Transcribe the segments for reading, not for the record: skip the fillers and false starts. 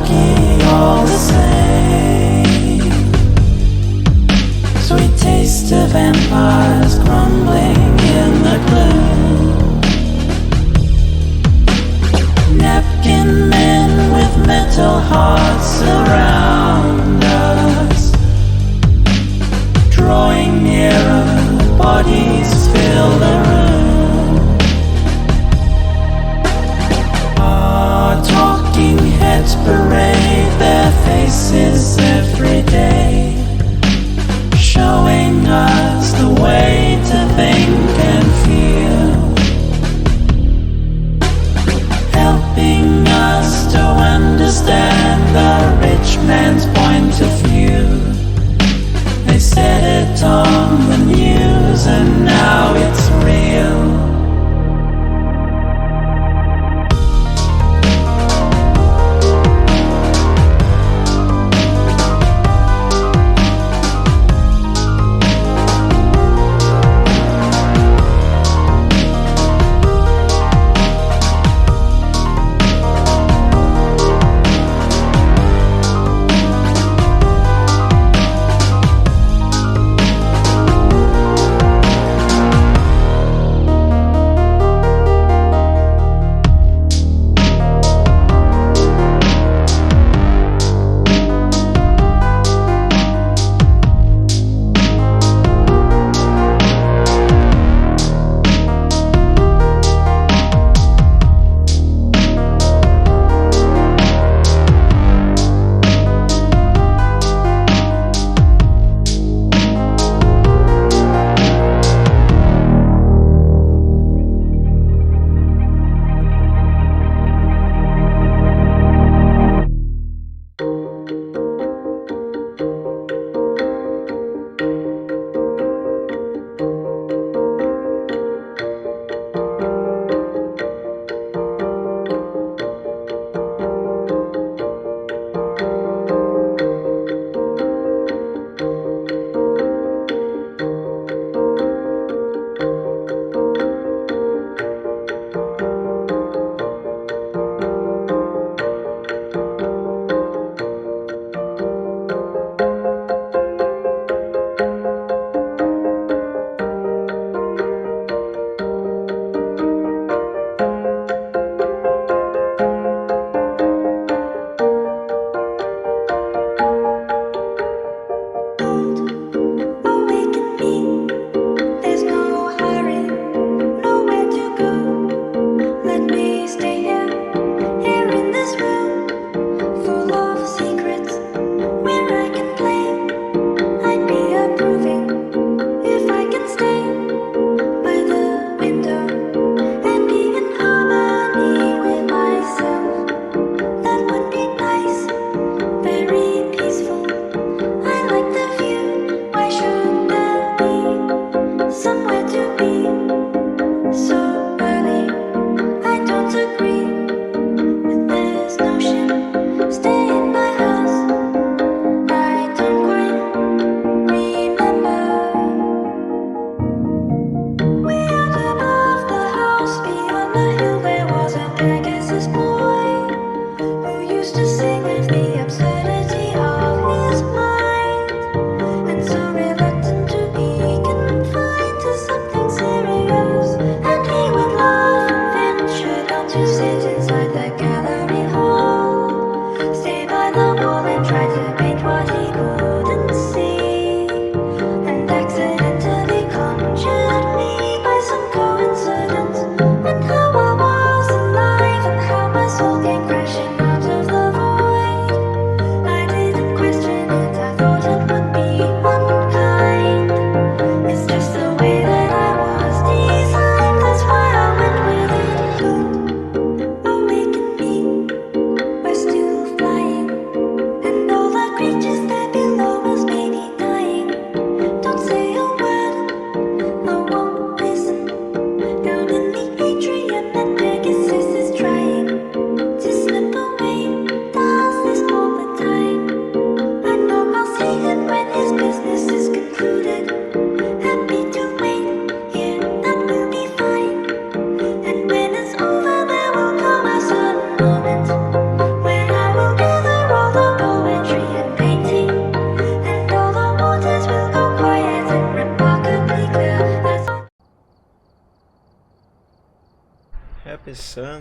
lucky all the same. Sweet taste of empires crumbling in the gloom. Napkin men with metal hearts around us, drawing nearer, bodies fill the room. Our talking heads parade their faces every day, showing us the way to think and feel, helping us to understand the rich man's point of view. They said it on the news and now it's real.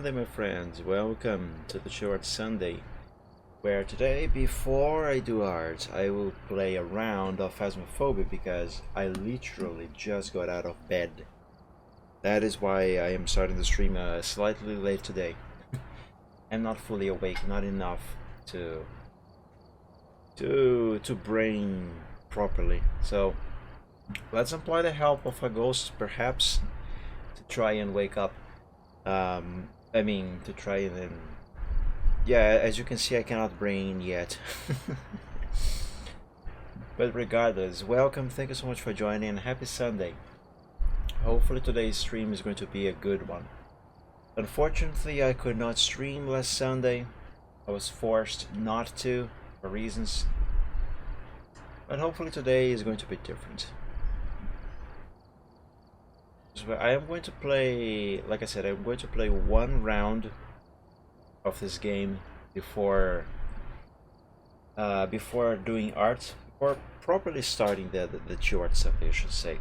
Sunday, my friends. Welcome to the short Sunday, where today, before I do art, I will play a round of Phasmophobia because I literally just got out of bed. That is why I am starting the stream slightly late today. I'm not fully awake, not enough to brain properly. So let's employ the help of a ghost, perhaps, to try and wake up. To try and yeah, as you can see, I cannot brain yet. But regardless, welcome, thank you so much for joining, and happy Sunday. Hopefully today's stream is going to be a good one. Unfortunately, I could not stream last Sunday. I was forced not to for reasons, but hopefully today is going to be different. So I am going to play, like I said, I'm going to play one round of this game before doing art, or properly starting the short Sunday, I should say.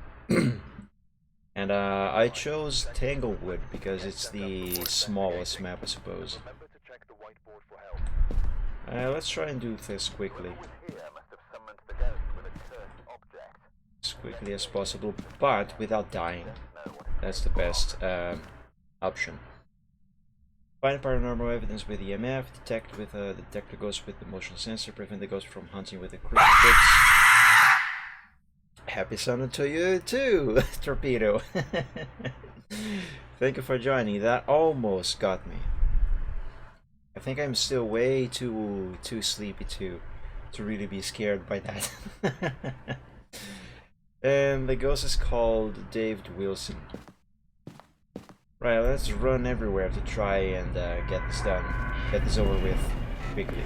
And I chose Tanglewood because it's the smallest map, I suppose. Let's try and do this quickly. As quickly as possible, but without dying. That's the best option. Find paranormal evidence with EMF, detect the ghost with the motion sensor, prevent the ghost from hunting with the crucifix. Happy Sunday to you too, Torpedo. Thank you for joining. That almost got me. I think I'm still way too sleepy to really be scared by that. And the ghost is called David Wilson. Right, let's run everywhere to try and get this done, get this over with quickly.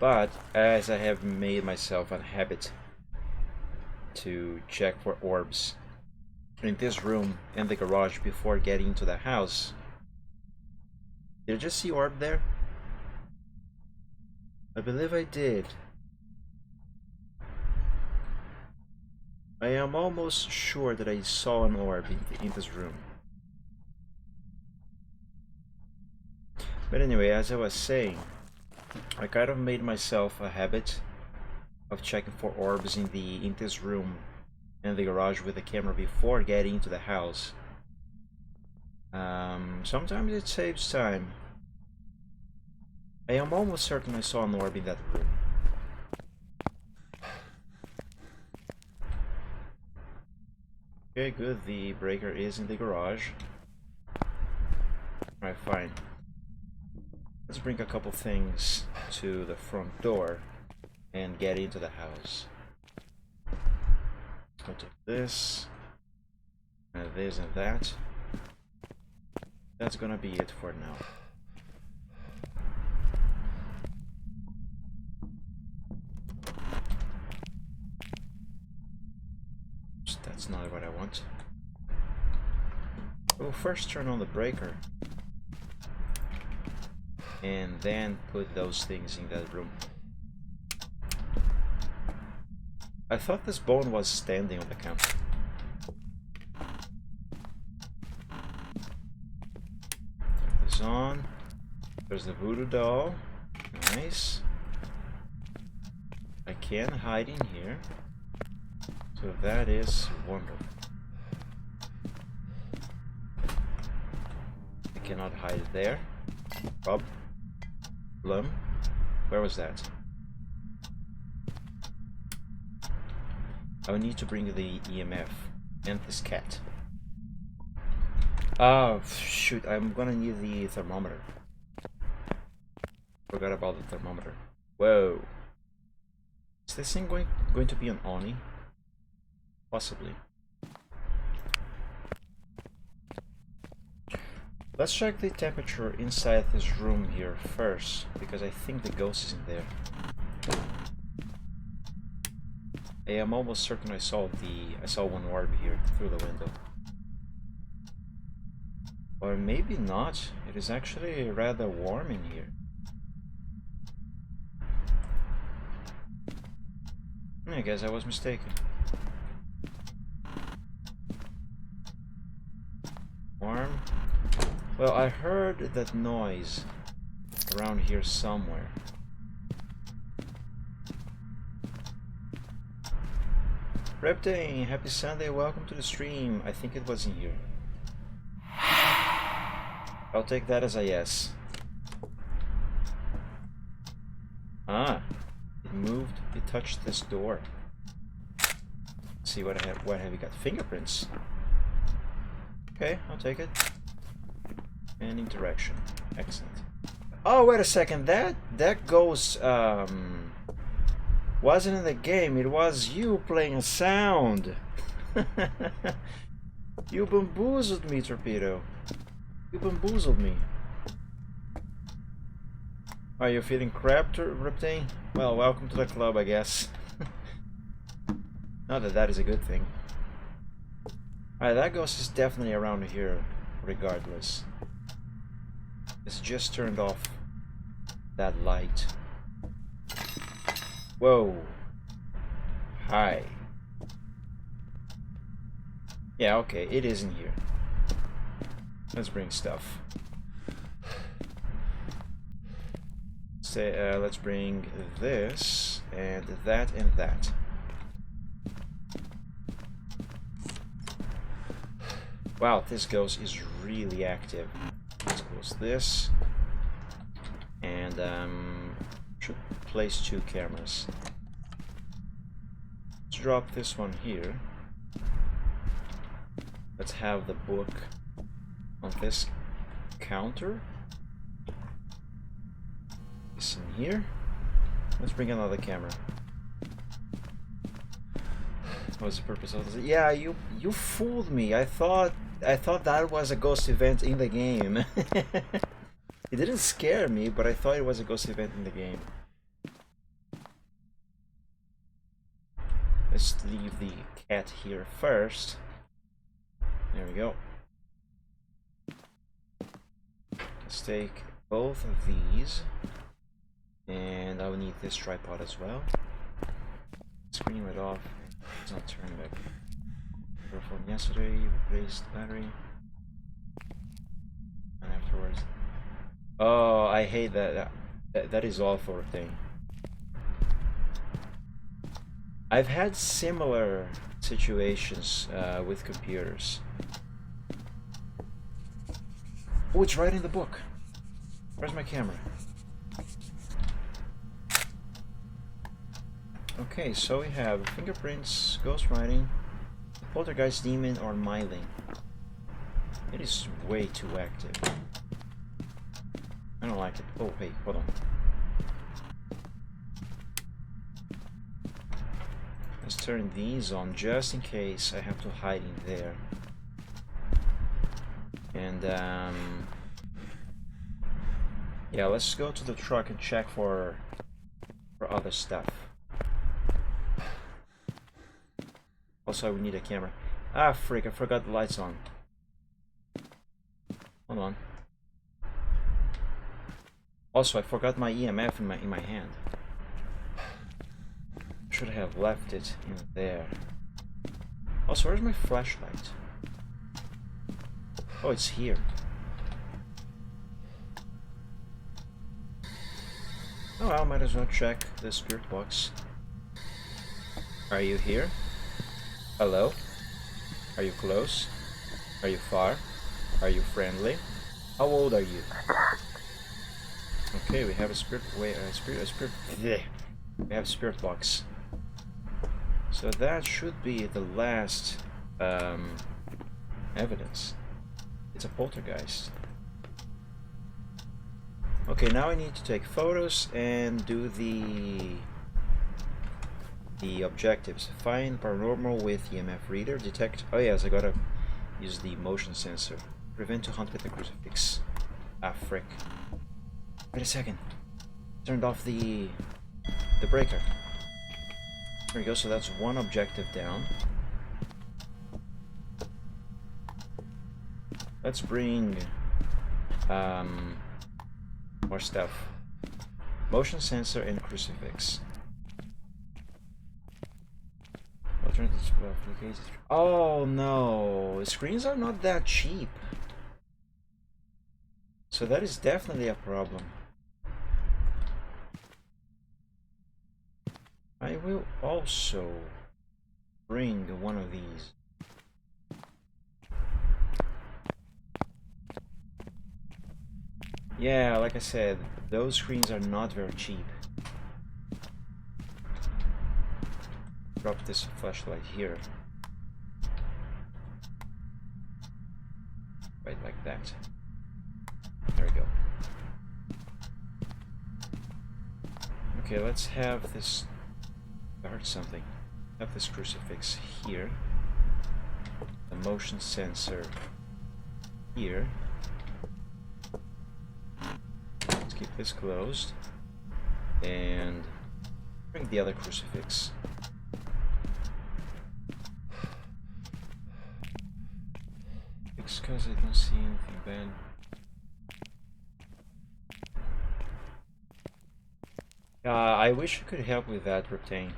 But as I have made myself a habit to check for orbs in this room and the garage before getting into the house. Did I just see orb there? I believe I did. I am almost sure that I saw an orb in this room. But anyway, as I was saying, I kind of made myself a habit of checking for orbs in this room and the garage with the camera before getting into the house. Sometimes it saves time. I am almost certain I saw an orb in that room. Okay, good. The breaker is in the garage. Alright, fine. Let's bring a couple things to the front door and get into the house. I'll take this, and this, and that. That's gonna be it for now. That's not what I want. We'll first turn on the breaker and then put those things in that room. I thought this bone was standing on the counter. Turn this on. There's the voodoo doll. Nice. I can hide in here. So that is wonderful. I cannot hide there. Problem. Where was that? I will need to bring the EMF and this cat. Oh shoot, I'm gonna need the thermometer. Forgot about the thermometer. Whoa. Is this thing going to be an Oni? Possibly. Let's check the temperature inside this room here first, because I think the ghost is in there. I am almost certain I saw one orb here through the window. Or maybe not. It is actually rather warm in here. I guess I was mistaken. Warm. Well, I heard that noise around here somewhere. Reptane, happy Sunday, welcome to the stream. I think it was in here. I'll take that as a yes. Ah, it moved, it touched this door. Let's see what have you got? Fingerprints. Okay, I'll take it. And interaction. Excellent. Oh, wait a second, that ghost wasn't in the game, it was you playing a sound. You bamboozled me, Torpedo. You bamboozled me. Are you feeling crap, Reptane? Well, welcome to the club, I guess. Not that that is a good thing. Alright, that ghost is definitely around here, regardless. It's just turned off that light. Whoa. Hi. Yeah, okay, it is in here. Let's bring stuff. Say, let's bring this, and that, and that. Wow, this ghost is really active. Let's close this. And, should place 2 cameras. Let's drop this one here. Let's have the book on this counter. This in here. Let's bring another camera. What's the purpose of this? Yeah, you fooled me. I thought that was a ghost event in the game. It didn't scare me, but I thought it was a ghost event in the game. Let's leave the cat here first. There we go. Let's take both of these. And I will need this tripod as well. Screen it off. It's not turning back. From yesterday, replaced the battery. And afterwards. Oh, I hate that. That is awful thing. I've had similar situations with computers. Oh, it's right in the book. Where's my camera? Okay, so we have fingerprints, ghost writing, poltergeist, demon, or myling. It is way too active. I don't like it. Oh, hey, hold on. Let's turn these on just in case I have to hide in there. And yeah, let's go to the truck and check for other stuff. Also, we need a camera. Ah, freak! I forgot the lights on. Hold on. Also, I forgot my EMF in my hand. Should have left it in there. Also, where's my flashlight? Oh, it's here. Oh well, might as well check the spirit box. Are you here? Hello? Are you close? Are you far? Are you friendly? How old are you? Okay, we have a spirit. We have a spirit box. So that should be the last evidence. It's a poltergeist. Okay, now I need to take photos and do the objectives. Find paranormal with EMF reader. Detect. Oh yes, I gotta use the motion sensor. Prevent to hunt with the crucifix. Ah, frick. Wait a second. Turned off the breaker. There we go. So that's one objective down. Let's bring more stuff. Motion sensor and crucifix. Oh no, screens are not that cheap. So that is definitely a problem. I will also bring one of these. Yeah, like I said, those screens are not very cheap. Drop this flashlight here. Right like that. There we go. Okay, let's have this. I heard something. Have this crucifix here. The motion sensor here. Let's keep this closed. And bring the other crucifix. Because I don't see anything bad. I wish I could help with that, Reptane.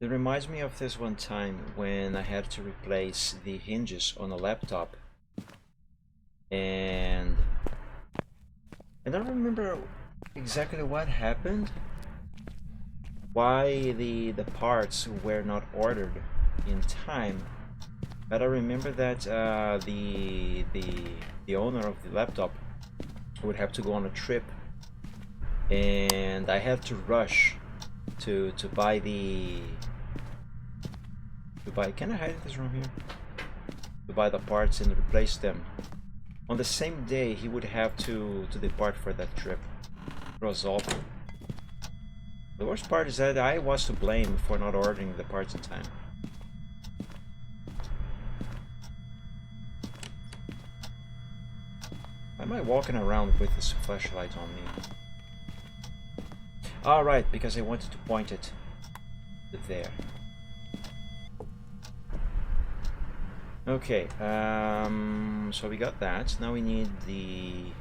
It reminds me of this one time when I had to replace the hinges on a laptop. And I don't remember exactly what happened. Why the parts were not ordered in time. But I remember that the owner of the laptop would have to go on a trip, and I had to rush to buy the can I hide in this room here? To buy the parts and replace them. On the same day he would have to depart for that trip. It was awful. The worst part is that I was to blame for not ordering the parts in time. Why am I walking around with this flashlight on me? Alright, because I wanted to point it to there. Okay, so we got that. Now we need the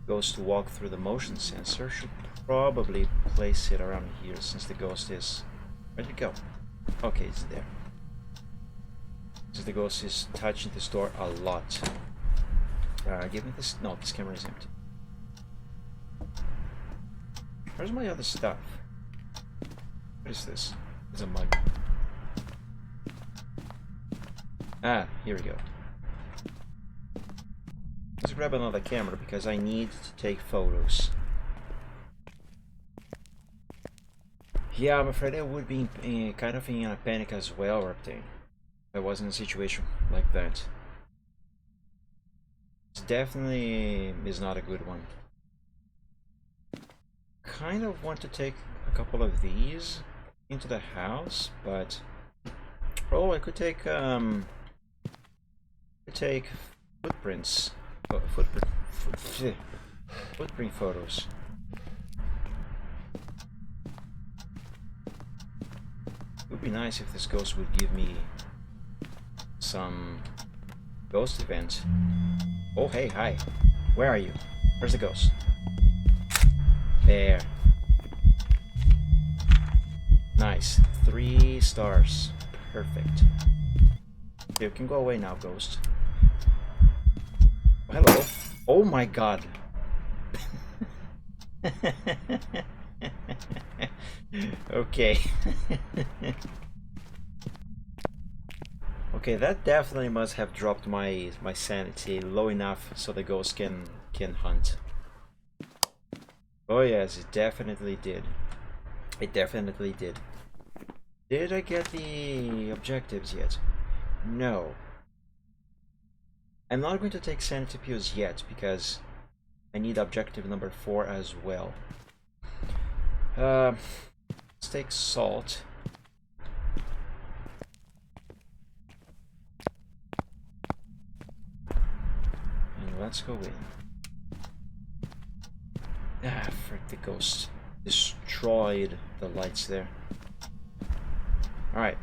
ghost to walk through the motion sensor. Should probably place it around here since the ghost is... Where'd it go? Okay, it's there. Since the ghost is touching this door a lot. Give me this... No, this camera is empty. Where's my other stuff? What is this? It's a mug. Ah, here we go. Let's grab another camera because I need to take photos. Yeah, I'm afraid I would be kind of in a panic as well, Reptane. If I was in a situation like that. It definitely is not a good one. Kind of want to take a couple of these into the house, but oh, I could take footprints, footprint photos. It would be nice if this ghost would give me some ghost event. Oh, hey, hi. Where are you? Where's the ghost? There. Nice. 3 stars. Perfect. You can go away now, ghost. Oh, hello. Oh my god. Okay. Okay, that definitely must have dropped my sanity low enough so the ghost can hunt. Oh yes, it definitely did. It definitely did. Did I get the objectives yet? No. I'm not going to take sanity pills yet because I need objective number 4 as well. Let's take salt. And let's go in. Ah, frick, the ghost destroyed the lights there. Alright.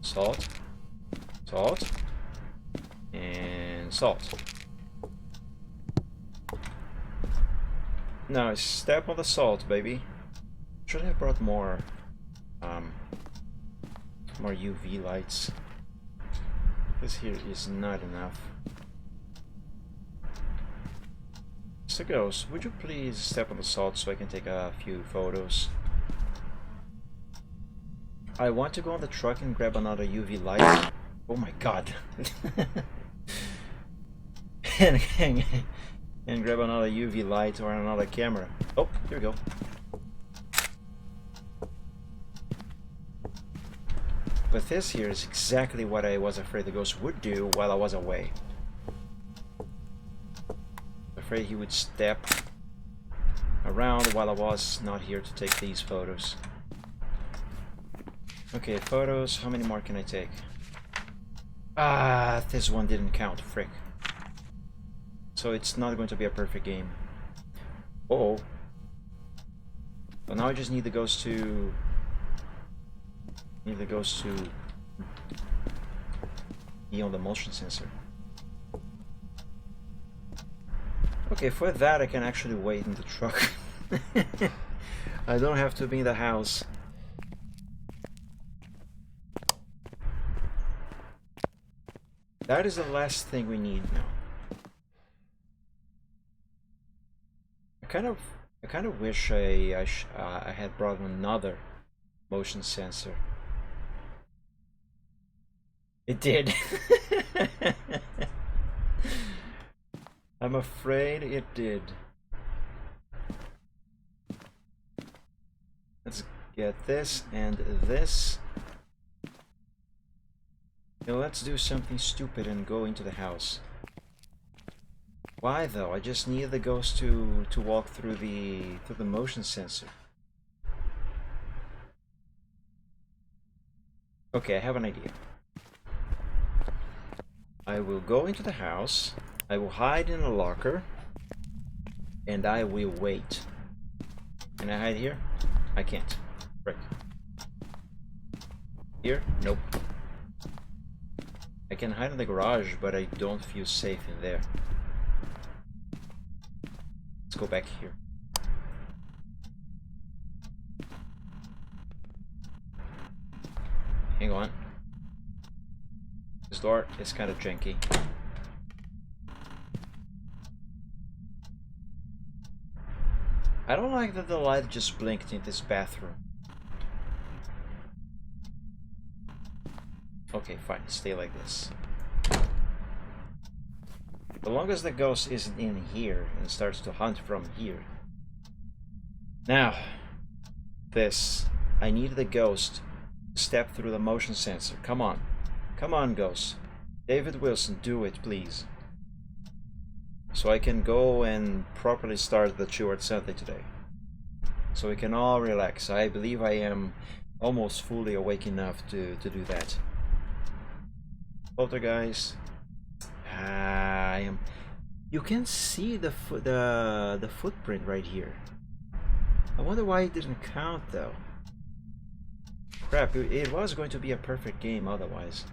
Salt. Salt. And salt. Now, step on the salt, baby. Should have brought more UV lights. This here is not enough. Mr. Ghost, would you please step on the salt so I can take a few photos? I want to go on the truck and grab another UV light. Oh my god. and grab another UV light or another camera. Oh, here we go. But this here is exactly what I was afraid the ghost would do while I was away. Afraid he would step around while I was not here to take these photos. Okay, photos. How many more can I take? Ah, this one didn't count. Frick. So it's not going to be a perfect game. Oh. But now I just need the ghost to... be on the motion sensor. Okay, for that I can actually wait in the truck. I don't have to be in the house. That is the last thing we need now. I kind of wish I had brought another motion sensor. It did. I'm afraid it did. Let's get this and this. Now let's do something stupid and go into the house. Why though? I just need the ghost to walk through the motion sensor. Okay, I have an idea. I will go into the house. I will hide in a locker. And I will wait. Can I hide here? I can't. Right. Here? Nope. I can hide in the garage, but I don't feel safe in there. Let's go back here. Hang on. This door is kind of janky. I don't like that the light just blinked in this bathroom. Okay, fine, stay like this. As long as the ghost isn't in here and starts to hunt from here. Now, this. I need the ghost to step through the motion sensor. Come on. Come on, ghost. David Wilson, do it, please. So I can go and properly start the Chewart Sunday today. So we can all relax. I believe I am almost fully awake enough to do that. Poltergeist. I am. You can see the footprint right here. I wonder why it didn't count though. Crap! It was going to be a perfect game otherwise.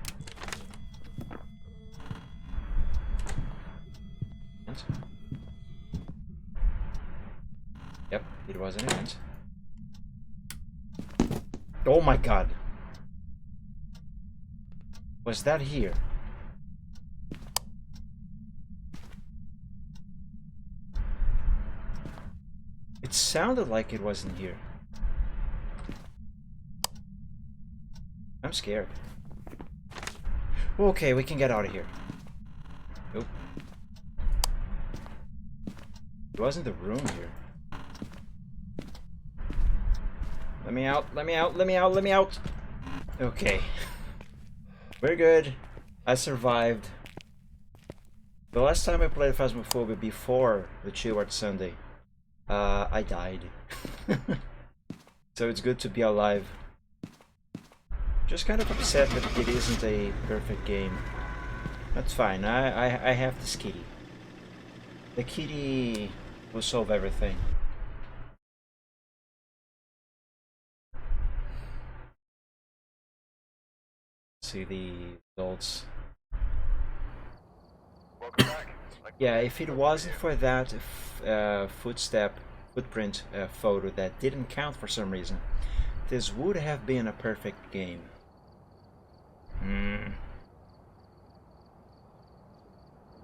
Yep, it was an event. Oh my god! Was that here? It sounded like it wasn't here. I'm scared. Okay, we can get out of here. Nope. It wasn't the room here. Let me out, let me out, let me out, let me out! Okay. We're good. I survived. The last time I played Phasmophobia before the Chewart Sunday, I died. So it's good to be alive. Just kind of upset that it isn't a perfect game. That's fine, I have this kitty. The kitty will solve everything. See the results. Welcome back. Yeah, if it wasn't for that footprint photo that didn't count for some reason, this would have been a perfect game.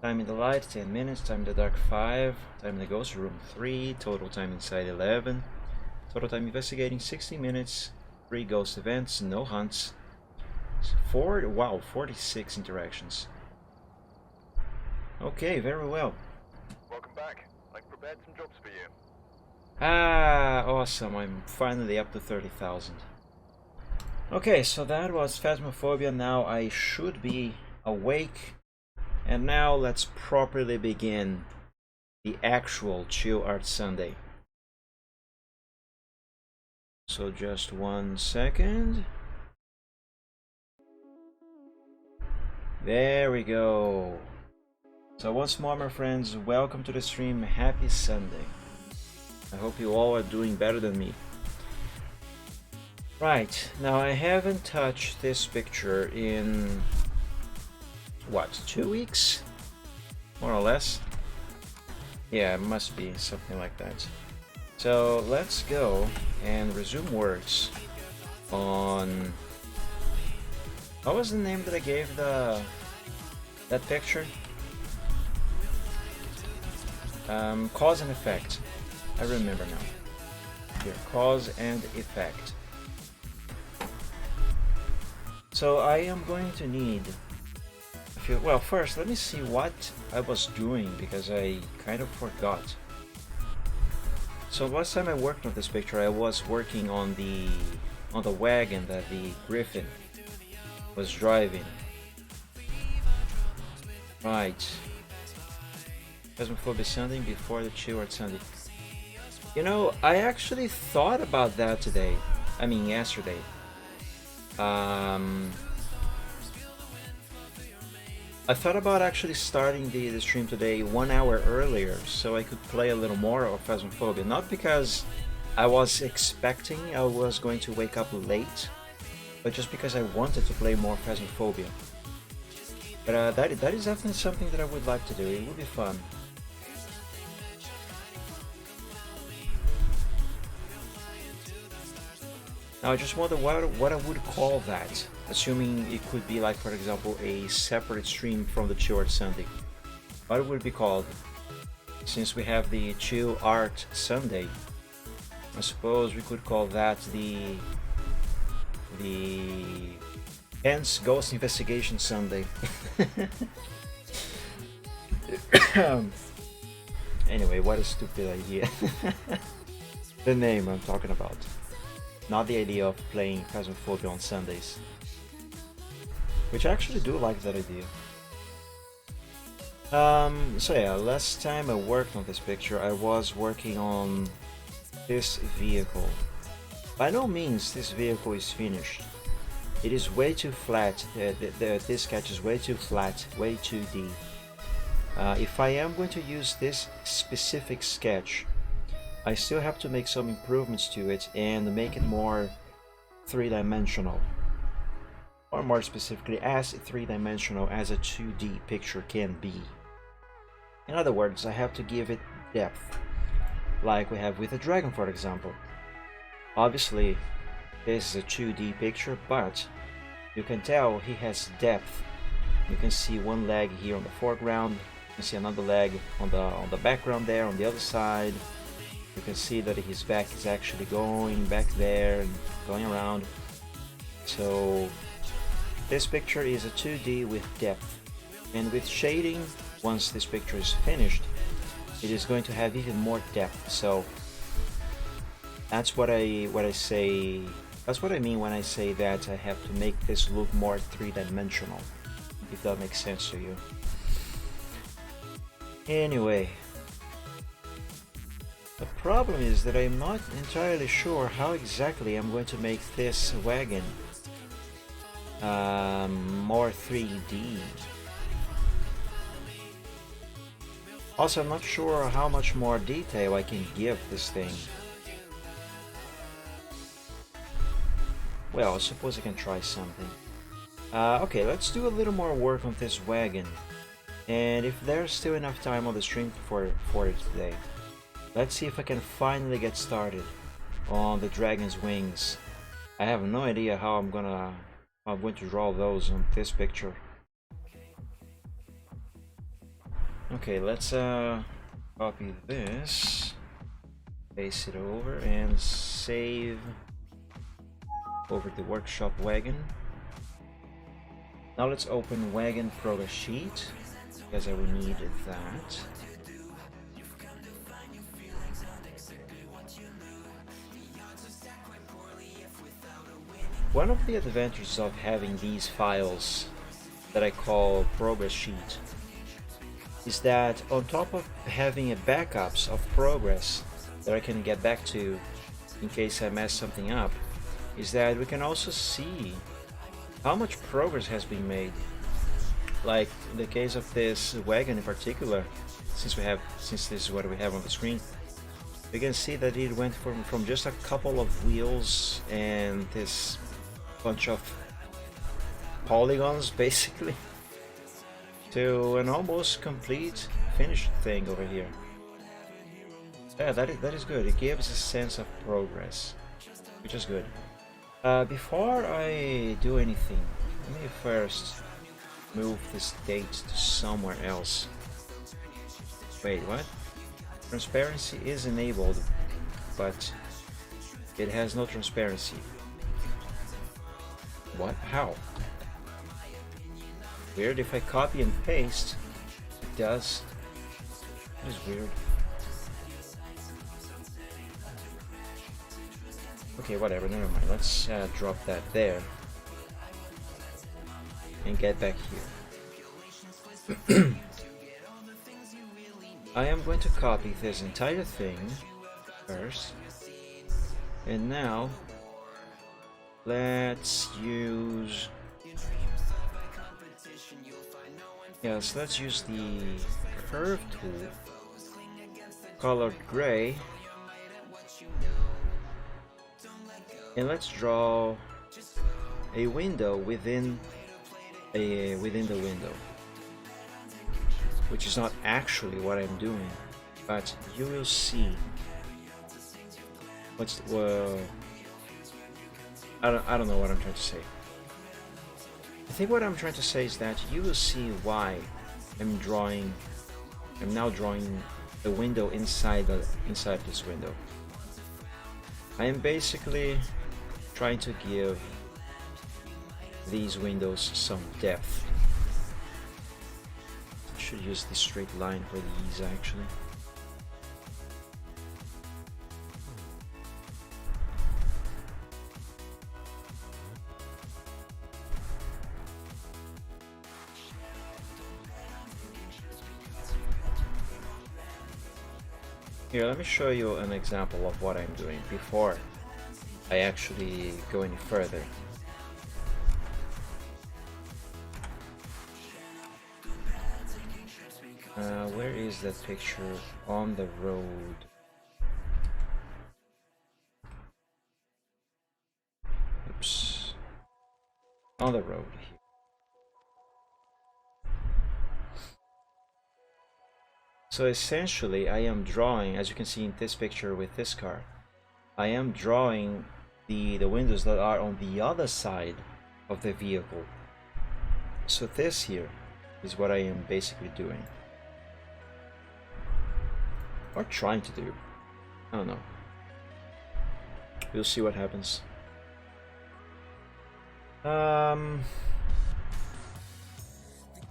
Time in the light 10 minutes, time in the dark 5, time in the ghost room 3, total time inside 11, total time investigating 60 minutes, 3 ghost events, no hunts, 46 interactions. Okay, very well. Welcome back. I've prepared some jobs for you. Ah, awesome, I'm finally up to 30,000. Okay, so that was Phasmophobia. Now I should be awake. And now let's properly begin the actual Chill Art Sunday. So just 1 second. There we go. So once more, my friends, welcome to the stream. Happy Sunday. I hope you all are doing better than me. Right, now I haven't touched this picture in what, 2 weeks? More or less? Yeah, it must be something like that. So let's go and resume works on... What was the name that I gave that picture? Cause and effect. I remember now. Here, cause and effect. So I am going to need... Well, first, let me see what I was doing, because I kind of forgot. So last time I worked on this picture, I was working on the wagon that the Griffin was driving. Right. Phasmophobia Sunday before the Chill Art Sunday. You know, I actually thought about that today. I mean, yesterday. I thought about actually starting the stream today 1 hour earlier so I could play a little more of Phasmophobia. Not because I was expecting I was going to wake up late, but just because I wanted to play more Phasmophobia. But that is definitely something that I would like to do. It would be fun. Now I just wonder what I would call that, assuming it could be like, for example, a separate stream from the Chill Art Sunday. What would it be called? Since we have the Chill Art Sunday, I suppose we could call that the Hence Ghost Investigation Sunday. Anyway, what a stupid idea. The name I'm talking about. Not the idea of playing Phasmophobia on Sundays. Which I actually do like that idea. So yeah, last time I worked on this picture, I was working on this vehicle. By no means this vehicle is finished. It is way too flat. This sketch is way too flat, way too deep. If I am going to use this specific sketch, I still have to make some improvements to it and make it more three-dimensional. Or more specifically, as three-dimensional as a 2D picture can be. In other words, I have to give it depth, like we have with the dragon, for example. Obviously, this is a 2D picture, but you can tell he has depth. You can see one leg here on the foreground, you can see another leg on the background there on the other side. You can see that his back is actually going back there and going around. So this picture is a 2D with depth, and with shading, once this picture is finished, it is going to have even more depth. So that's what I say. That's what I mean when I say that I have to make this look more three-dimensional, if that makes sense to you. Anyway, the problem is that I'm not entirely sure how exactly I'm going to make this wagon more 3D. Also, I'm not sure how much more detail I can give this thing. Well, I suppose I can try something. Okay, let's do a little more work on this wagon. And if there's still enough time on the stream for it today, let's see if I can finally get started on the dragon's wings. I have no idea how I'm going to draw those on this picture. Okay, let's copy this, paste it over, and save over the workshop wagon. Now let's open wagon progress sheet, because I will need that. One of the advantages of having these files that I call progress sheet is that on top of having a backups of progress that I can get back to in case I mess something up, is that we can also see how much progress has been made. Like in the case of this wagon in particular, since this is what we have on the screen, we can see that it went from just a couple of wheels and this bunch of polygons basically to an almost complete finished thing over here. Yeah, that is good. It gives a sense of progress, which is good. Before I do anything, let me first move this date to somewhere else. Wait, what? Transparency is enabled, but it has no transparency. What? How? Weird. If I copy and paste, it does. That is weird. Okay, whatever, never mind. Let's drop that there and get back here. I am going to copy this entire thing first, and now let's use let's use the curve tool, colored gray, and let's draw a window within the window, which is not actually what I'm doing, but you will see I don't know what I'm trying to say. I think what I'm trying to say is that you will see why I'm now drawing the window inside this window. I am basically trying to give these windows some depth. I should use the straight line for these actually. Here, let me show you an example of what I'm doing before I actually go any further. Where is that picture? On the road. Oops. On the road here. So essentially I am drawing, as you can see in this picture with this car, I am drawing the windows that are on the other side of the vehicle. So this here is what I am basically doing. Or trying to do. I don't know. We'll see what happens. How am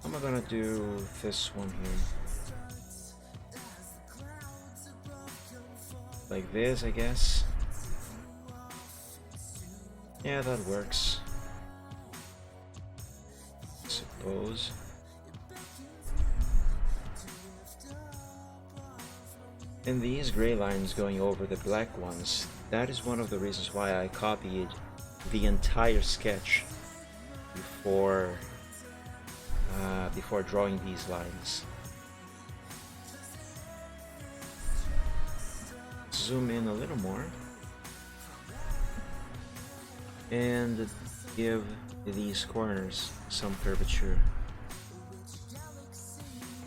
I gonna do this one here? Like this, I guess. Yeah, that works. I suppose. And these gray lines going over the black ones, that is one of the reasons why I copied the entire sketch before drawing these lines. Zoom in a little more and give these corners some curvature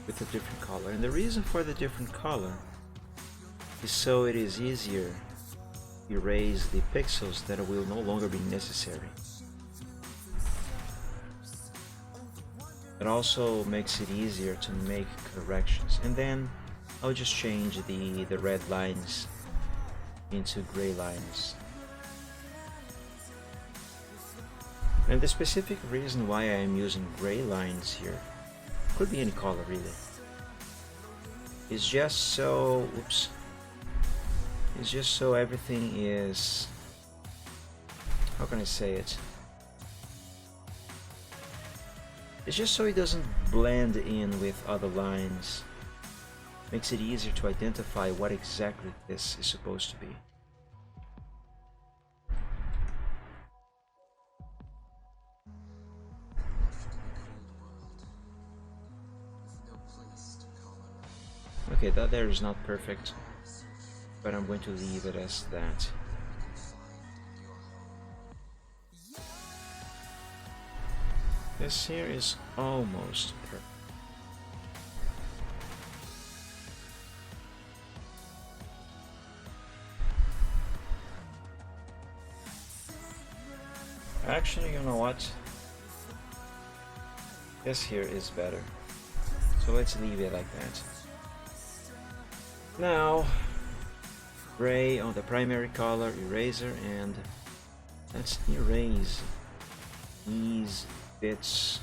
with a different color. And the reason for the different color is so it is easier to erase the pixels that will no longer be necessary. It also makes it easier to make corrections. And then I'll just change the red lines into gray lines. And the specific reason why I am using gray lines here, could be any color really, is just so, oops, it's just so everything is, how can I say it? It's just so it doesn't blend in with other lines. Makes it easier to identify what exactly this is supposed to be. Okay, that there is not perfect, but I'm going to leave it as that. This here is almost perfect. Actually, you know what? This here is better. So let's leave it like that. Now, gray on the primary color eraser, and let's erase these bits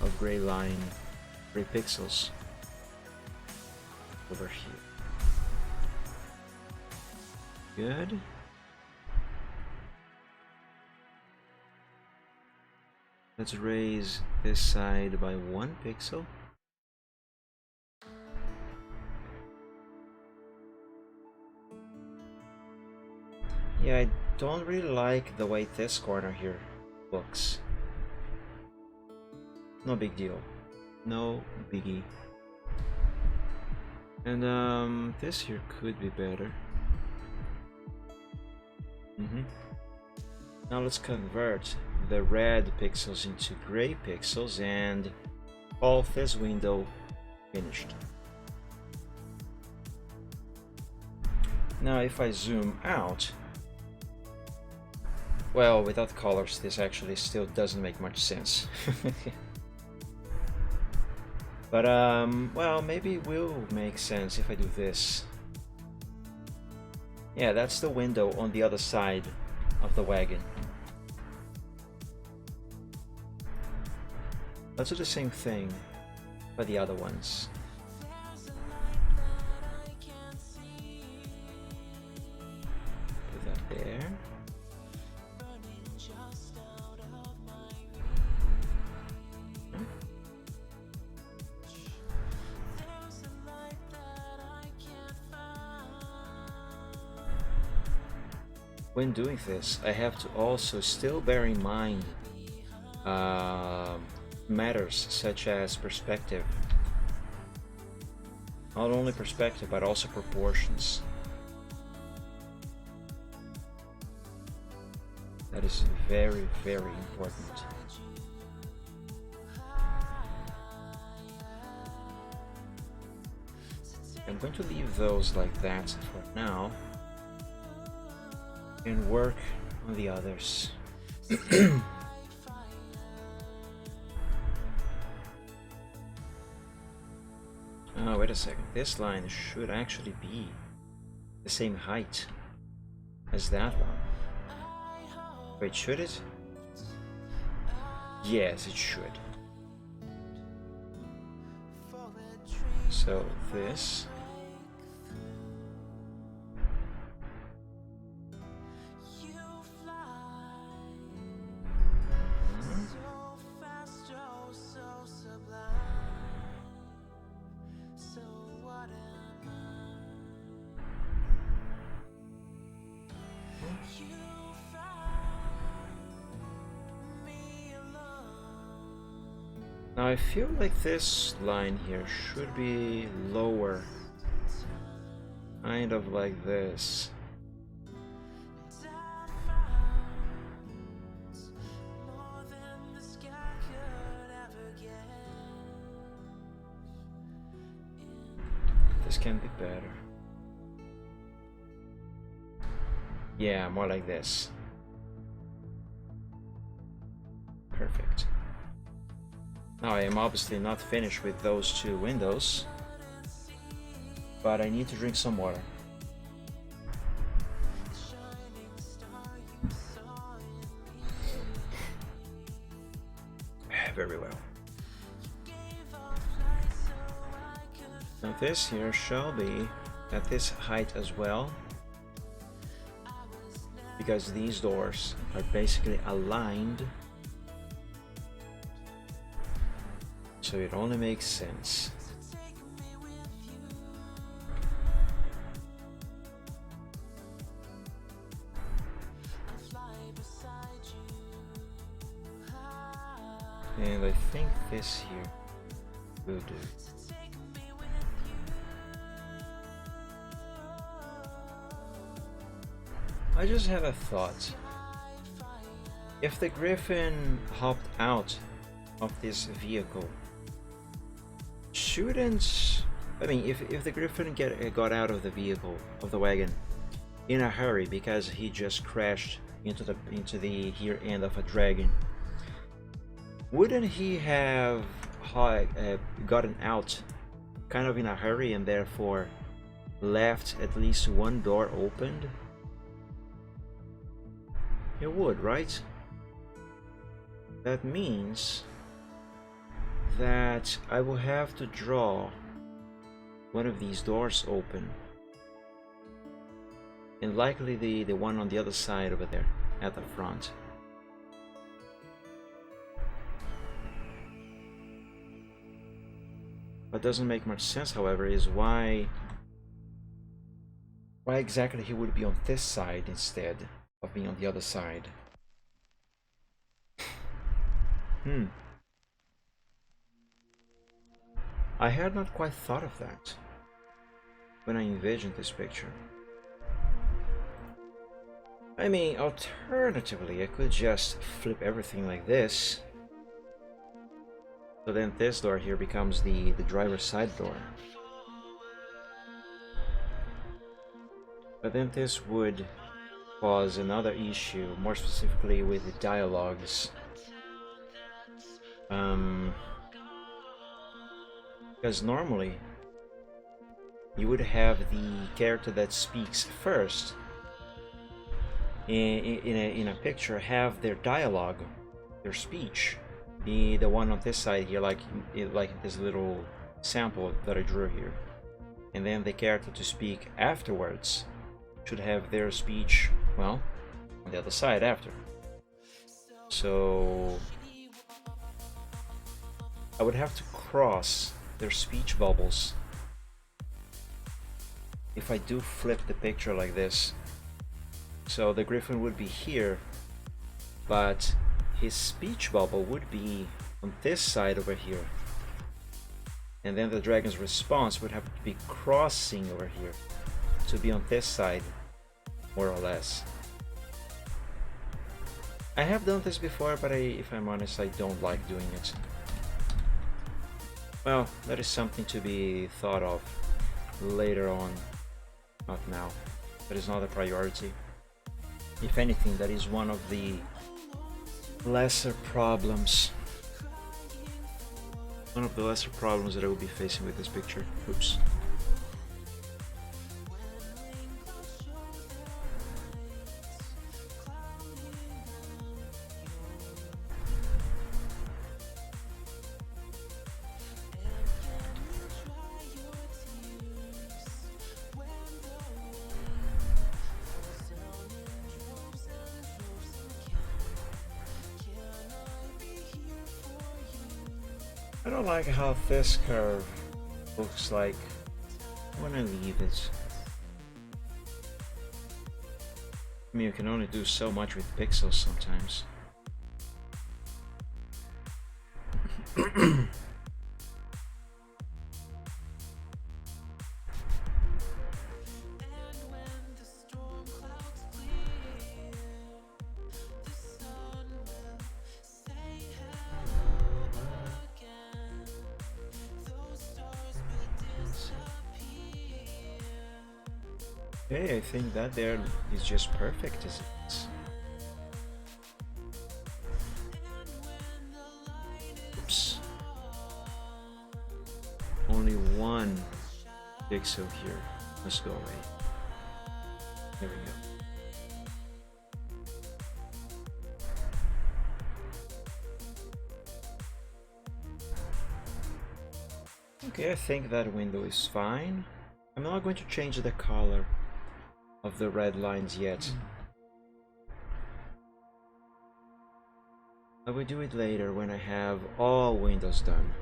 of gray line, gray pixels over here. Good. Let's raise this side by 1 pixel. Yeah, I don't really like the way this corner here looks. No big deal. No biggie. And this here could be better. Now let's convert the red pixels into gray pixels and call this window finished. Now if I zoom out, well, without colors this actually still doesn't make much sense. But well, maybe it will make sense if I do this. Yeah, that's the window on the other side of the wagon. Let's do the same thing for the other ones. Put that there. When doing this, I have to also still bear in mind matters such as perspective. Not only perspective, but also proportions. That is very, very important. I'm going to leave those like that for now and work on the others. Oh, wait a second. This line should actually be the same height as that one. Wait, should it? Yes, it should. So this. Now I feel like this line here should be lower, kind of like this. This can be better. Yeah, more like this. Perfect. Now I am obviously not finished with those two windows, but I need to drink some water. Very well. Now this here shall be at this height as well, because these doors are basically aligned, so it only makes sense. And I think this here will do. I just have a thought. If the Griffin hopped out of this vehicle, shouldn't... I mean, if the Griffin got out of the vehicle, of the wagon, in a hurry because he just crashed into the rear end of a dragon, wouldn't he have gotten out kind of in a hurry and therefore left at least one door opened? It would, right? That means that I will have to draw one of these doors open, and likely the one on the other side over there at the front. What doesn't make much sense, however, is why exactly he would be on this side instead of being on the other side. I had not quite thought of that when I envisioned this picture. I mean, alternatively, I could just flip everything like this. So then this door here becomes the driver's side door. But then this would cause another issue, more specifically with the dialogues. Because normally you would have the character that speaks first in a picture have their dialogue, their speech, be the one on this side here, like this little sample that I drew here, and then the character to speak afterwards should have their speech, well, on the other side after. So I would have to cross their speech bubbles if I do flip the picture like this. So the Griffin would be here, but his speech bubble would be on this side over here, and then the dragon's response would have to be crossing over here to be on this side, more or less. I have done this before, but if I'm honest, I don't like doing it. Well, that is something to be thought of later on, not now. That is not a priority. If anything, that is one of the lesser problems. One of the lesser problems that I will be facing with this picture. Oops. I don't like how this curve looks like. I want to leave it. I mean, you can only do so much with pixels sometimes. Okay, I think that there is just perfect as it is. Oops. only one pixel here. Let's go away. There we go. Okay, I think that window is fine. I'm not going to change the color of the red lines yet. I will do it later when I have all windows done.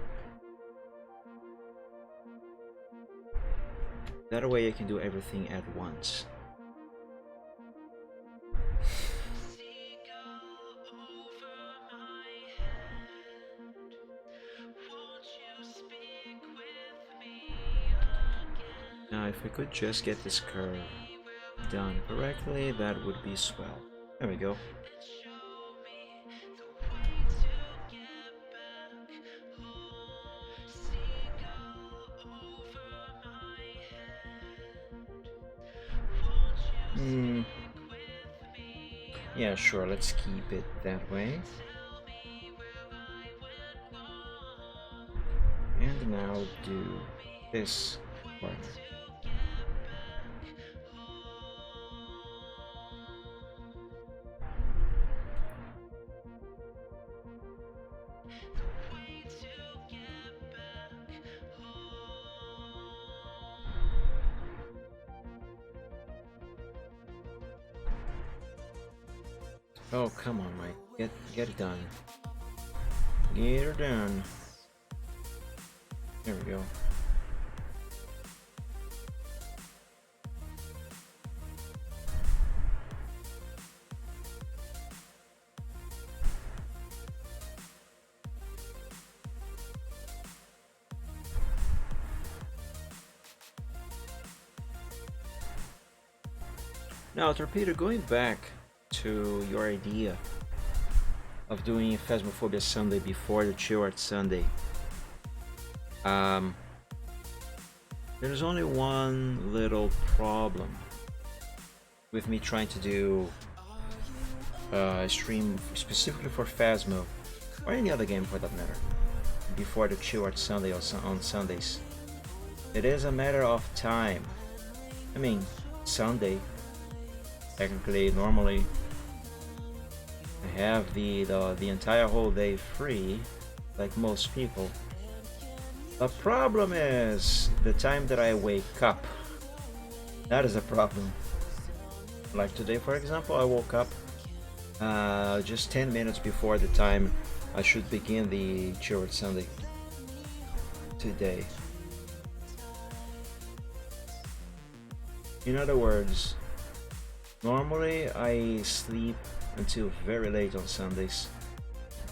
That way I can do everything at once. Now if we could just get this curve done correctly, that would be swell. There we go. Yeah, sure, let's keep it that way. And now do this corner. Oh, come on, Mike. Get it done. Get her done. There we go. Now, Torpedo, going back to your idea of doing Phasmophobia Sunday before the Chill Art Sunday, there's only one little problem with me trying to do a stream specifically for Phasmo, or any other game for that matter, before the Chill Art Sunday or on Sundays. It is a matter of time. I mean, Sunday, technically, normally, I have the entire whole day free, like most people. The problem is the time that I wake up. That is a problem. Like today, for example, I woke up just 10 minutes before the time I should begin the Chill Art Sunday today. In other words, normally I sleep until very late on Sundays.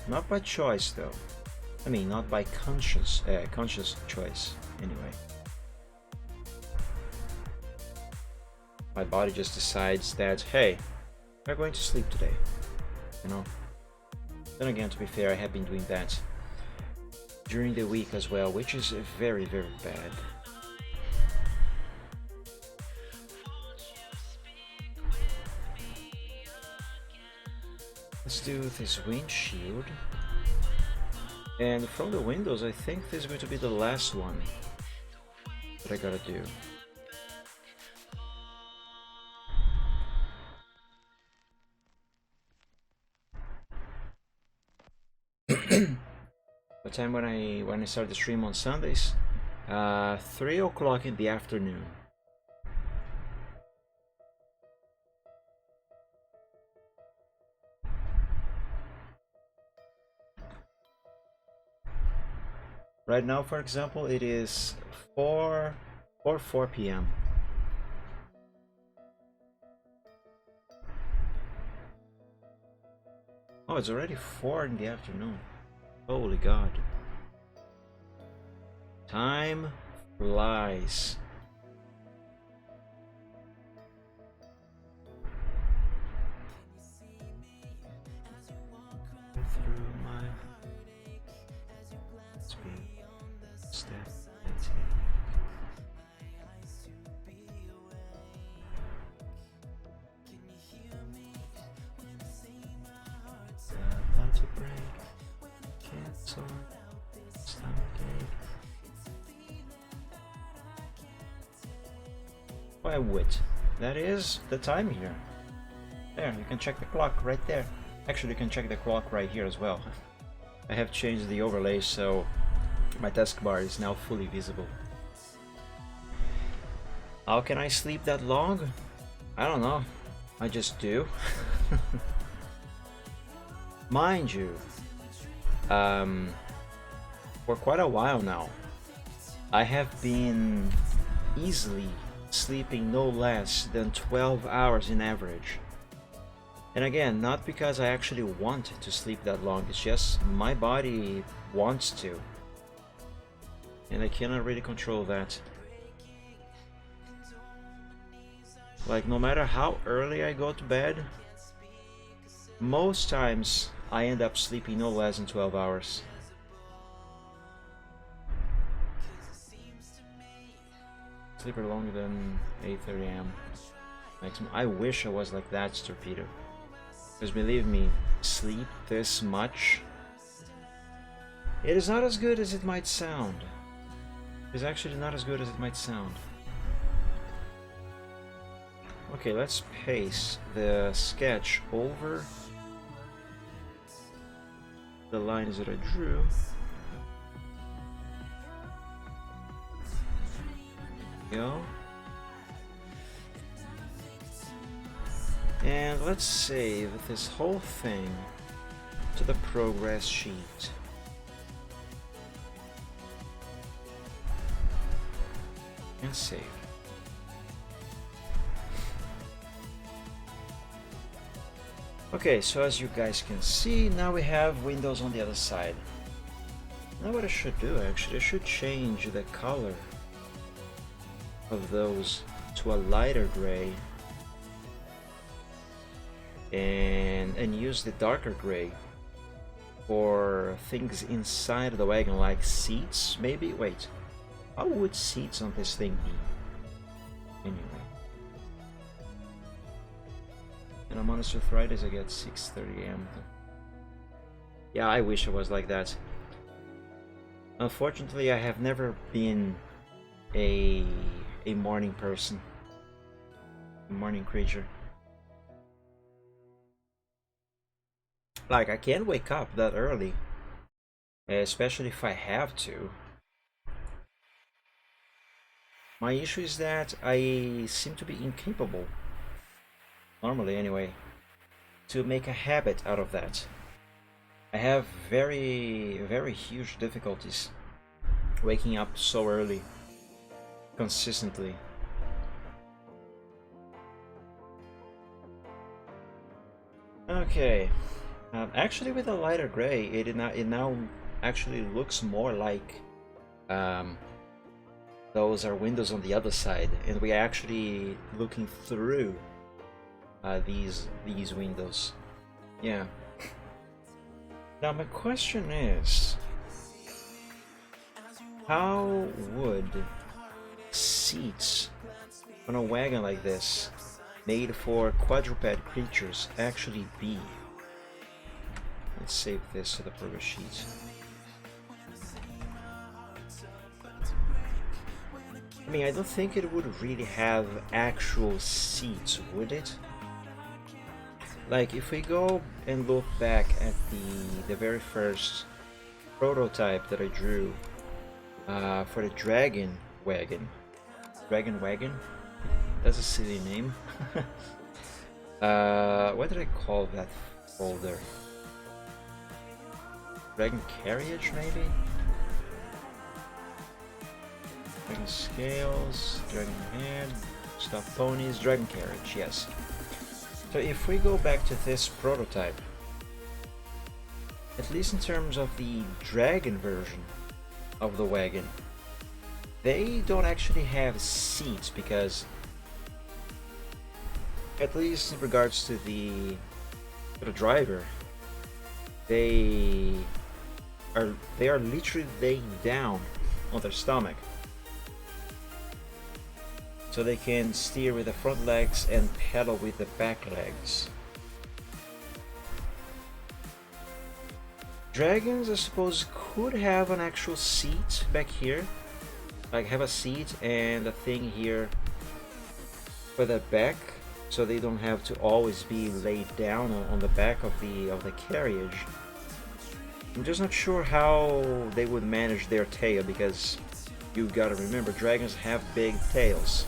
Not by choice though. I mean, not by conscious choice anyway. My body just decides that, hey, we're going to sleep today, you know. Then again, to be fair, I have been doing that during the week as well, which is very, very bad. Let's do this windshield. And from the windows, I think this is going to be the last one that I gotta do. What time when I start the stream on Sundays? 3 o'clock in the afternoon. Right now, for example, it is 4 p.m. Oh, it's already 4 in the afternoon. Holy God. Time flies. Through my step and take. About to break, cancel, stomachache. I would. That is the time here. There, you can check the clock right there. Actually, you can check the clock right here as well. I have changed the overlay so my taskbar is now fully visible. How can I sleep that long? I don't know. I just do. Mind you, for quite a while now, I have been easily sleeping no less than 12 hours in average. And again, not because I actually want to sleep that long, it's just my body wants to. And I cannot really control that. Like, no matter how early I go to bed, most times I end up sleeping no less than 12 hours. Sleeper longer than 8:30 AM maximum. I wish I was like that, Torpedo. Because believe me, sleep this much, it is not as good as it might sound. It's actually not as good as it might sound. Okay, let's paste the sketch over the lines that I drew. Go. And let's save this whole thing to the progress sheet. And save. Okay, so as you guys can see, now we have windows on the other side. Now what I should do actually, I should change the color of those to a lighter gray and use the darker gray for things inside the wagon, like seats maybe. Wait, how would seats on this thing be anyway? And on Monster Fridays I get 6:30 AM. Yeah, I wish I was like that. Unfortunately, I have never been a morning person, a morning creature. Like, I can't wake up that early, especially if I have to. My issue is that I seem to be incapable, normally anyway, to make a habit out of that. I have very huge difficulties waking up so early consistently. Okay, actually with a lighter gray, it now actually looks more like those are windows on the other side, and we are actually looking through these windows. Yeah. Now my question is, how would seats on a wagon like this, made for quadruped creatures, actually be? Let's save this to the progress sheet. I mean, I don't think it would really have actual seats, would it? Like, if we go and look back at the very first prototype that I drew for the Dragon Wagon. Dragon Wagon? That's a silly name. What did I call that folder? Dragon Carriage, maybe? Dragon Scales, Dragon Head, Stuffed Ponies, Dragon Carriage, yes. So if we go back to this prototype, at least in terms of the Dragon version of the wagon, they don't actually have seats, because at least in regards to the driver, they are literally laying down on their stomach, so they can steer with the front legs and pedal with the back legs. Dragons, I suppose, could have an actual seat back here, like have a seat and a thing here for the back, so they don't have to always be laid down on the back of the carriage. I'm just not sure how they would manage their tail, because you gotta remember, dragons have big tails.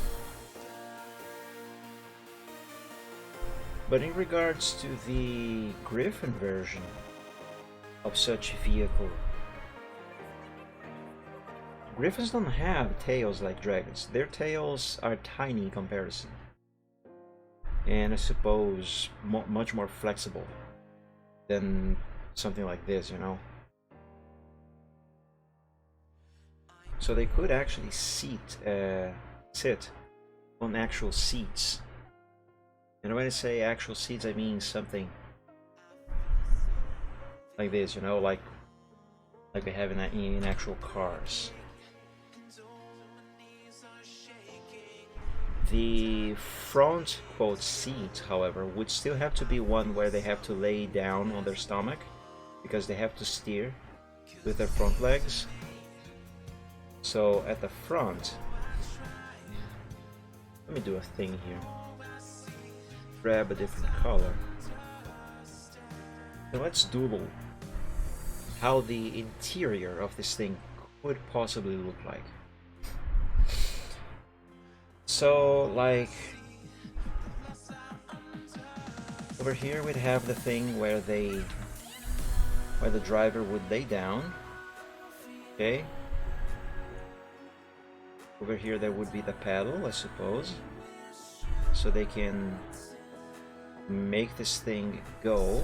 But in regards to the Griffin version of such a vehicle, Griffins don't have tails like dragons. Their tails are tiny in comparison, and I suppose much more flexible than something like this, you know. So they could actually sit on actual seats. And when I say actual seats, I mean something like this, you know, like they have in actual cars. The front quote seat, however, would still have to be one where they have to lay down on their stomach, because they have to steer with their front legs. So at the front, let me do a thing here. Grab a different color. And let's doodle how the interior of this thing could possibly look like. So, like, over here we'd have the thing where the driver would lay down. Okay. Over here there would be the pedal, I suppose, so they can make this thing go.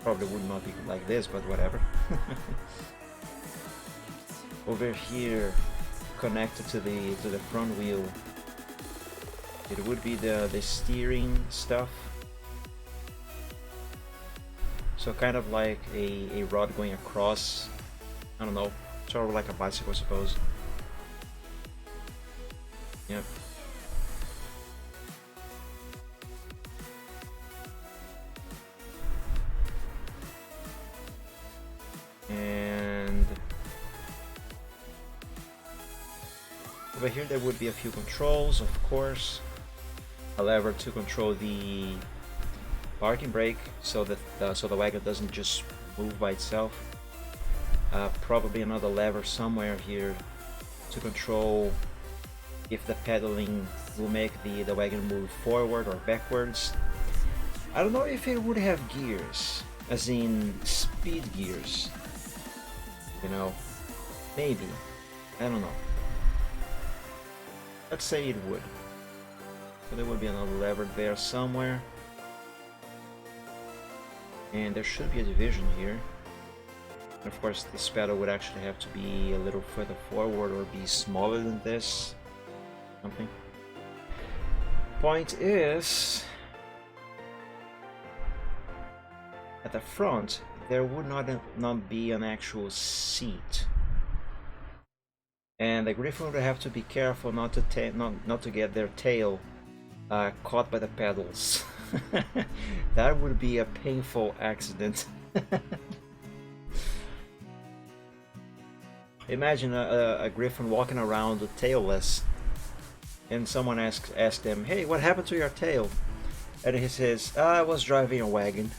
Probably would not be like this, but whatever. Over here, connected to the front wheel, it would be the steering stuff. So kind of like a rod going across, I don't know, sort of like a bicycle, I suppose. Yep. And over here there would be a few controls, of course. A lever to control the parking brake, so that the wagon doesn't just move by itself. Probably another lever somewhere here to control if the pedaling will make the wagon move forward or backwards. I don't know if it would have gears, as in speed gears. You know, maybe. I don't know. Let's say it would. So there would be another lever there somewhere. And there should be a division here. And of course this pedal would actually have to be a little further forward or be smaller than this. Something. Point is, at the front there would not be an actual seat. And the Griffin would have to be careful not to get their tail caught by the pedals. That would be a painful accident. Imagine a Griffin walking around tailless, and someone asks them, "Hey, what happened to your tail?" And he says, "I was driving a wagon."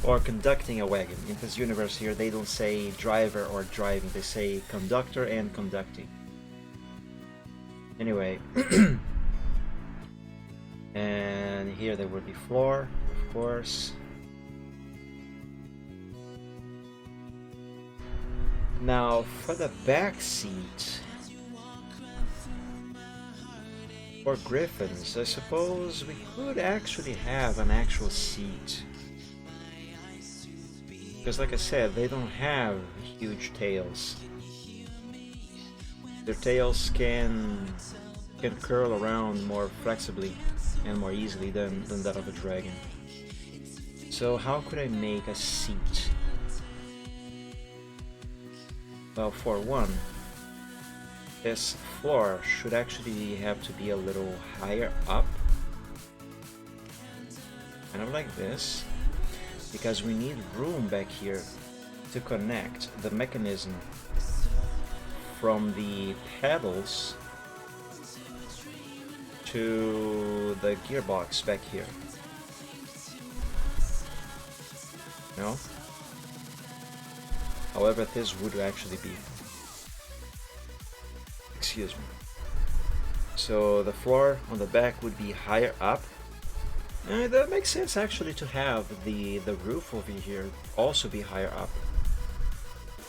Or conducting a wagon. In this universe here, they don't say driver or driving, they say conductor and conducting. Anyway. And here there would be floor, of course. Now for the back seat, for Griffins, I suppose we could actually have an actual seat. Because like I said, they don't have huge tails. Their tails can curl around more flexibly and more easily than that of a dragon. So how could I make a seat? Well, for one, this floor should actually have to be a little higher up. Kind of like this. Because we need room back here to connect the mechanism from the pedals to the gearbox back here. No? However, this would actually be... Excuse me. So the floor on the back would be higher up. That makes sense actually to have the roof over here also be higher up.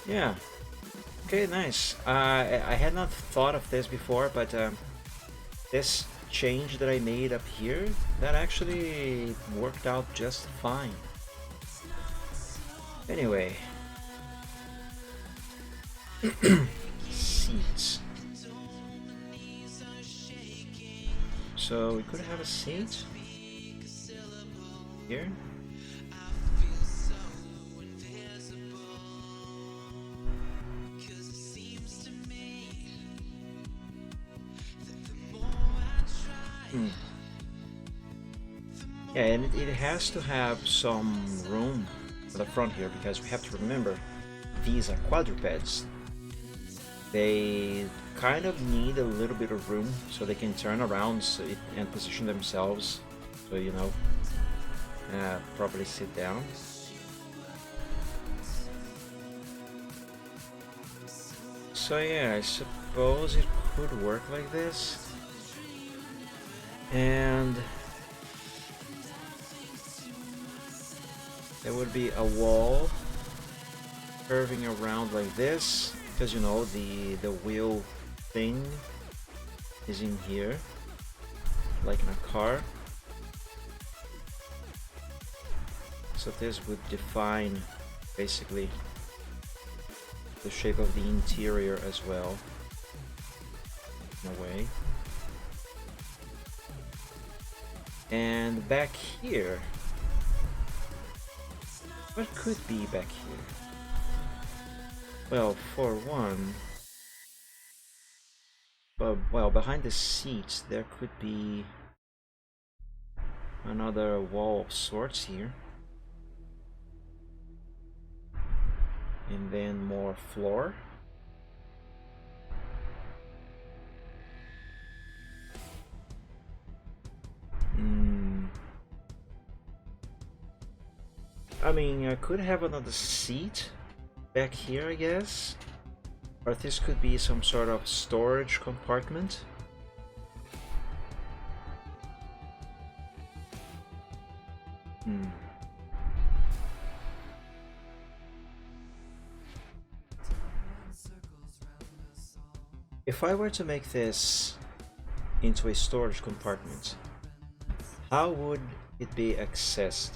Yeah. Okay, nice. I had not thought of this before, but this change that I made up here, that actually worked out just fine. Anyway. Seats. So we could have a seat here. Yeah, and it has to have some room for the front here, because we have to remember these are quadrupeds. They kind of need a little bit of room so they can turn around and position themselves, so you know, properly sit down. So yeah, I suppose it could work like this. And there would be a wall curving around like this, because you know the wheel thing is in here, like in a car. So this would define basically the shape of the interior as well, in a way. And back here, what could be back here? Well, for one, well, behind the seats there could be another wall of sorts here, and then more floor. I mean, I could have another seat back here, I guess. Or this could be some sort of storage compartment. If I were to make this into a storage compartment, how would it be accessed?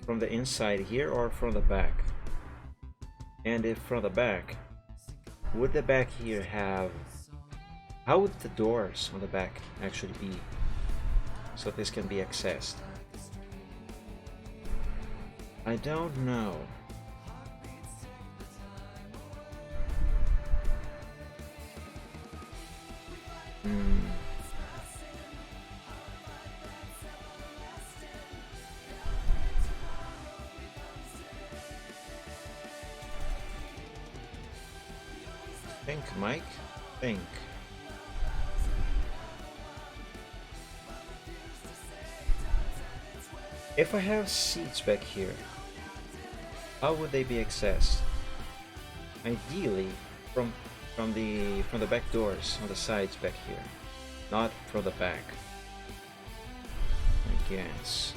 From the inside here or from the back? And if from the back, would the back here have... How would the doors on the back actually be, so this can be accessed? I don't know. Think, Mike. Think. If I have seats back here, how would they be accessed? Ideally, from the back doors on the sides back here, not from the back, I guess.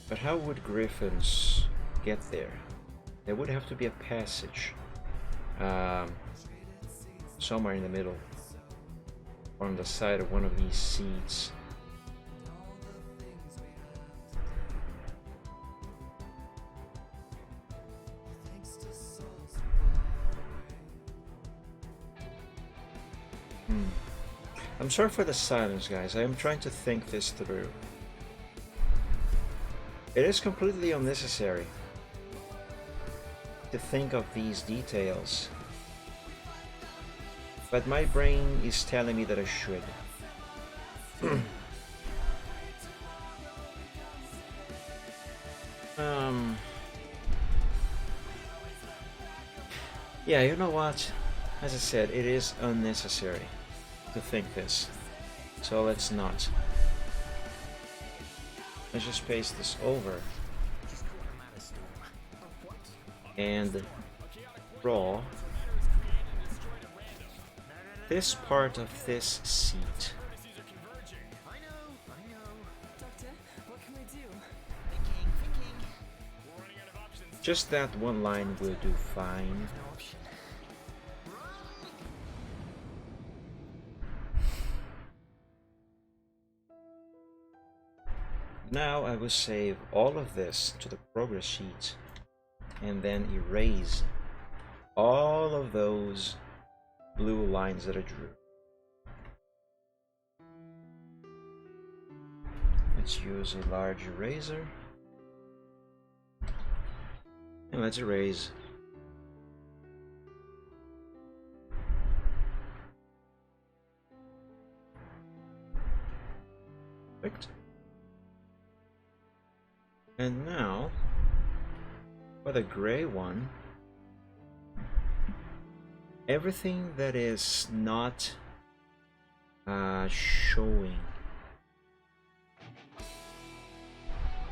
But how would griffins get there? There would have to be a passage somewhere in the middle, on the side of one of these seats. I'm sorry for the silence, guys. I am trying to think this through. It is completely unnecessary to think of these details, but my brain is telling me that I should. Yeah, you know what? As I said, it is unnecessary to think this. So let's not. Let's just paste this over and draw this part of this seat. Just that one line will do fine. Now I will save all of this to the progress sheet and then erase all of those blue lines that I drew. Let's use a large eraser and let's erase perfect. And now for the gray one, everything that is not showing,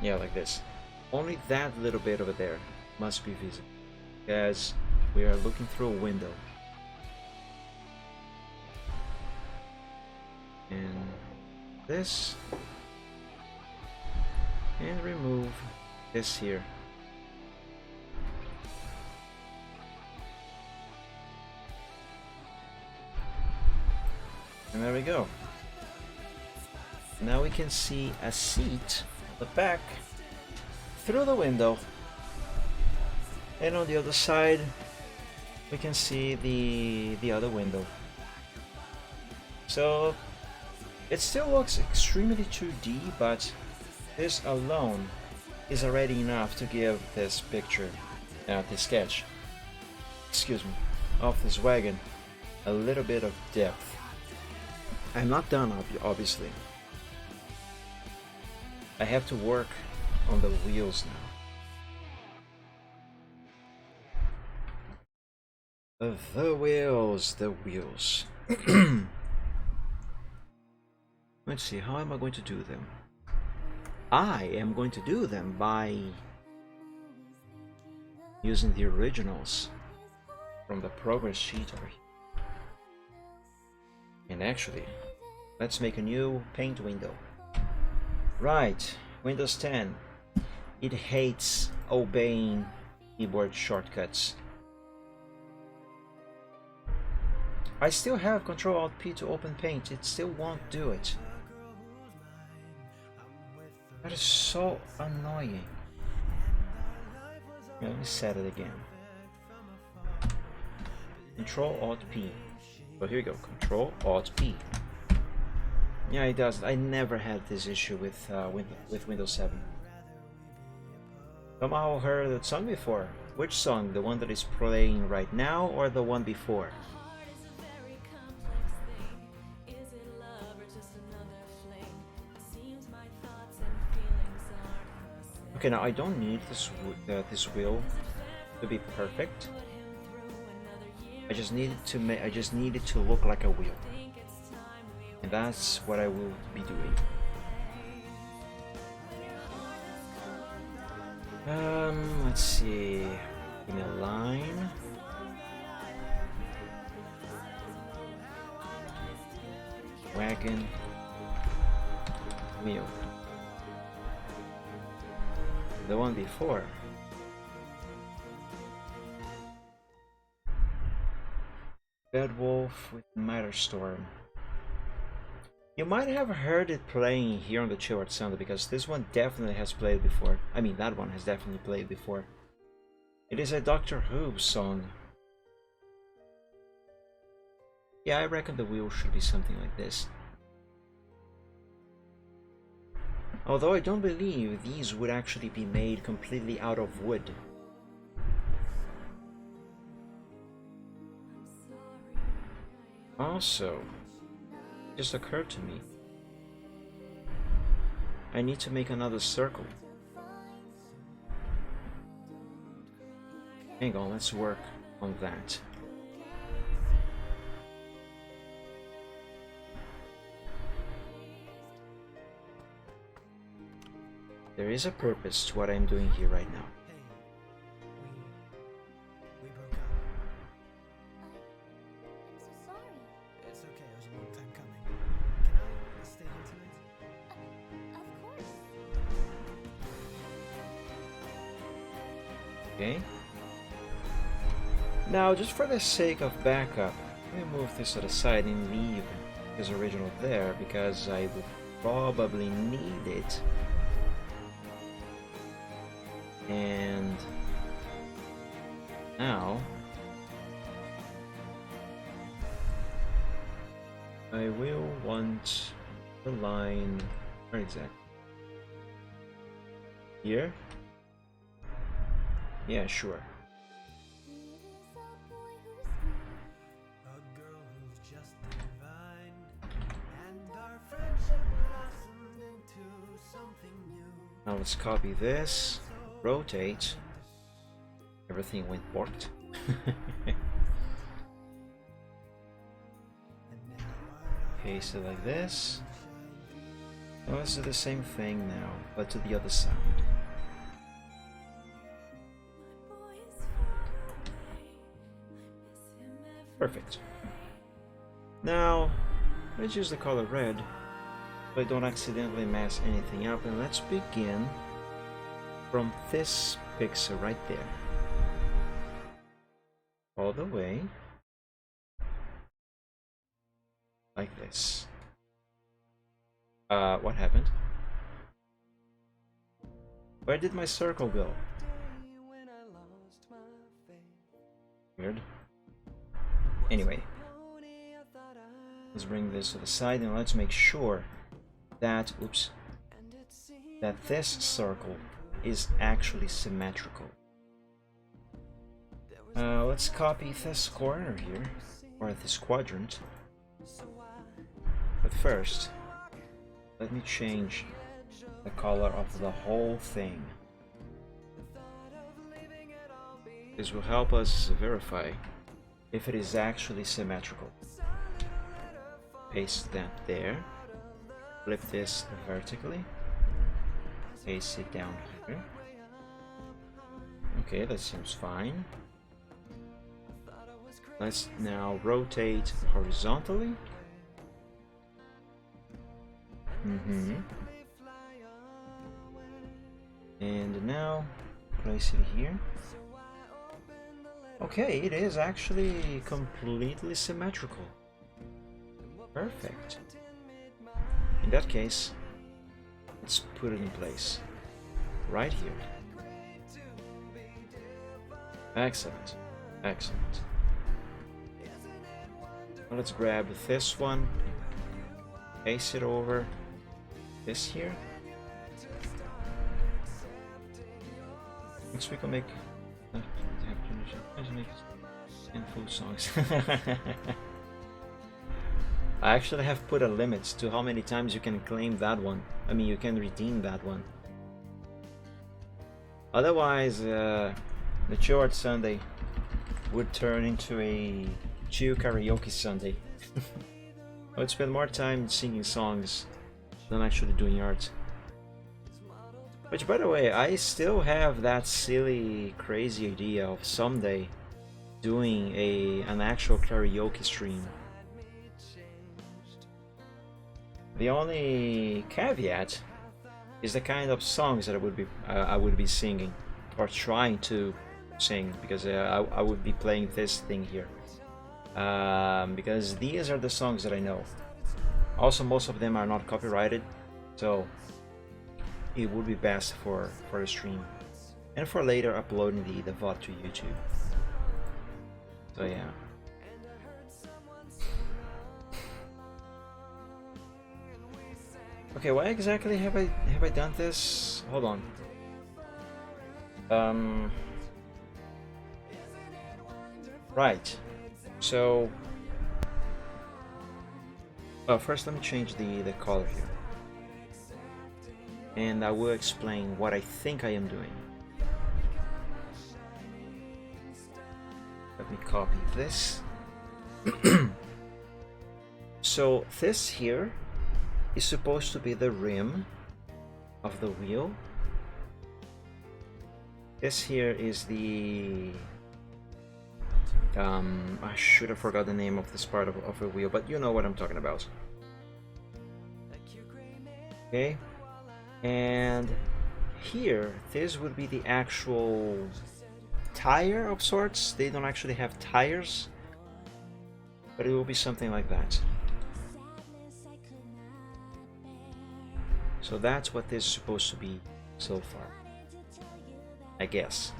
yeah, like this, only that little bit over there must be visible as we are looking through a window. And this, and remove this here. And there we go. Now we can see a seat at the back through the window, and on the other side we can see the other window. So it still looks extremely 2D, but this alone is already enough to give this picture, this sketch, excuse me, of this wagon a little bit of depth. I'm not done, obviously. I have to work on the wheels now. The wheels. Let's see, how am I going to do them? I am going to do them by using the originals from the progress sheet over here. And actually, let's make a new paint window. Right, Windows 10. It hates obeying keyboard shortcuts. I still have Ctrl-Alt-P to open Paint. It still won't do it. That is so annoying. Let me set it again. Ctrl-Alt-P. So here we go. Ctrl-Alt-P. Yeah, it does. I never had this issue with Windows 7. Somehow heard that song before. Which song? The one that is playing right now, or the one before? Okay, now I don't need this wheel to be perfect. I just need it to look like a wheel, and that's what I will be doing. Let's see, in a line. Wagon, wheel. The one before. Bedwolf with Matterstorm. You might have heard it playing here on the Chill Art Sunday, because this one definitely has played before. I mean, that one has definitely played before. It is a Doctor Who song. Yeah, I reckon the wheel should be something like this. Although I don't believe these would actually be made completely out of wood. Also, it just occurred to me, I need to make another circle. Hang on, let's work on that. There is a purpose to what I'm doing here right now. Hey, we broke up. I'm so sorry. It's okay, it was a long time coming. Can I stay here tonight? Of course. Okay. Now, just for the sake of backup, let me move this to the side and leave this original there because I will probably need it. And now I will want the line where exactly? Here? Yeah, sure. A girl who's just divine, and our friendship blossomed into something new. Now let's copy this, rotate. Everything went warped. Paste it like this. Now let's do the same thing now, but to the other side. Perfect. Now, let's use the color red, so I don't accidentally mess anything up, and let's begin from this pixel right there. All the way. Like this. What happened? Where did my circle go? Weird. Anyway, let's bring this to the side and let's make sure that, oops, that this circle is actually symmetrical. Let's copy this corner here, or this quadrant. But first, let me change the color of the whole thing. This will help us verify if it is actually symmetrical. Paste that there. Flip this vertically. Paste it down here. Okay, that seems fine. Let's now rotate horizontally. And now place it here. Okay, it is actually completely symmetrical. Perfect. In that case, let's put it in place. Right here. Excellent. Excellent. Well, let's grab this one. Paste it over this here. Next we can make full songs. I actually have put a limit to how many times you can claim that one. I mean, you can redeem that one. Otherwise, the Chill Art Sunday would turn into a chill karaoke Sunday. I would spend more time singing songs than actually doing art. Which, by the way, I still have that silly, crazy idea of someday doing an actual karaoke stream. The only caveat is the kind of songs that I would be singing or trying to sing, because I would be playing this thing here. Because these are the songs that I know. Also, most of them are not copyrighted, so it would be best for a stream and for later uploading the VOD to YouTube. So yeah. Okay, why exactly have I done this? Hold on. Right. So, first let me change the color here, and I will explain what I think I am doing. Let me me copy this. So this here is supposed to be the rim of the wheel. This here is the I should have forgot the name of this part of the wheel, but you know what I'm talking about. Okay, and here this would be the actual tire of sorts. They don't actually have tires, but it will be something like that. So that's what this is supposed to be so far, I guess.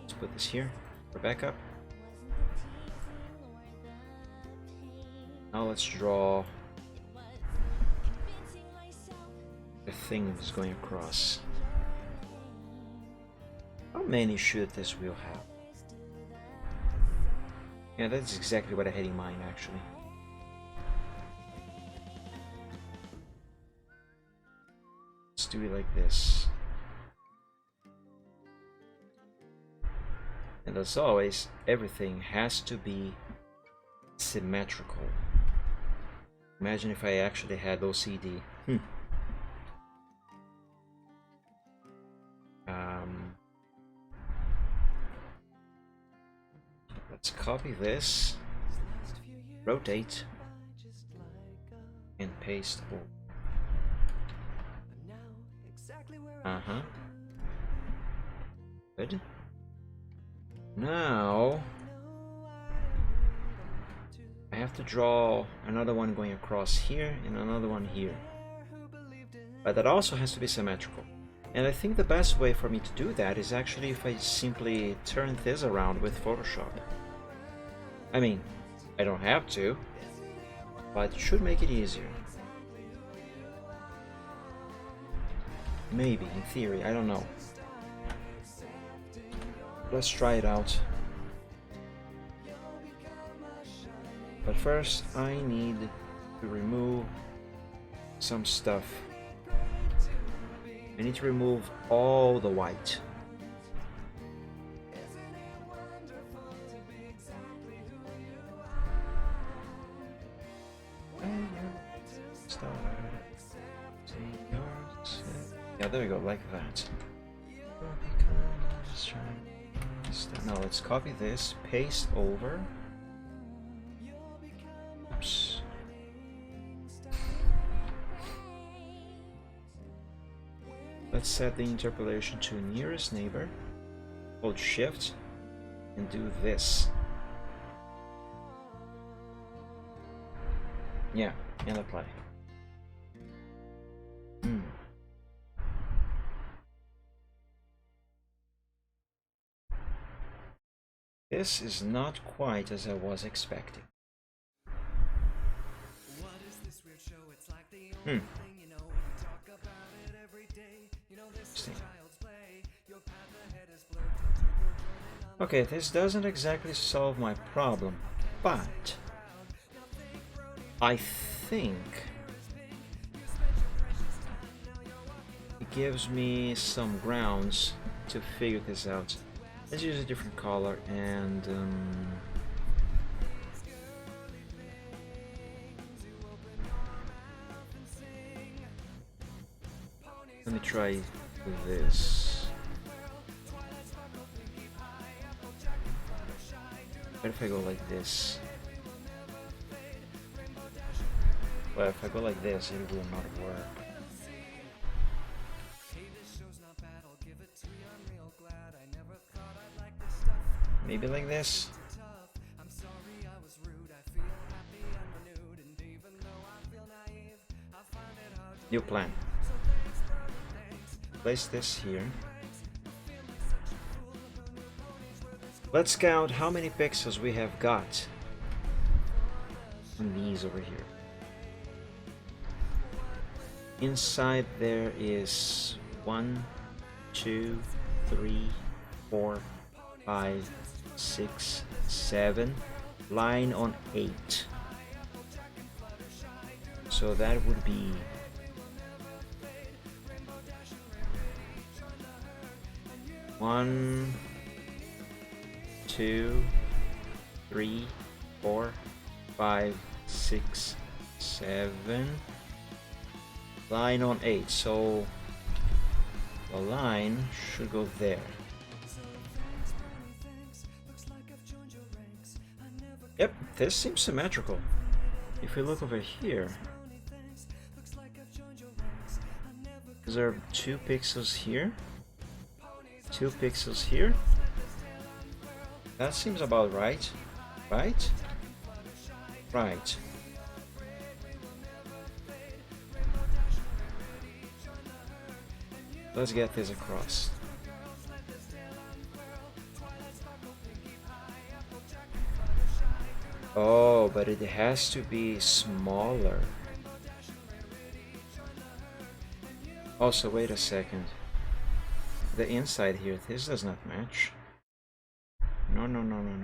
Let's put this here for backup. Now let's draw the thing that's going across. How many should this wheel have? Yeah, that's exactly what I had in mind, actually. Let's do it like this. And as always, everything has to be symmetrical. Imagine if I actually had OCD. Let's copy this, rotate, and paste over. Good. Now I have to draw another one going across here and another one here, but that also has to be symmetrical. And I think the best way for me to do that is actually if I simply turn this around with Photoshop. I mean, I don't have to, but it should make it easier. Maybe, in theory, I don't know. Let's try it out. But first, I need to remove some stuff. I need to remove all the white. Yeah, there we go, like that. Now let's copy this, paste over. Oops. Let's set the interpolation to nearest neighbor. Hold Shift and do this. Yeah, and apply. This is not quite as I was expecting. Interesting. Okay, this doesn't exactly solve my problem, but I think it gives me some grounds to figure this out. Let's use a different color and let me try this. What if I go like this? Well, if I go like this, it will not work. Maybe like this. New plan. Place this here. Let's count how many pixels we have got on these over here. Inside there is 1, 2, 3, 4, 5, 6, 7, line on 8. So that would be 1, 2, 3, 4, 5, 6, 7. Line on 8, so the line should go there. Yep, this seems symmetrical. If we look over here, there are 2 pixels here, 2 pixels here. That seems about right, right? Right. Let's get this across. Oh, but it has to be smaller. Also, wait a second. The inside here, this does not match. No,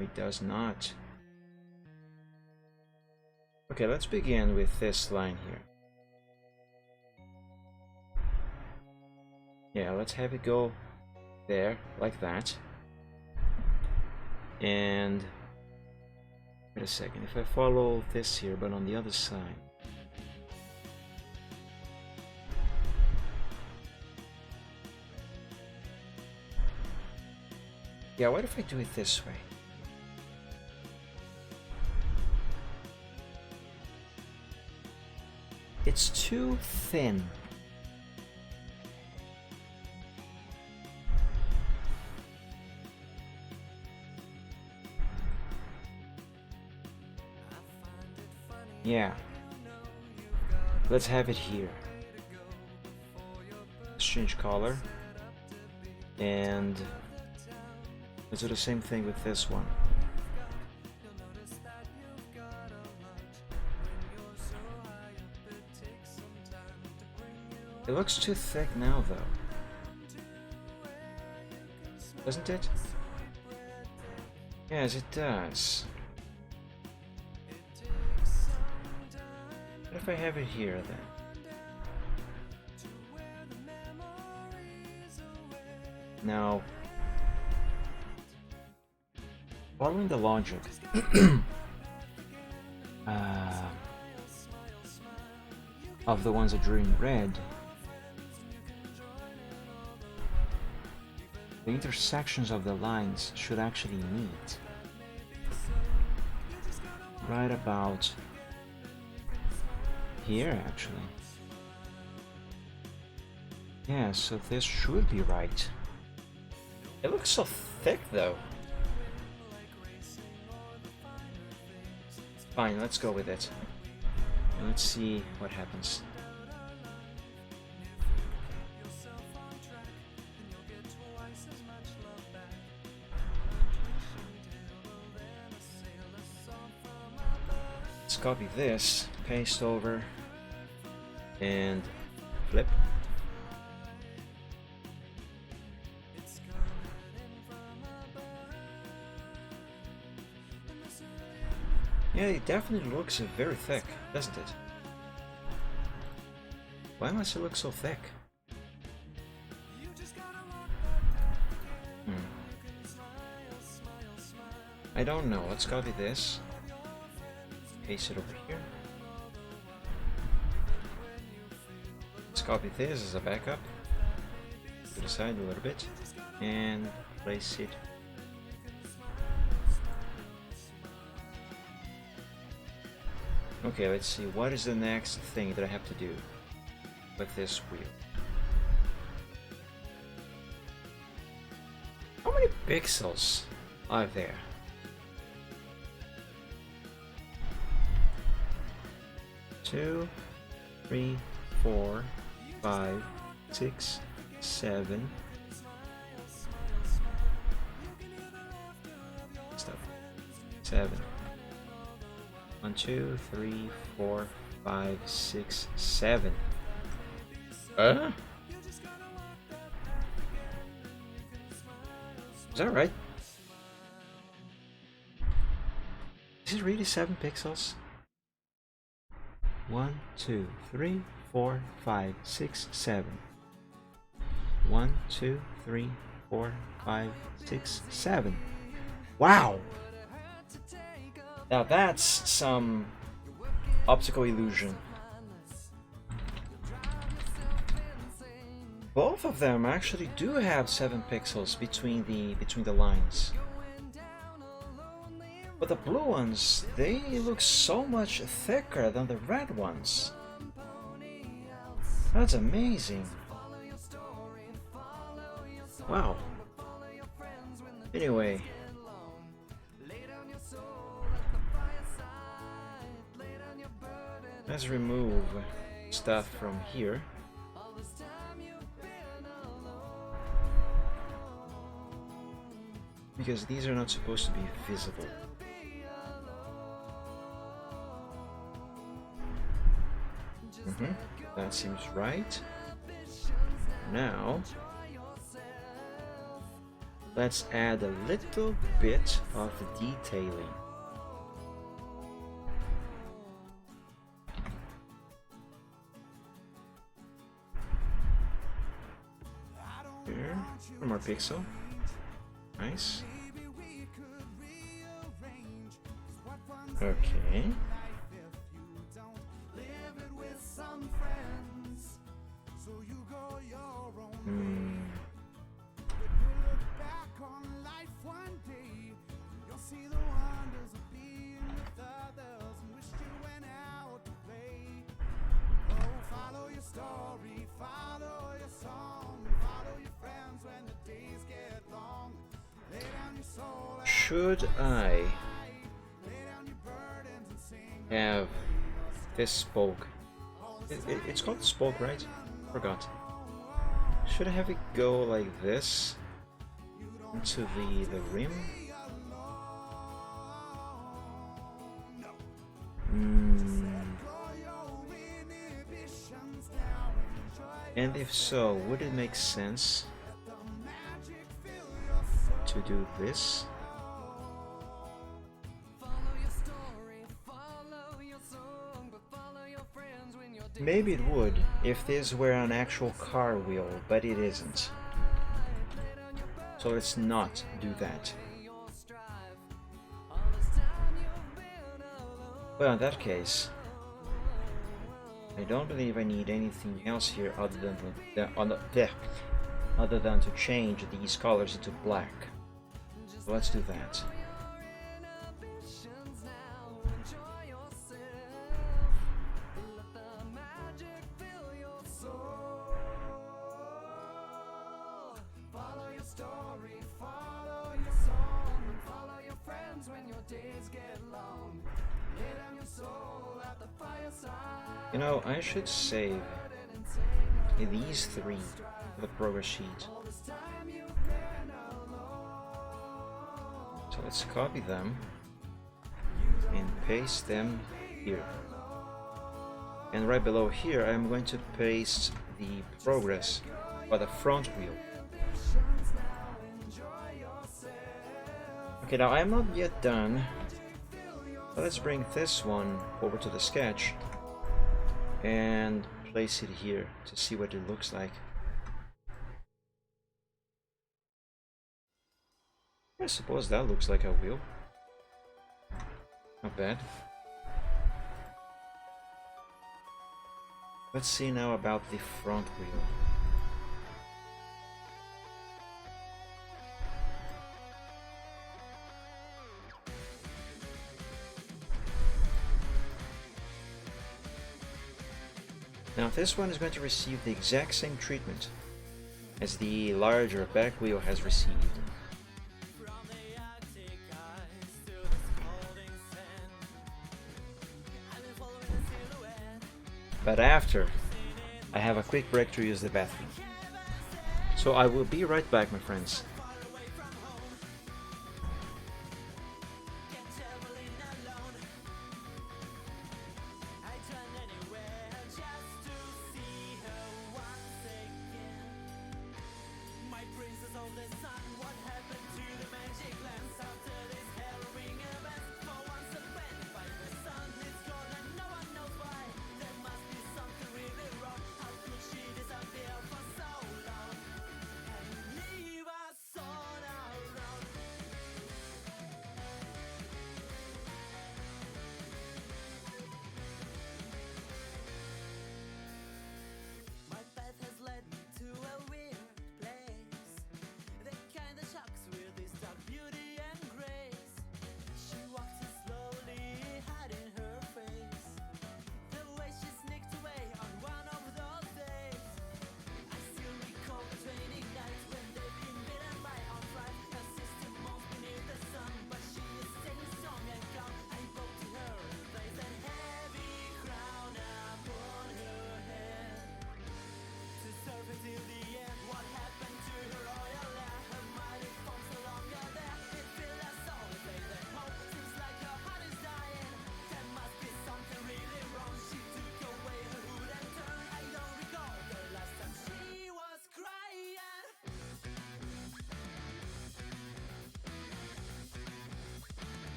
it does not. Okay, let's begin with this line here. Yeah, let's have it go there, like that. And wait a second, if I follow this here, but on the other side. Yeah, what if I do it this way? It's too thin. Yeah. Let's have it here. Let's change color. And let's do the same thing with this one. It looks too thick now, though. Doesn't it? Yes, it does. What if I have it here, then? Now, following the logic of the ones that drew in red, the intersections of the lines should actually meet right about here, actually. Yeah, so this should be right. It looks so thick, though. Fine, let's go with it. And let's see what happens. Let's copy this, paste over, and flip. Yeah, it definitely looks very thick, doesn't it? Why must it look so thick? I don't know. Let's copy this. Paste it over here. Let's copy this as a backup to the side a little bit and place it. Okay, let's see. What is the next thing that I have to do with this wheel? How many pixels are there? Two, 3, 4, 5, 6, 7. Stop. 7. 1, 2, 3, 4, 5, 6, 7. Is that right? Is it really 7 pixels? 1, 2, 3, 4, 5, 6, 7. 1, 2, 3, 4, 5, 6, 7. Wow! Now that's some optical illusion. Both of them actually do have 7 pixels between the lines. But the blue ones, they look so much thicker than the red ones. That's amazing. Wow. Anyway. Let's remove stuff from here. Because these are not supposed to be visible. That seems right. Now, let's add a little bit of detailing. Here, one more pixel. Nice. Okay. Should I have this spoke? It's called spoke, right? Forgot. Should I have it go like this into the rim? And if so, would it make sense to do this? Maybe it would if this were an actual car wheel, but it isn't. So let's not do that. Well, in that case, I don't believe I need anything else here other than to change these colors into black. So let's do that. You know, I should save these 3 for the progress sheet. So let's copy them and paste them here. And right below here, I'm going to paste the progress for the front wheel. Okay, now I'm not yet done. So let's bring this one over to the sketch and place it here to see what it looks like. I suppose that looks like a wheel. Not bad. Let's see now about the front wheel. Now this one is going to receive the exact same treatment as the larger back wheel has received. But after, I have a quick break to use the bathroom. So I will be right back, my friends.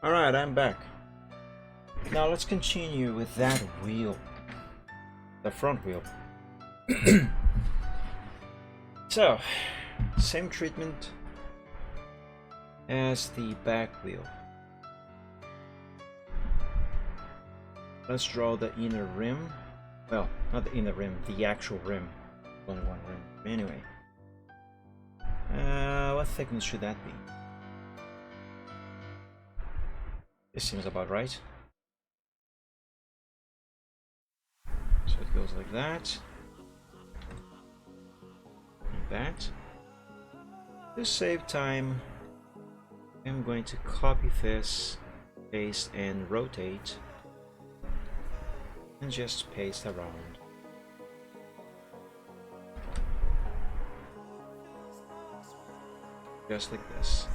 Alright, I'm back. Now let's continue with that wheel. The front wheel. So, same treatment as the back wheel. Let's draw the inner rim. Well, not the inner rim, the actual rim. Only one rim. Anyway. What thickness should that be? This seems about right. So it goes like that. Like that. To save time, I'm going to copy this, paste and rotate, and just paste around. Just like this.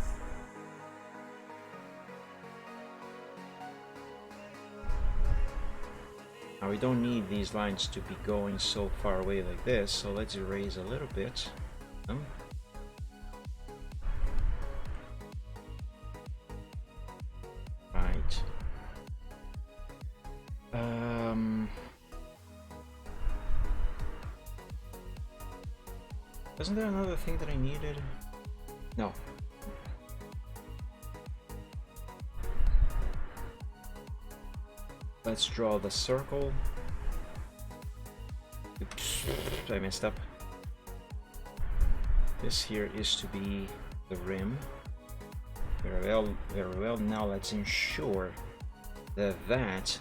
Now we don't need these lines to be going so far away like this, so let's erase a little bit. Right. Wasn't there another thing that I needed? No. Let's draw the circle. Oops, I messed up. This here is to be the rim. Very well, very well. Now let's ensure that that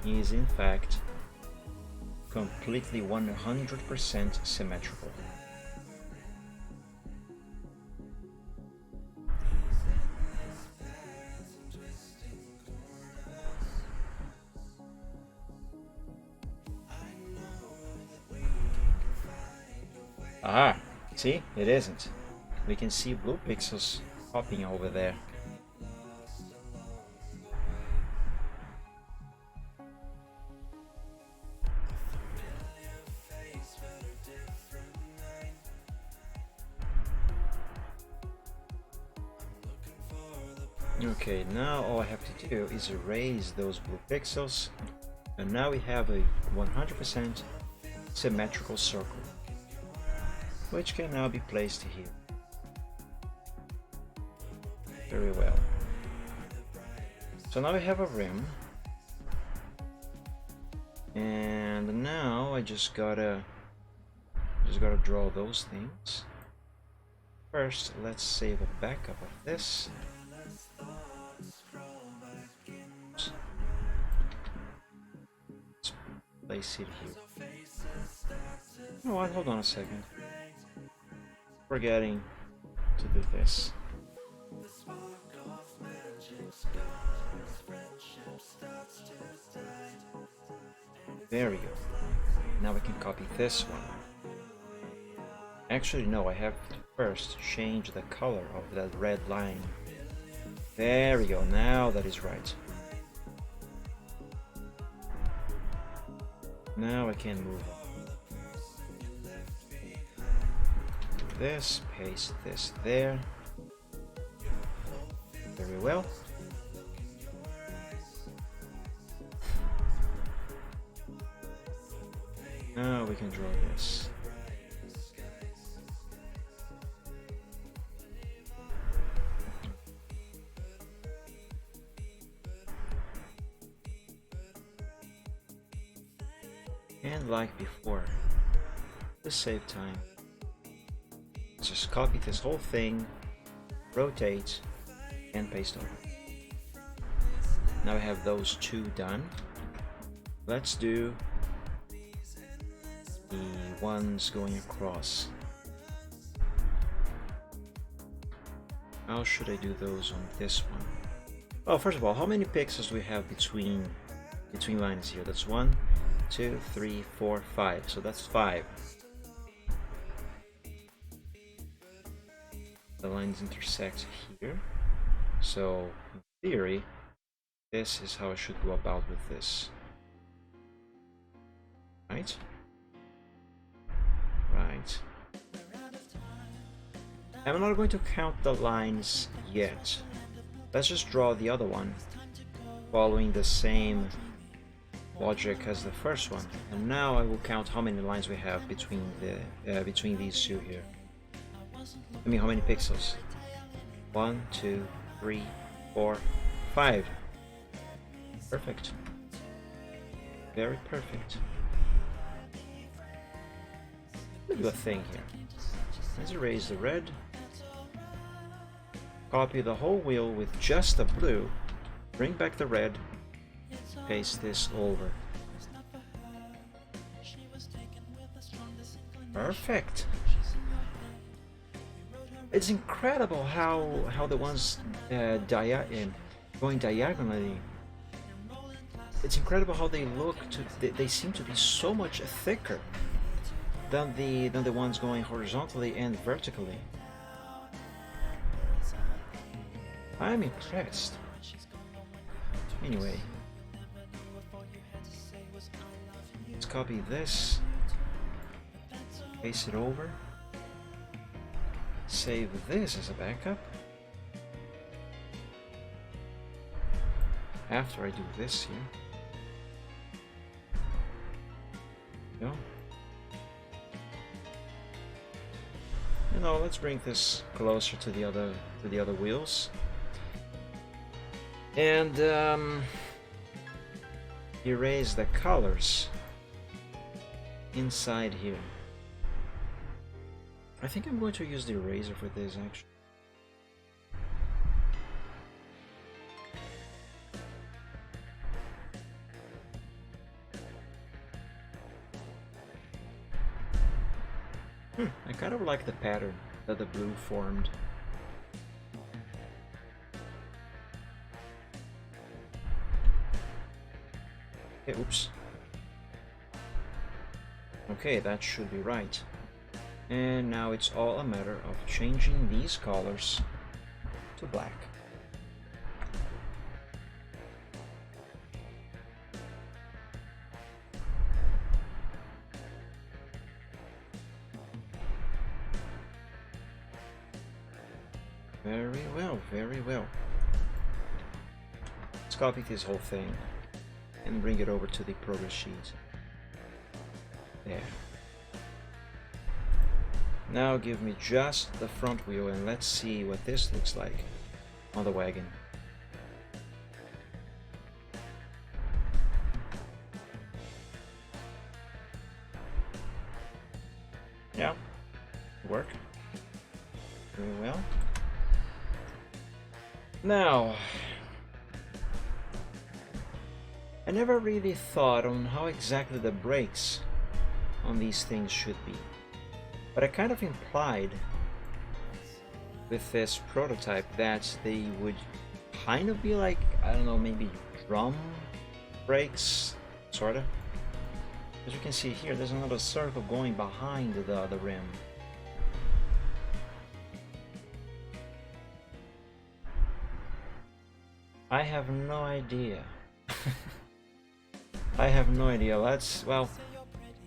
is in fact completely 100% symmetrical. Ah, see, it isn't. We can see blue pixels popping over there. Okay, now all I have to do is erase those blue pixels, and now we have a 100% symmetrical circle, which can now be placed here. Very well. So now we have a rim, and now I just gotta draw those things. First, let's save a backup of this. Let's place it here. You know what? Hold on a second. Forgetting to do this. There we go. Now we can copy this one. Actually, no, I have to first change the color of that red line. There we go. Now that is right. Now I can move on. This, paste this there. Very well. Now we can draw this. And like before, to save time, just copy this whole thing, rotate, and paste over. Now I have those two done. Let's do the ones going across. How should I do those on this one? Oh, first of all, how many pixels do we have between lines here? That's 1, 2, 3, 4, 5. So that's 5. The lines intersect here. So in theory, this is how I should go about with this. Right? Right. I'm not going to count the lines yet. let's just draw the other one, following the same logic as the first one. And now I will count how many lines we have between these two here. I mean, how many pixels? 1, 2, 3, 4, 5. Perfect. Very perfect. Let's do a thing here. Let's erase the red. Copy the whole wheel with just the blue. Bring back the red. Paste this over. Perfect. It's incredible how the ones going diagonally. It's incredible how they look. They seem to be so much thicker than the ones going horizontally and vertically. I'm impressed. Anyway, let's copy this, paste it over, save this as a backup. After I do this here, go. You know, let's bring this closer to the other wheels. And erase the colors inside here. I think I'm going to use the eraser for this actually. I kind of like the pattern that the blue formed. Okay, oops. Okay, that should be right. And now it's all a matter of changing these colors to black. Very well, very well. Let's copy this whole thing and bring it over to the progress sheet. There. Now give me just the front wheel and let's see what this looks like on the wagon. Yeah, work. Very well. Now, I never really thought on how exactly the brakes on these things should be, but I kind of implied with this prototype that they would kind of be like, I don't know, maybe drum brakes, sorta. As you can see here, there's another circle going behind the rim. I have no idea. I have no idea. Well,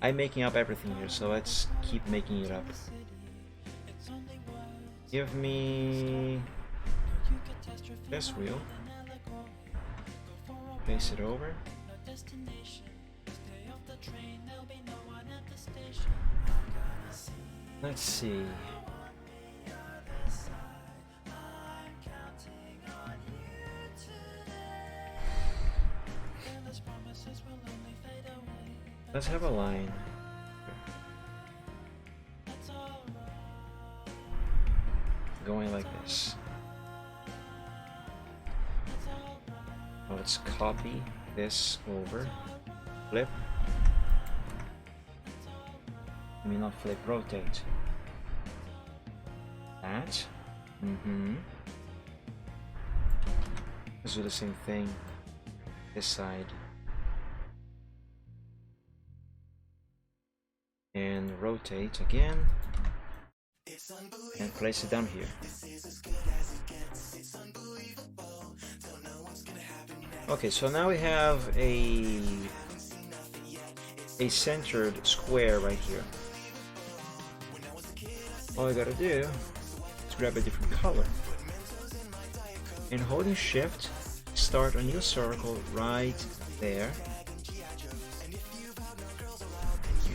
I'm making up everything here, so let's keep making it up. Give me this wheel. Paste it over. Let's see. Let's have a line. Going like this. Now let's copy this over. Flip. I mean, not flip, rotate. That. Let's do the same thing. This side. And rotate again. And place it down here. Okay, so now we have a centered square right here. All I gotta do is grab a different color and holding shift, start a new circle right there.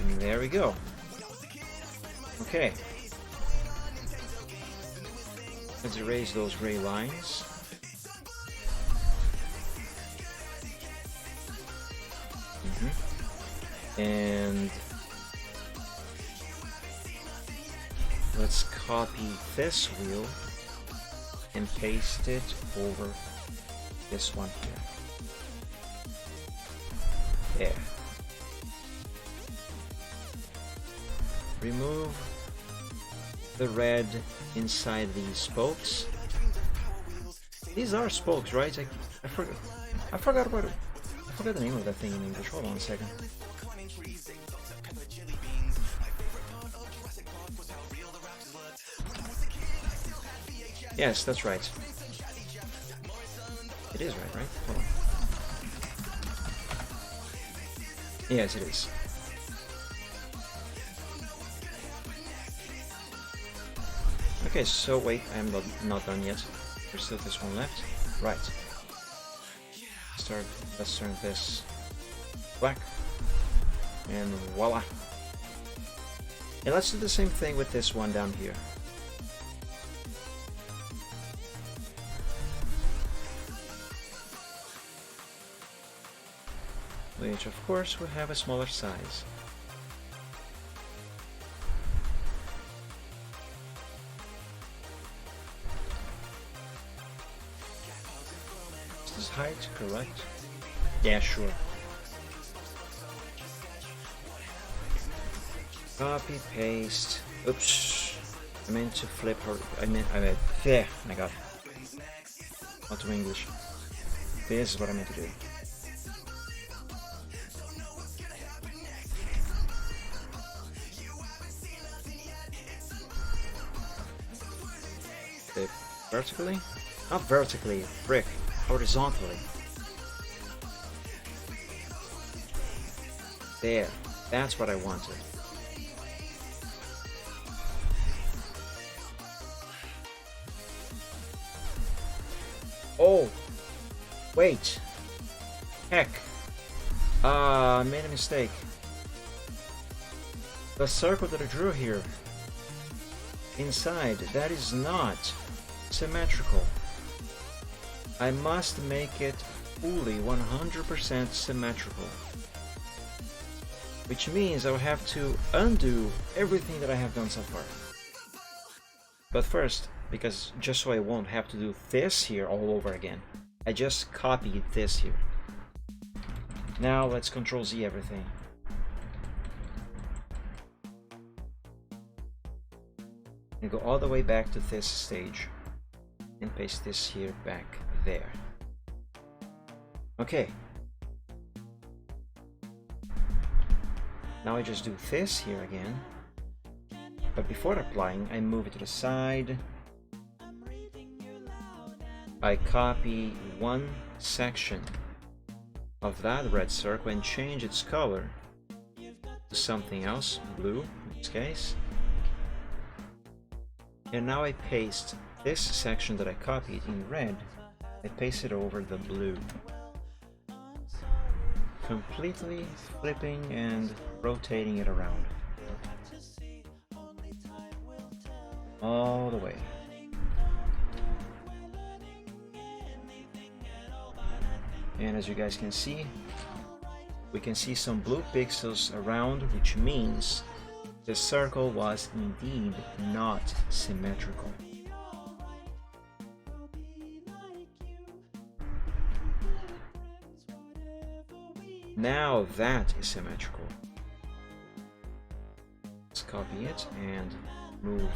And there we go. Okay. Let's erase those gray lines. And let's copy this wheel and paste it over this one here. There. Remove the red inside these spokes. These are spokes, right? I forgot the name of that thing in English. Hold on a second. Yes, that's right. It is right? Hold on. Yes, it is. Okay, so wait, I'm not done yet. There's still this one left. Right. Let's turn this black. And voila. And let's do the same thing with this one down here. Which of course will have a smaller size. This is height, correct? Yeah, sure. Copy, paste. Oops. I meant to flip her. I meant, there, I got it. Not to English. This is what I meant to do. Vertically? Not vertically, brick. Horizontally. There. That's what I wanted. Oh! Wait! Heck! I made a mistake. The circle that I drew here inside, that is not symmetrical. I must make it fully 100% symmetrical. Which means I will have to undo everything that I have done so far. But first, because just so I won't have to do this here all over again, I just copied this here. Now let's Ctrl Z everything. And go all the way back to this stage. And paste this here back there. Okay. Now I just do this here again. But before applying, I move it to the side. I copy one section of that red circle and change its color to something else, blue in this case. And now I paste this section that I copied in red, I paste it over the blue. Completely flipping and rotating it around. All the way. And as you guys can see, we can see some blue pixels around, which means the circle was indeed not symmetrical. Now that is symmetrical. Let's copy it and move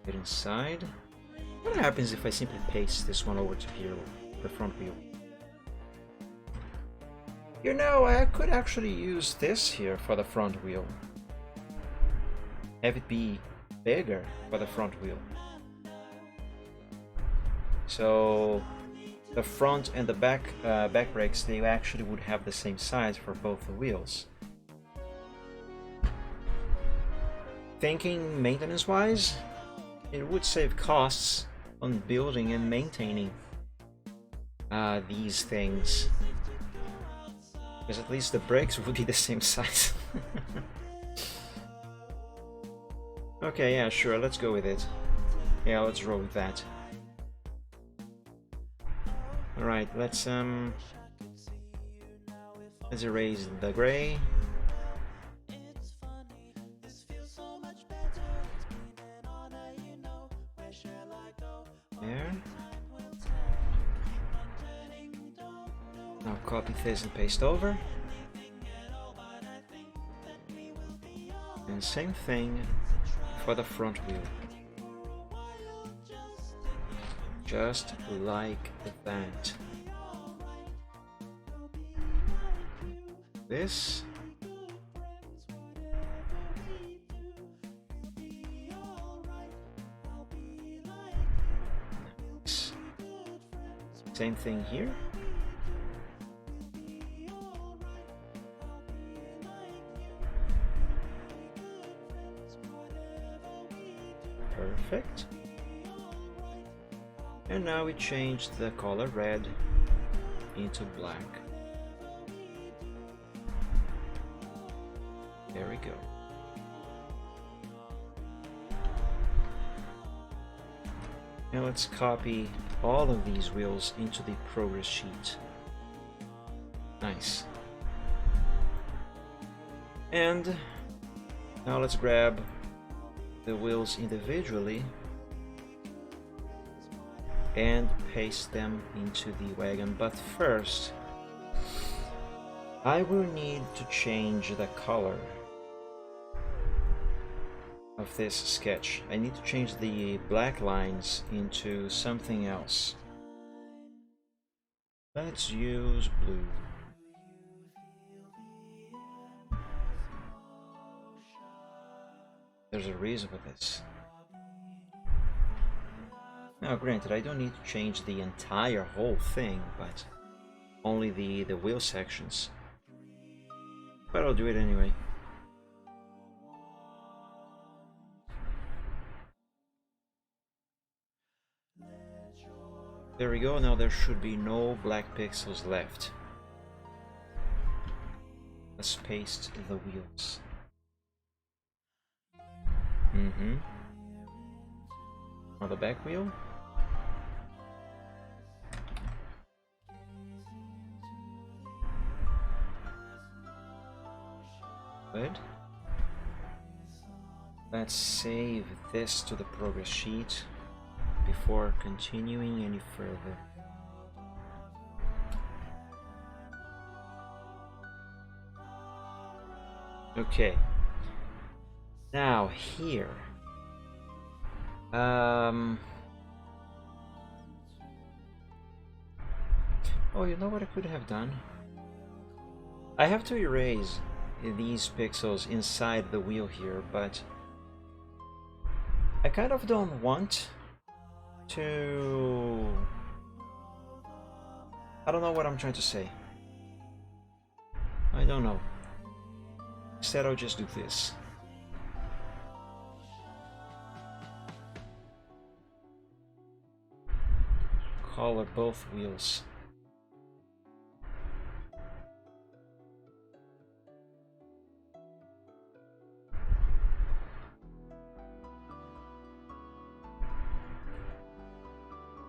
it inside. What happens if I simply paste this one over to here, the front wheel? You know, I could actually use this here for the front wheel. Have it be bigger for the front wheel. So the front and the back brakes, they actually would have the same size for both the wheels. Thinking maintenance wise, it would save costs on building and maintaining these things. Because at least the brakes would be the same size. Okay, yeah, sure, let's go with it. Yeah, let's roll with that. Alright, let's erase the gray. There. Now copy this and paste over. And same thing for the front wheel. Just like that. This. Same thing here. Perfect. And now we change the color red into black. There we go. Now let's copy all of these wheels into the progress sheet. Nice. And now let's grab the wheels individually and paste them into the wagon. But first, I will need to change the color of this sketch. I need to change the black lines into something else. Let's use blue. There's a reason for this. Now granted, I don't need to change the entire whole thing, but only the wheel sections. But I'll do it anyway. There we go, now there should be no black pixels left. Let's paste the wheels. On the back wheel. Good. Let's save this to the progress sheet before continuing any further. Okay. Now here. Oh, you know what I could have done? I have to erase these pixels inside the wheel here, but I kind of don't want to... I don't know what I'm trying to say. I don't know. Instead, I'll just do this. Color both wheels.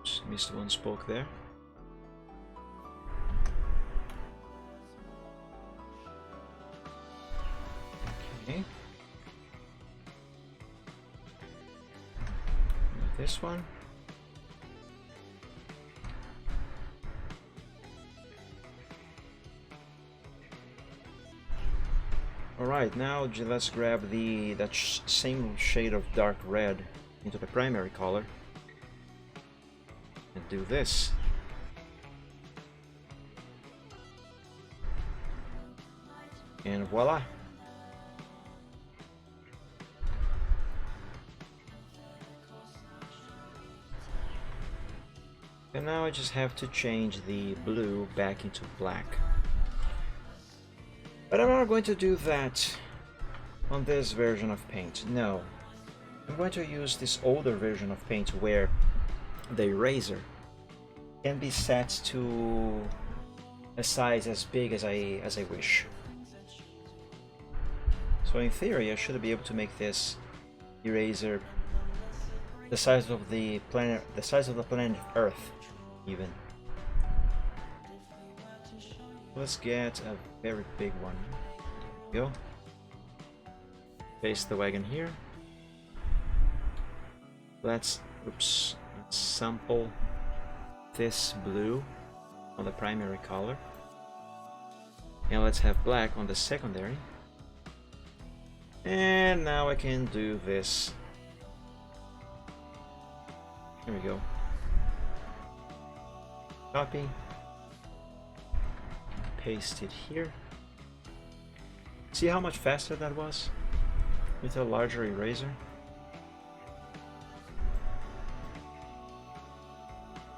Just missed one spoke there. Okay. This one. Alright, now let's grab that same shade of dark red into the primary color and do this. And voila! And now I just have to change the blue back into black. But I'm not going to do that on this version of Paint, no. I'm going to use this older version of Paint where the eraser can be set to a size as big as I wish. So in theory, I should be able to make this eraser the size of the planet Earth, even. Let's get a very big one. Go. Paste the wagon here. Let's sample this blue on the primary color, and let's have black on the secondary. And now I can do this. Here we go. Copy. Paste it here. See how much faster that was with a larger eraser?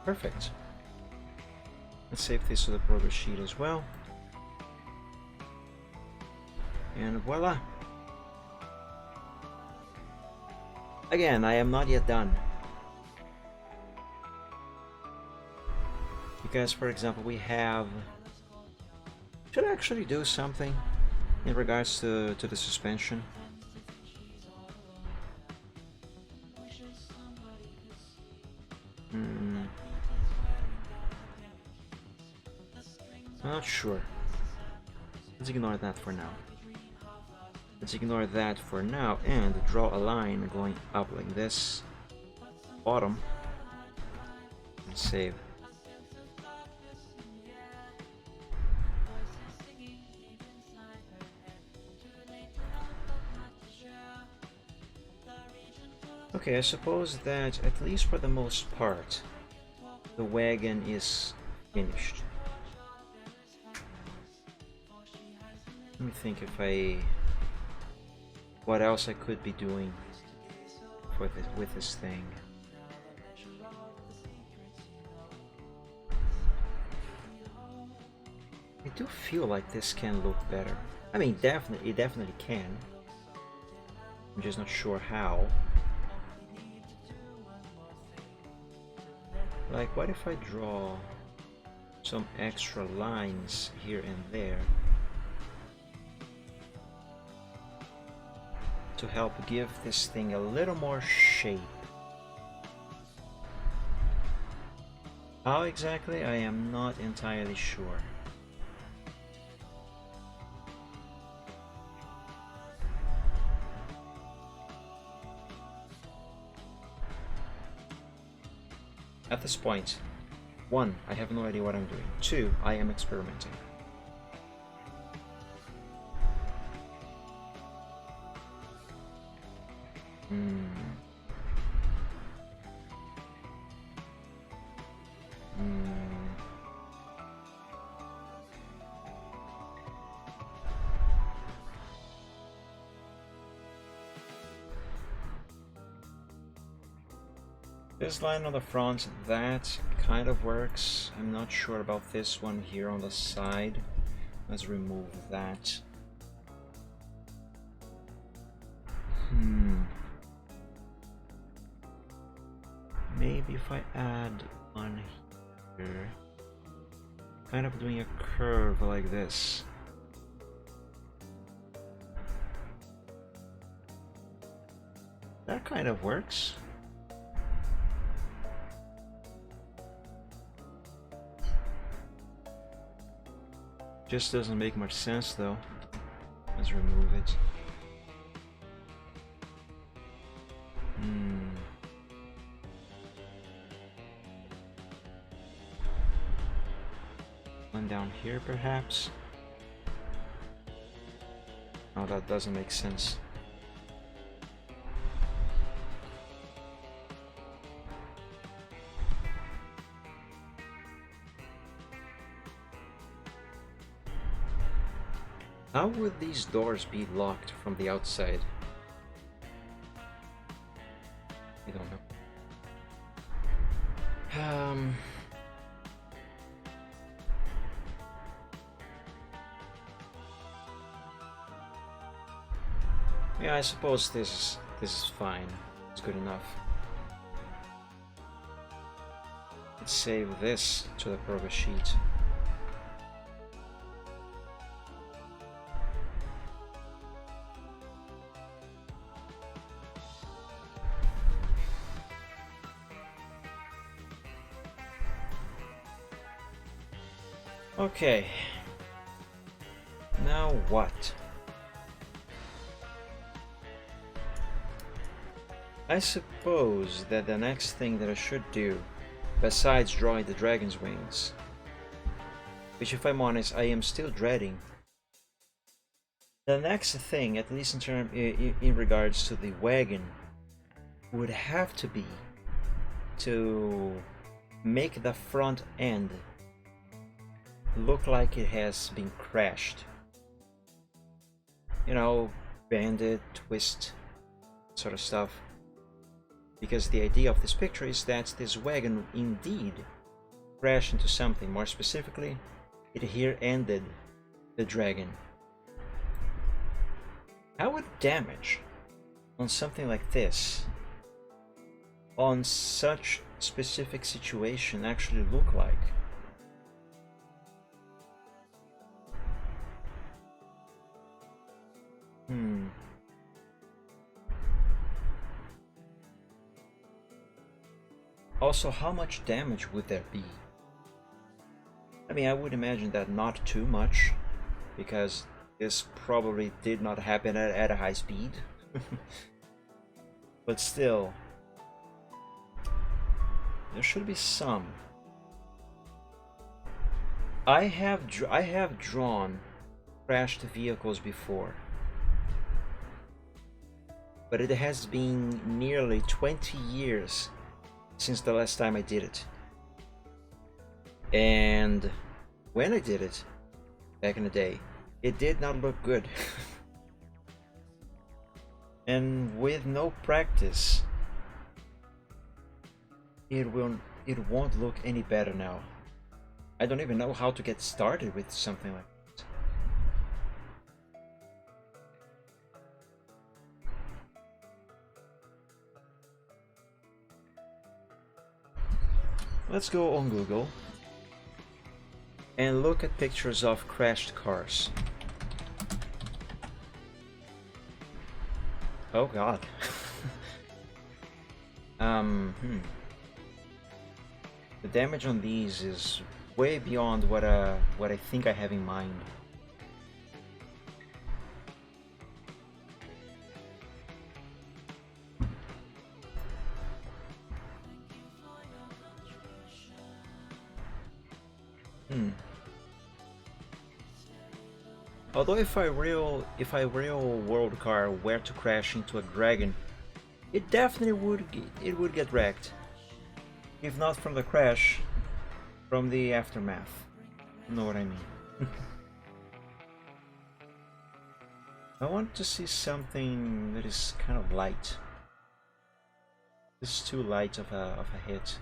Perfect. Let's save this to the progress sheet as well. And voila! Again, I am not yet done. Because, for example, we have... Should I actually do something in regards to the suspension? I'm not sure. Let's ignore that for now. Let's ignore that for now and draw a line going up like this. Bottom. And save. Okay, I suppose that at least for the most part, the wagon is finished. Let me think what else I could be doing for this with this thing. I do feel like this can look better. I mean, it definitely can. I'm just not sure how. Like, what if I draw some extra lines here and there to help give this thing a little more shape? How exactly? I am not entirely sure. At this point, 1, I have no idea what I'm doing. 2, I am experimenting. This line on the front, that kind of works. I'm not sure about this one here on the side. Let's remove that. Maybe if I add one here, kind of doing a curve like this. That kind of works. Just doesn't make much sense though. Let's remove it. One down here perhaps. Oh, that doesn't make sense. How would these doors be locked from the outside? I don't know. Yeah, I suppose this is fine. It's good enough. Let's save this to the progress sheet. Okay. Now what? I suppose that the next thing that I should do, besides drawing the dragon's wings, which if I'm honest, I am still dreading, the next thing, at least in regards to the wagon, would have to be to make the front end look like it has been crashed. You know, bend it, twist, sort of stuff. Because the idea of this picture is that this wagon indeed crashed into something. More specifically, it here ended the dragon. How would damage on something like this, on such specific situation, actually look like? Also, how much damage would there be? I mean, I would imagine that not too much, because this probably did not happen at a high speed. But still, there should be some. I have drawn crashed vehicles before, but it has been nearly 20 years since the last time I did it. And when I did it back in the day, it did not look good. And with no practice, it won't look any better now. I don't even know how to get started with something like that. Let's go on Google and look at pictures of crashed cars. Oh god. The damage on these is way beyond what I think I have in mind. Although if a real world car were to crash into a dragon, it definitely would get wrecked. If not from the crash, from the aftermath. You know what I mean? I want to see something that is kind of light. This is too light of a hit.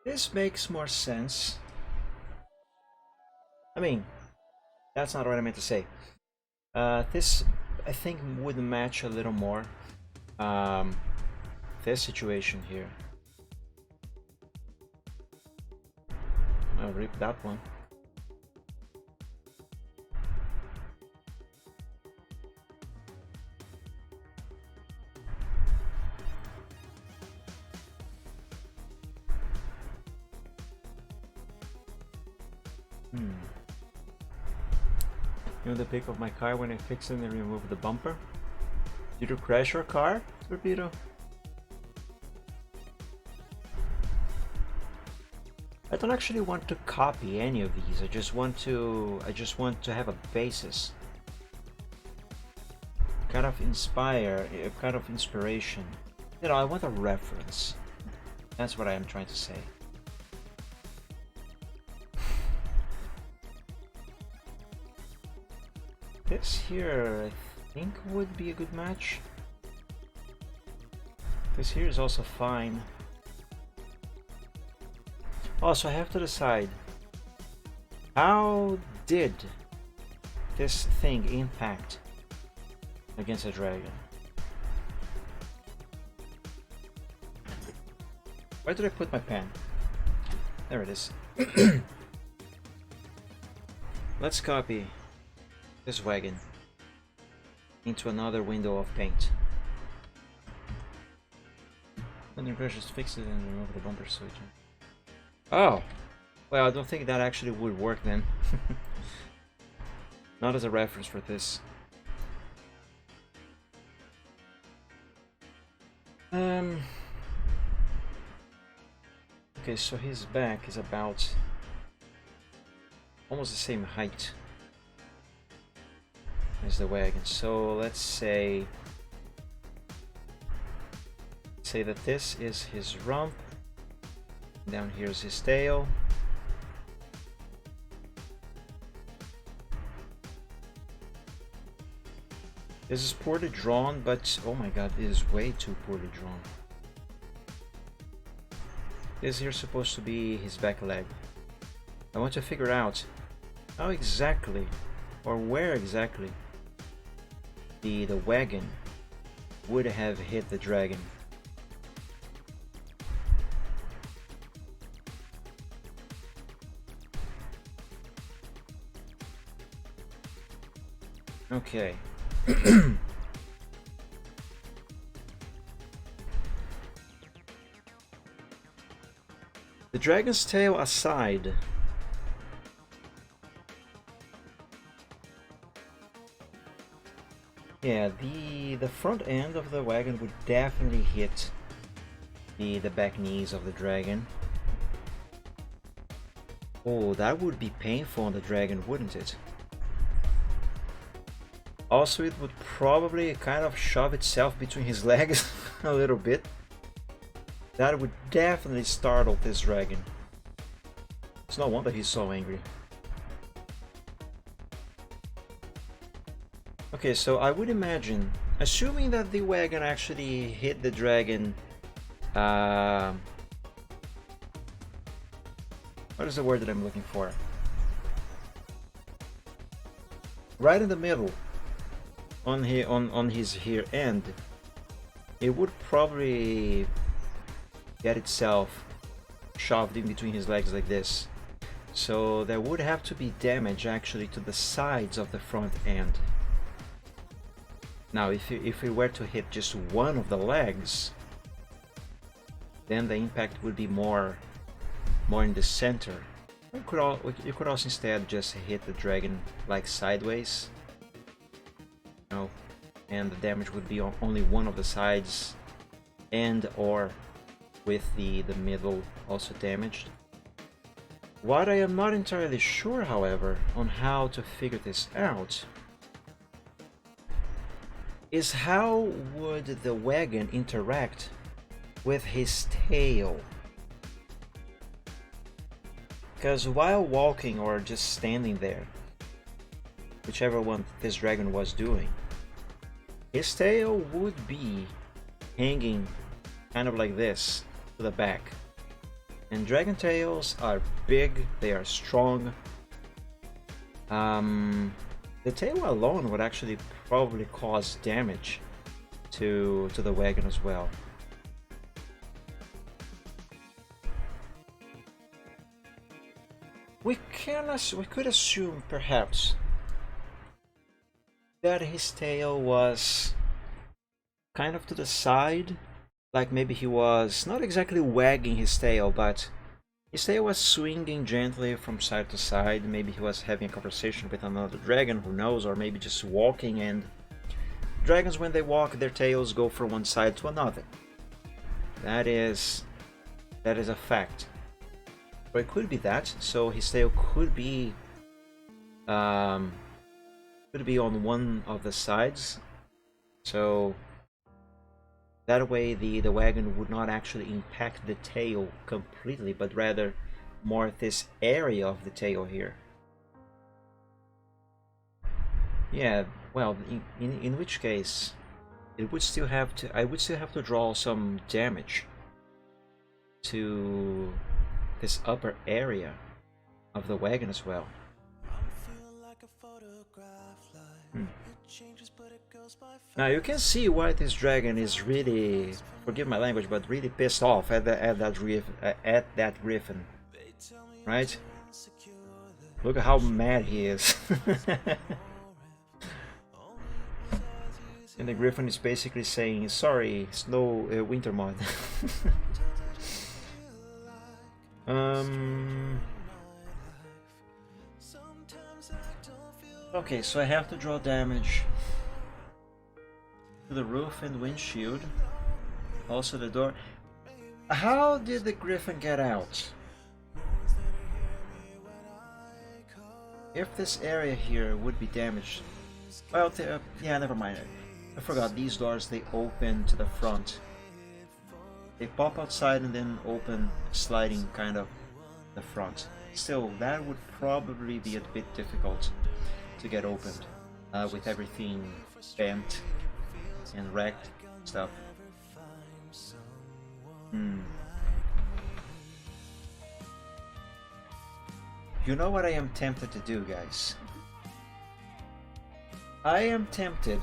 This makes more sense. I mean, that's not what I meant to say. This, I think, would match a little more this situation here. I'll rip that one. You know the pic of my car when I fix it and remove the bumper? Did you crash your car, Torpedo? I don't actually want to copy any of these. I just want to have a basis. Kind of inspiration. You know, I want a reference. That's what I am trying to say. This here, I think, would be a good match. This here is also fine. Also, I have to decide, how did this thing impact against a dragon? Where did I put my pen? There it is. Let's copy this wagon into another window of paint. When the brush is fixed and remove the bumper switch. Oh! Well, I don't think that actually would work then. Not as a reference for this. Okay, so his back is about almost the same height as the wagon. So let's say that this is his rump. Down here is his tail. This is poorly drawn, but oh my god, it is way too poorly drawn. This here is supposed to be his back leg. I want to figure out how exactly, or where exactly, the wagon would have hit the dragon. Okay. The dragon's tail aside, yeah, the front end of the wagon would definitely hit the back knees of the dragon. Oh, that would be painful on the dragon, wouldn't it? Also, it would probably kind of shove itself between his legs a little bit. That would definitely startle this dragon. It's no wonder he's so angry. Okay, so I would imagine, assuming that the wagon actually hit the dragon, what is the word that I'm looking for? Right in the middle, on his rear end, it would probably get itself shoved in between his legs like this. So there would have to be damage actually to the sides of the front end. Now if we were to hit just one of the legs, then the impact would be more in the center. You could also instead just hit the dragon like sideways, you know, and the damage would be on only one of the sides, and or with the middle also damaged. What I am not entirely sure, however, on how to figure this out is how would the wagon interact with his tail. Because while walking or just standing there, whichever one this dragon was doing, his tail would be hanging kind of like this to the back. And dragon tails are big, they are strong. The tail alone would actually probably cause damage to the wagon as well. We could assume perhaps that his tail was kind of to the side, like maybe he was not exactly wagging his tail, but his tail was swinging gently from side to side. Maybe he was having a conversation with another dragon, who knows, or maybe just walking, and dragons, when they walk, their tails go from one side to another. That is a fact. But it could be that, so his tail could be on one of the sides, so that way the wagon would not actually impact the tail completely, but rather more this area of the tail here. Yeah, well, in which case it would still have to, I would still have to draw some damage to this upper area of the wagon as well. I'm feeling like a photograph, like Now you can see why this dragon is really, forgive my language, but really pissed off at that griffin, right? Look at how mad he is. And the griffin is basically saying, "Sorry, Snow Wintermod." Okay, so I have to draw damage to the roof and windshield. Also the door. How did the griffin get out? If this area here would be damaged. Well, yeah, never mind. I forgot, these doors, they open to the front. They pop outside and then open, sliding kind of the front. Still, that would probably be a bit difficult to get opened with everything bent and wrecked stuff. You know what I am tempted to do, guys? I am tempted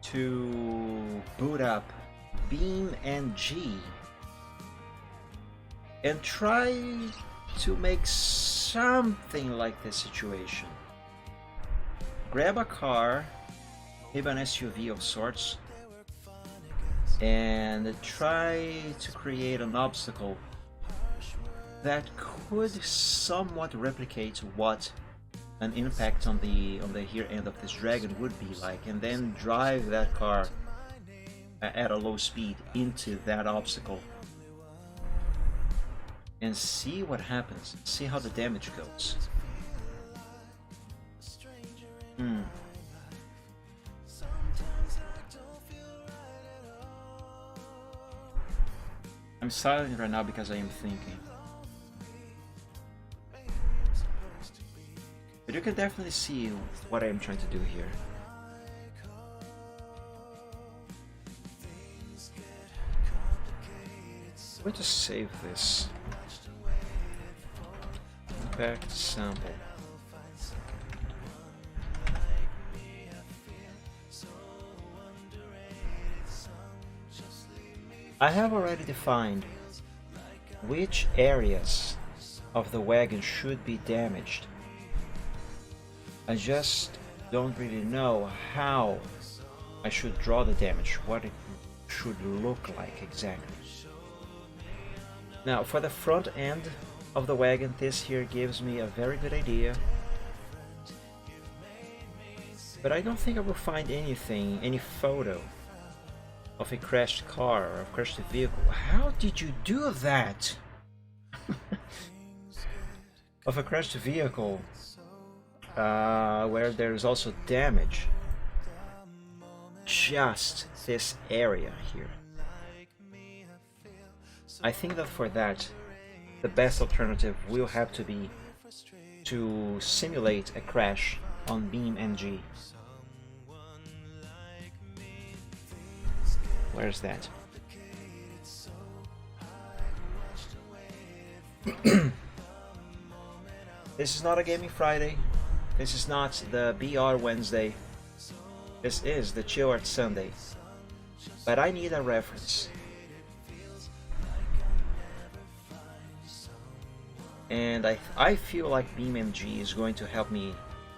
to boot up BeamNG and try to make something like this situation. Grab a car, maybe an SUV of sorts, and try to create an obstacle that could somewhat replicate what an impact on the rear end of this dragon would be like, and then drive that car at a low speed into that obstacle and see what happens, see how the damage goes. I'm silent right now because I am thinking. But you can definitely see what I am trying to do here. I'm going to save this. Impact sample. I have already defined which areas of the wagon should be damaged. I just don't really know how I should draw the damage, what it should look like exactly. Now, for the front end of the wagon, this here gives me a very good idea. But I don't think I will find anything, any photo of a crashed car or a crashed vehicle. How did you do that? Of a crashed vehicle where there is also damage. Just this area here. I think that for that, the best alternative will have to be to simulate a crash on BeamNG. Where's that? This is not a Gaming Friday. This is not the BR Wednesday. This is the Chill Art Sunday. But I need a reference. And I feel like BeamNG is going to help me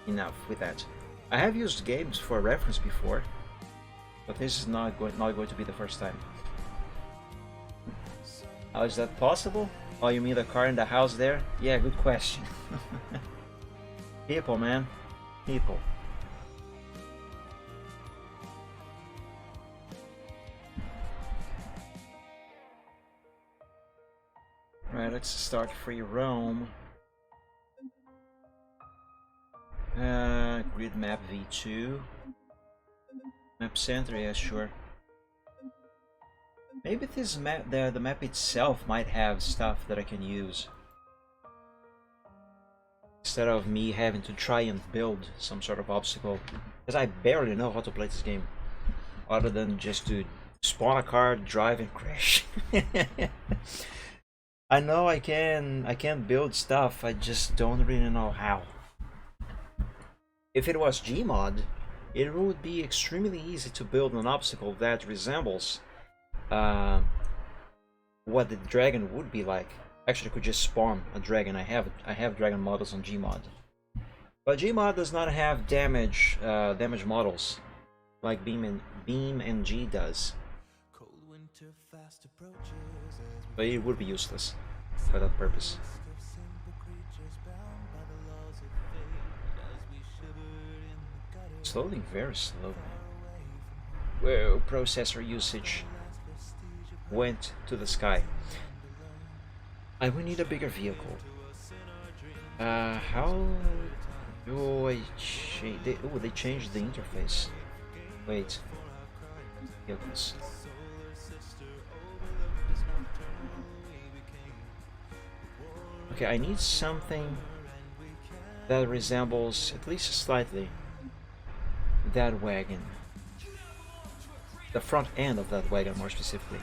enough with that. I have used games for reference before, but this is not going to be the first time. How is that possible? Oh, you mean the car in the house there? Yeah, good question. People, man. People. Right, let's start free roam. Grid map V2. Map center, yeah, sure. Maybe this map, the map itself might have stuff that I can use. Instead of me having to try and build some sort of obstacle. Because I barely know how to play this game. Other than just to spawn a car, drive and crash. I know I can build stuff, I just don't really know how. if it was Gmod, it would be extremely easy to build an obstacle that resembles what the dragon would be like. Actually, I could just spawn a dragon. I have dragon models on Gmod, but Gmod does not have damage models like BeamNG does. But it would be useless for that purpose. Slowly, very slowly. Whoa, processor usage went to the sky. I will need a bigger vehicle. How do I change? They changed the interface. Wait. Vehicles. Okay, I need something that resembles, at least slightly, that wagon. The front end of that wagon, more specifically.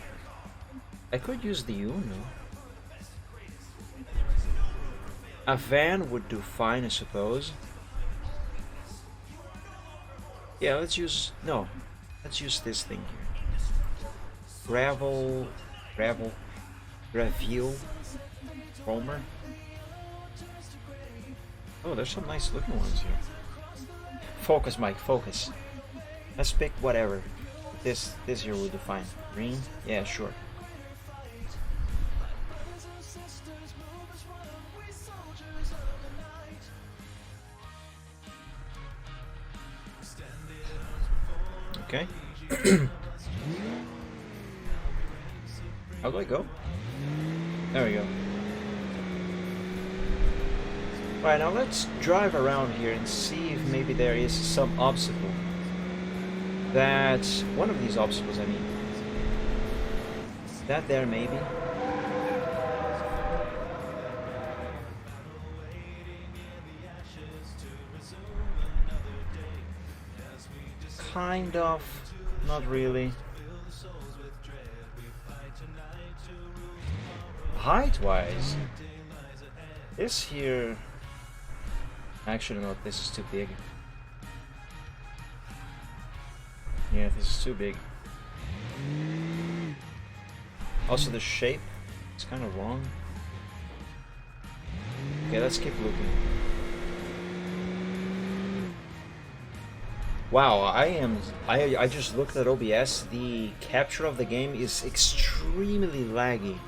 I could use the Uno. A van would do fine, I suppose. Yeah, let's use this thing here. Gravel, Romer. Oh, there's some nice looking ones here. Focus, Mike, focus. Let's pick whatever. This here will do fine. Green? Yeah, sure. Okay. How do I go? There we go. Right, now let's drive around here and see if maybe there is some obstacle. That's one of these obstacles, I mean. That there, maybe. Kind of, not really. Height-wise, this here. Actually, no, this is too big. Yeah, this is too big. Also, the shape is kind of wrong. Okay, let's keep looking. Wow, I just looked at OBS. The capture of the game is extremely laggy.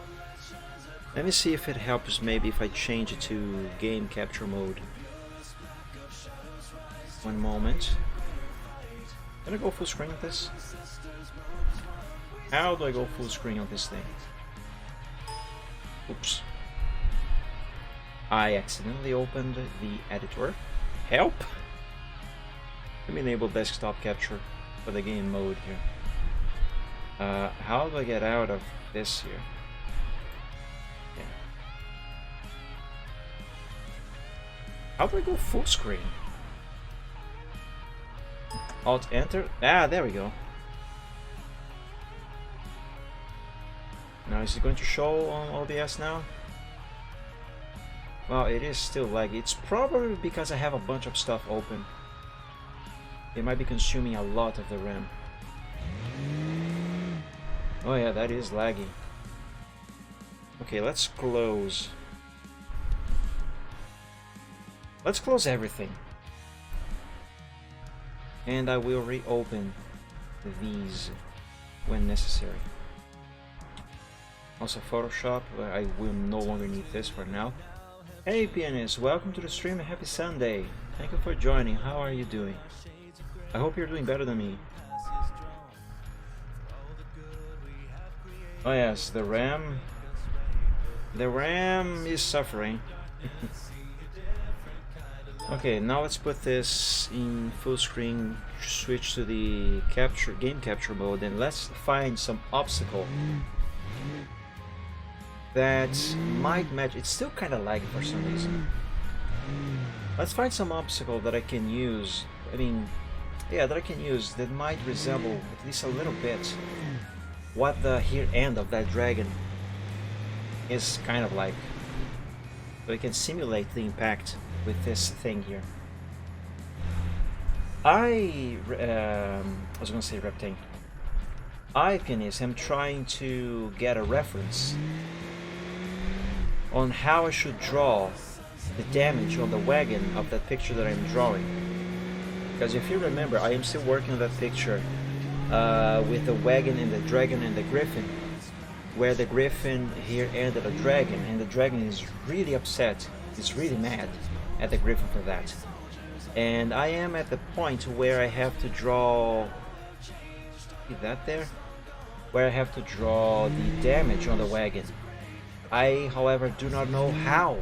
Let me see if it helps maybe if I change it to game capture mode. One moment. Can I go full screen with this? How do I go full screen on this thing? Oops. I accidentally opened the editor. Help! Let me enable desktop capture for the game mode here. How do I get out of this here? Yeah. How do I go full screen? Alt enter. Ah, there we go. Now is it going to show on OBS now? Well, it is still laggy. It's probably because I have a bunch of stuff open. It might be consuming a lot of the RAM. Oh yeah, that is laggy. Okay, let's close. Let's close everything. And I will reopen these when necessary. Also Photoshop, I will no longer need this for now. Hey pianist, welcome to the stream and happy Sunday. Thank you for joining. How are you doing? I hope you're doing better than me. Oh yes, the RAM is suffering. Okay, now let's put this in full screen, switch to the game capture mode, and let's find some obstacle that might match. It's still kind of laggy for some reason. Let's find some obstacle that I can use. I mean, yeah, that I can use that might resemble at least a little bit what the here end of that dragon is kind of like. So we can simulate the impact with this thing here. I was gonna say Reptane. I, Pianist, am trying to get a reference on how I should draw the damage on the wagon of that picture that I'm drawing. Because if you remember, I am still working on that picture with the wagon and the dragon and the griffin, where the griffin here ended a dragon, and the dragon is really upset. He's really mad at the griffin for that. And I am at the point where I have to draw... See that there? Where I have to draw the damage on the wagon. I, however, do not know how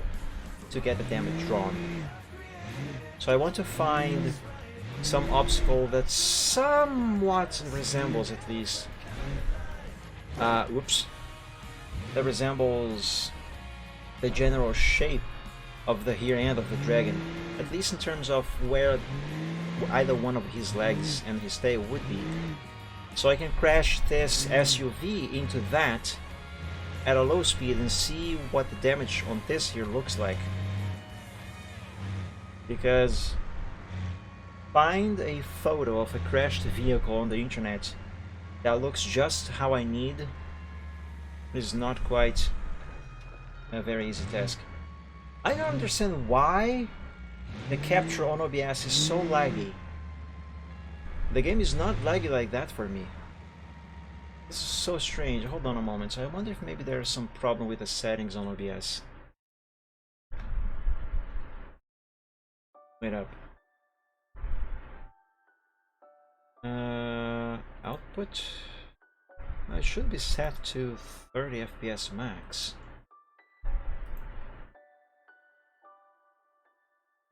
to get the damage drawn. So I want to find some obstacle that somewhat resembles, at least, whoops, that resembles the general shape of the rear end of the dragon, at least in terms of where either one of his legs and his tail would be. So I can crash this SUV into that at a low speed and see what the damage on this here looks like. Because find a photo of a crashed vehicle on the internet that looks just how I need is not quite a very easy task. I don't understand why the capture on OBS is so laggy. The game is not laggy like that for me. This is so strange. Hold on a moment. I wonder if maybe there's some problem with the settings on OBS. Wait up. Output. It should be set to 30 FPS max.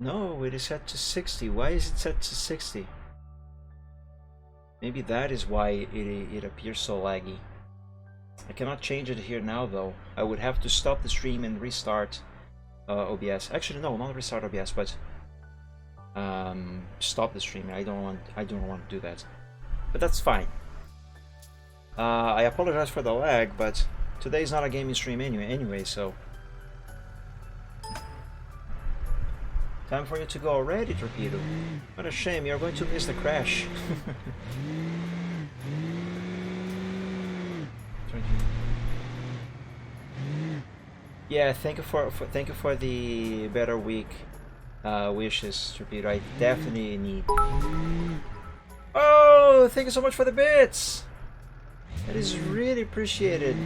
No, it is set to 60. Why is it set to 60? Maybe that is why it appears so laggy. I cannot change it here now though. I would have to stop the stream and restart OBS. Actually no, not restart OBS, but stop the stream. I don't want to do that. But that's fine. I apologize for the lag, but today is not a gaming stream anyway, so time for you to go already, Torpedo. What a shame, you're going to miss the crash. Yeah, thank you for the better week wishes, Torpedo. I definitely need. Oh, thank you so much for the bits. That is really appreciated.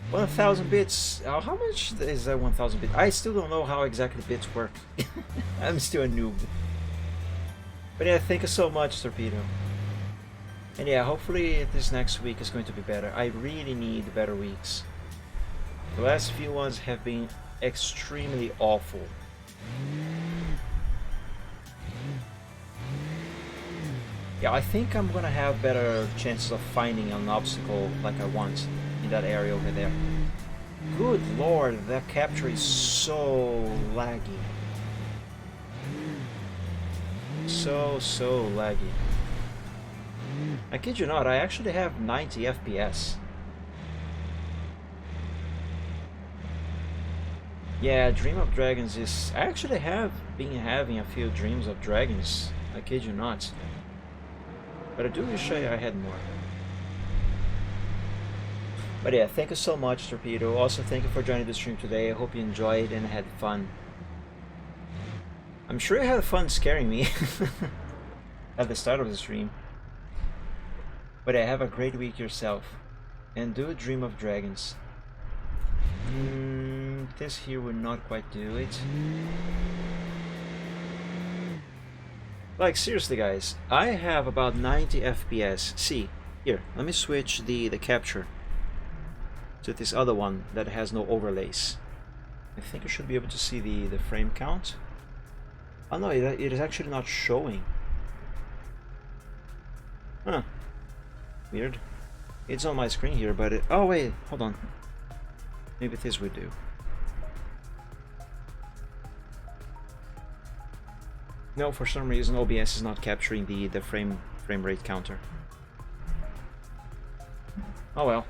1,000 bits. How much is that 1,000 bits? I still don't know how exactly bits work. I'm still a noob. But yeah, thank you so much, Torpedo. And yeah, hopefully this next week is going to be better. I really need better weeks. The last few ones have been extremely awful. Yeah, I think I'm gonna have better chances of finding an obstacle like I want in that area over there. Good lord, that capture is so laggy. So laggy. I kid you not, I actually have 90 FPS. Yeah, Dream of Dragons is... I actually have been having a few Dreams of Dragons. I kid you not. But I do wish I had more. But yeah, thank you so much, Torpedo. Also, thank you for joining the stream today. I hope you enjoyed and had fun. I'm sure you had fun scaring me at the start of the stream. But yeah, have a great week yourself. And do Dream of Dragons. This here would not quite do it. Like, seriously guys, I have about 90 FPS. See, here, let me switch the capture to this other one that has no overlays. I think you should be able to see the frame count. Oh no, it is actually not showing. Huh. Weird. It's on my screen here, but it... Oh wait, hold on. Maybe this would do. No, for some reason OBS is not capturing the frame rate counter. Oh well.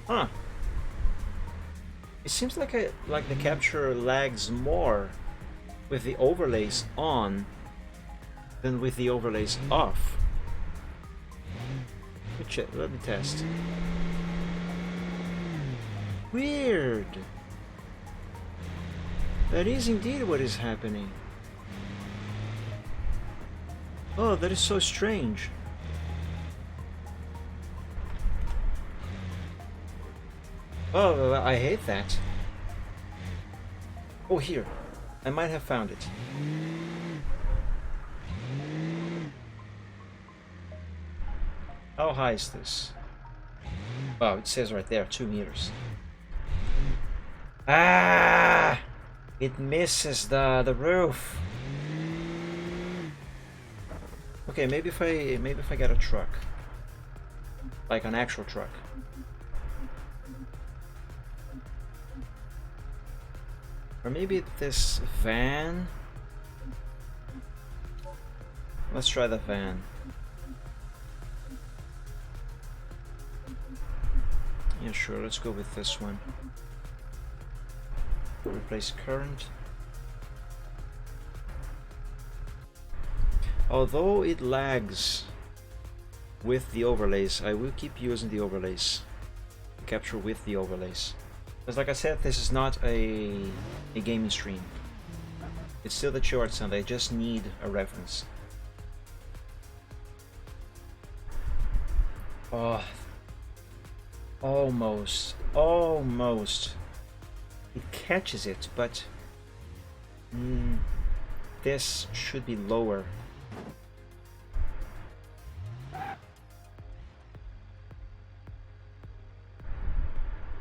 Huh. It seems like the capture lags more with the overlays on Then with the overlays off. Let me test. Weird. That is indeed what is happening. Oh, that is so strange. Oh, I hate that. Oh, here. I might have found it. How high is this? Oh, it says right there, 2 meters. Ah! It misses the roof. Okay, maybe if I get a truck, like an actual truck. Or maybe this van. Let's try the van. Yeah, sure, let's go with this one. Replace current. Although it lags with the overlays, I will keep using the overlays. Capture with the overlays. Because like I said, this is not a gaming stream. It's still the Chill Art Sunday, I just need a reference. Oh, almost. It catches it, but this should be lower.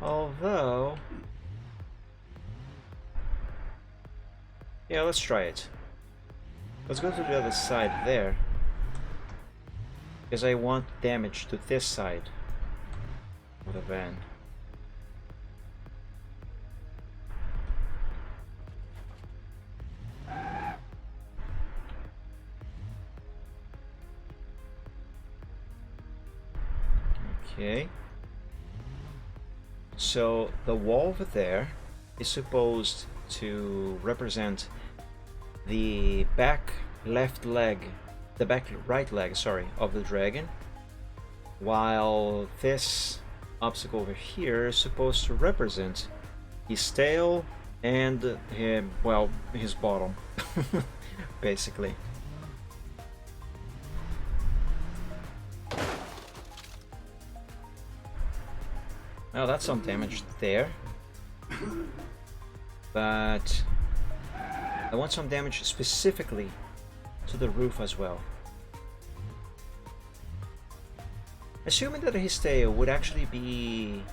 Although, yeah, let's try it. Let's go to the other side there, because I want damage to this side of the van. Okay. So the wall over there is supposed to represent the back left leg, the back right leg, sorry, of the dragon, while this obstacle over here is supposed to represent his tail and him, well, his bottom, basically. Well, that's some damage there, but I want some damage specifically to the roof as well. Assuming that his tail would actually be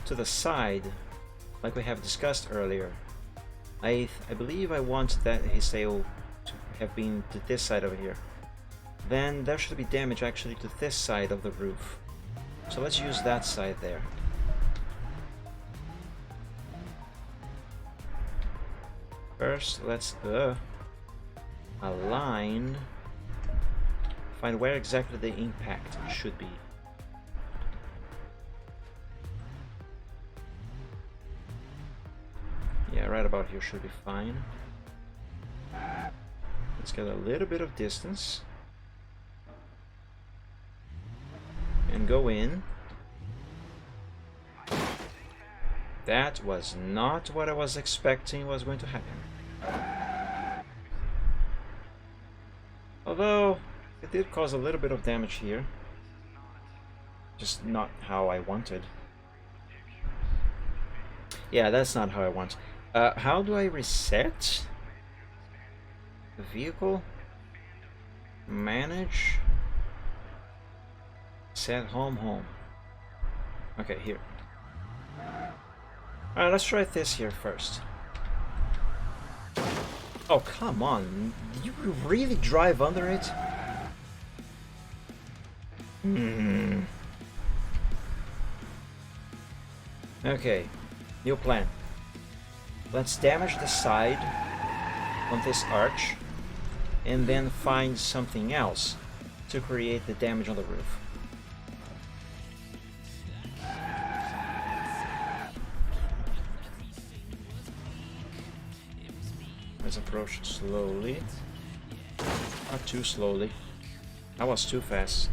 to the side, like we have discussed earlier, I believe I want that his tail to have been to this side over here. Then there should be damage actually to this side of the roof. So let's use that side there. First, let's align, find where exactly the impact should be. Yeah, right about here should be fine. Let's get a little bit of distance. And go in. That was not what I was expecting was going to happen. Although, it did cause a little bit of damage here. Just not how I wanted. Yeah, that's not how I want. How do I reset the vehicle? Manage. Set home. Okay, here. Alright, let's try this here first. Oh, come on. Did you really drive under it? Okay, new plan. Let's damage the side on this arch and then find something else to create the damage on the roof. Let's Let's approach slowly. Not too slowly. That was too fast.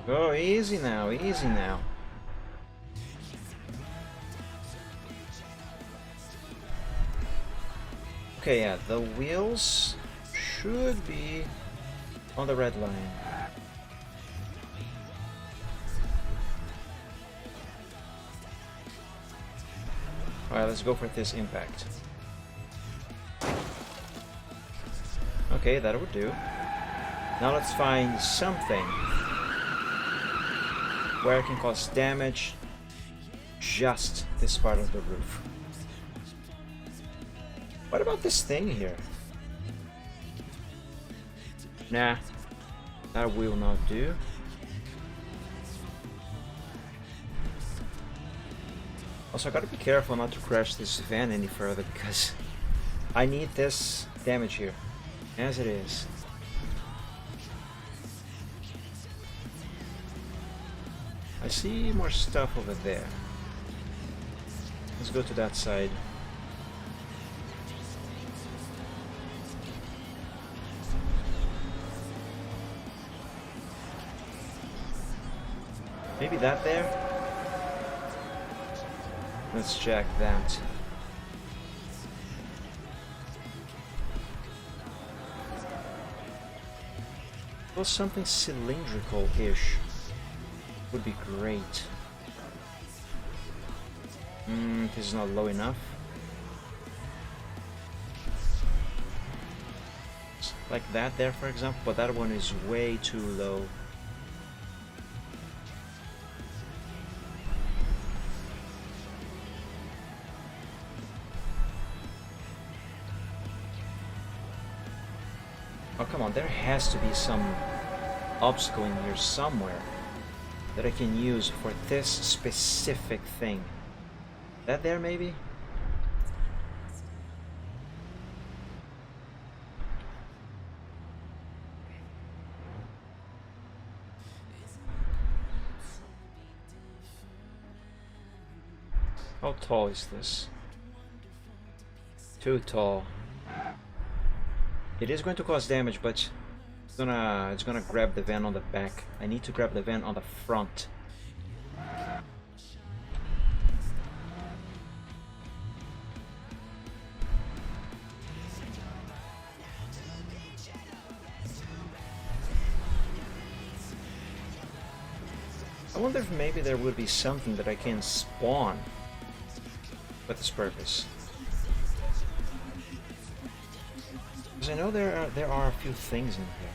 Oh, easy now, easy now. Okay, yeah, the wheels should be on the red line. Alright, let's go for this impact. Okay, that would do. Now let's find something where I can cause damage just this part of the roof. What about this thing here? Nah, that will not do. Also, I gotta be careful not to crash this van any further because I need this damage here, as it is. I see more stuff over there. Let's go to that side. Maybe that there? Let's check that. Well, something cylindrical-ish would be great. This is not low enough. Like that there, for example, but that one is way too low. Oh, come on, there has to be some obstacle in here somewhere that I can use for this specific thing. That there, maybe? How tall is this? Too tall. It is going to cause damage, but it's gonna grab the van on the back. I need to grab the van on the front. I wonder if maybe there would be something that I can spawn for this purpose. Because I know there are a few things in here.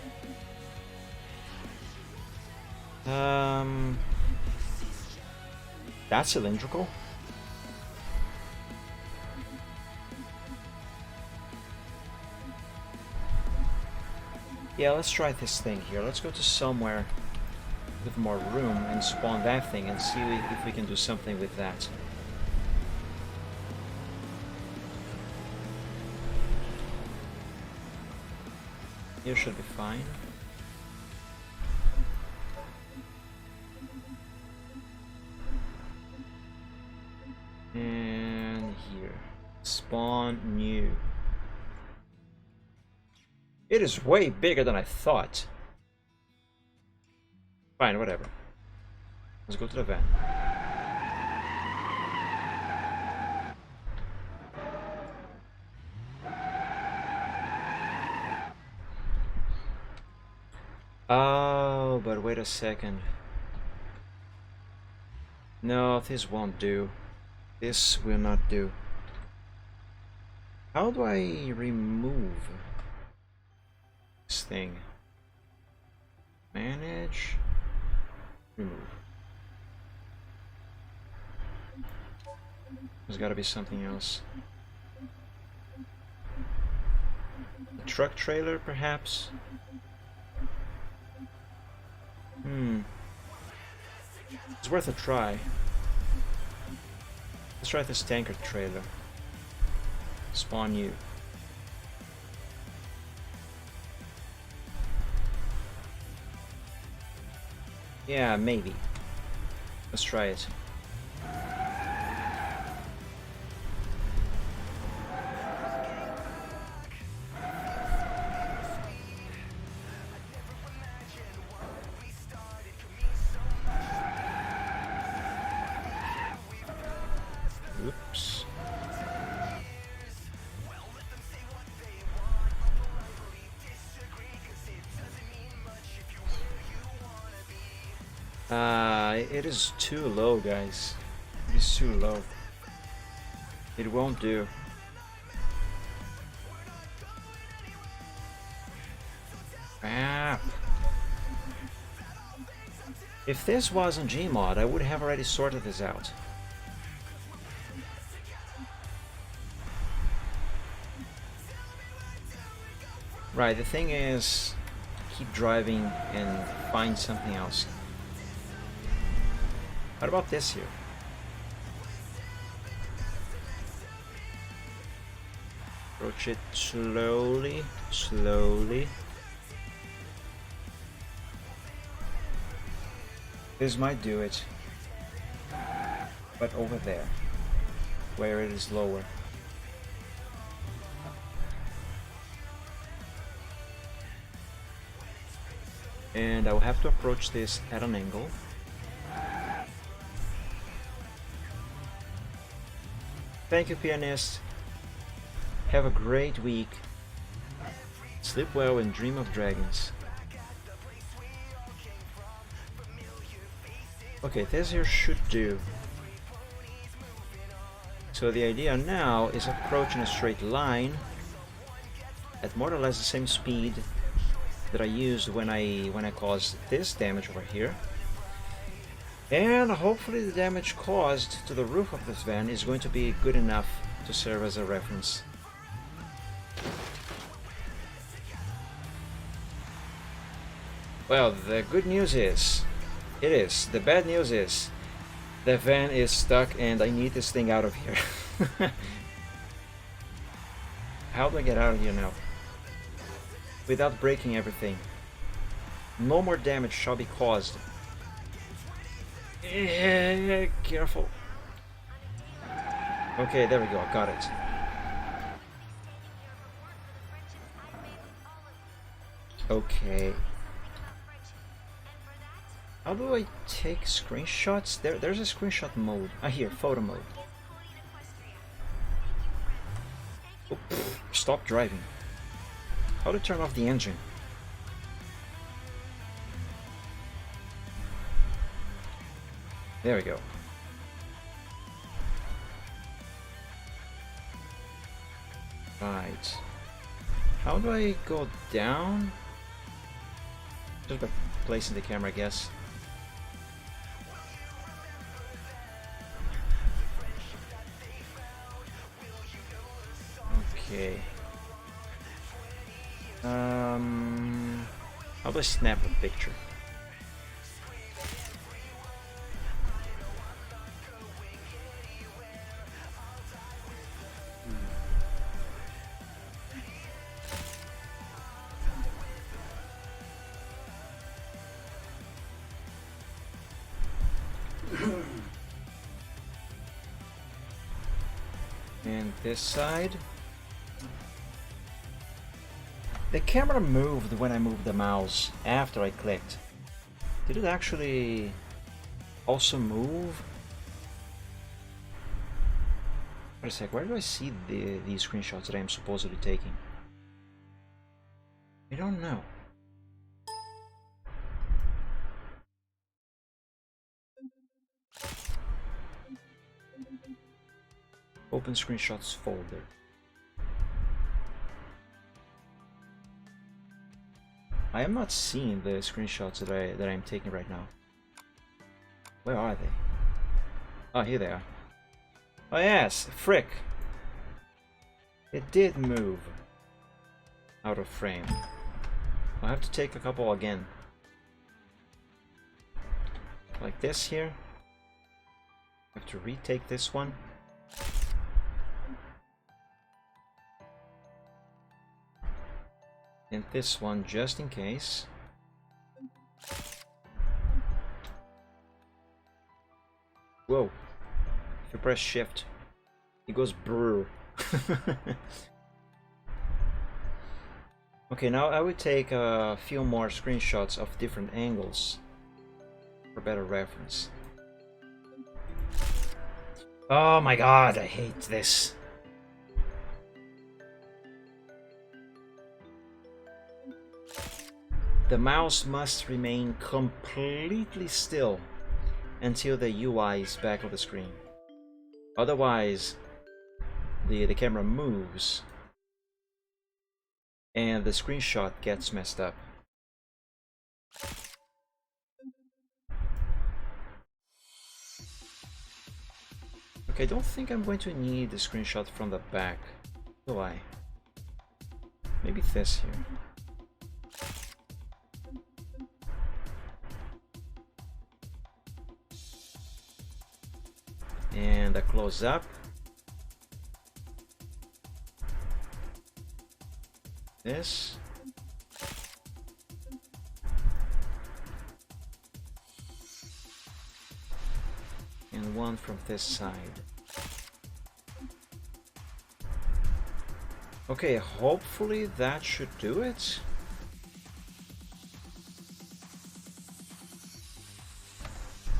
That's cylindrical. Yeah, let's try this thing here. Let's go to somewhere with more room and spawn that thing and see if we can do something with that. Here should be fine. And here. Spawn new. It is way bigger than I thought. Fine, whatever. Let's go to the van. Oh, but wait a second. No, this won't do. This will not do. How do I remove this thing? Manage. Remove. There's gotta be something else. A truck trailer, perhaps? It's worth a try. Let's try this tanker trailer. Spawn you. Yeah, maybe. Let's try it. Oops. It is too low, guys. It is too low. It won't do. Crap. If this was on Gmod, I would have already sorted this out. Right, the thing is, keep driving and find something else. What about this here? Approach it slowly, slowly. This might do it. But over there, where it is lower. And I will have to approach this at an angle. Thank you, pianist. Have a great week. Sleep well and dream of dragons. Okay, this here should do. So the idea now is approach in a straight line at more or less the same speed that I used when I caused this damage over here. And hopefully the damage caused to the roof of this van is going to be good enough to serve as a reference. Well, the good news is, it is. The bad news is, the van is stuck and I need this thing out of here. How do I get out of here now? Without breaking everything. No more damage shall be caused. Careful. Okay, there we go, got it. Okay. How do I take screenshots? There's a screenshot mode. Ah, here, photo mode. Oh, stop driving. How to turn off the engine? There we go. Right. How do I go down? Just by placing the camera, I guess. Okay. How do I snap a picture? And this side. The camera moved when I moved the mouse after I clicked. Did it actually also move? Wait a sec, where do I see these screenshots that I am supposedly taking? I don't know. Open screenshots folder. I am not seeing the screenshots that I'm taking right now. Where are they? Oh, here they are. Oh yes, frick! It did move out of frame. I'll have to take a couple again. Like this here. I have to retake this one. And this one just in case. Whoa. If you press shift, it goes brr. Okay, now I will take a few more screenshots of different angles for better reference. Oh my god, I hate this. The mouse must remain completely still until the UI is back on the screen. Otherwise, the camera moves and the screenshot gets messed up. Okay, I don't think I'm going to need the screenshot from the back, do I? Maybe this here. And a close up. This. And one from this side. Okay, hopefully that should do it.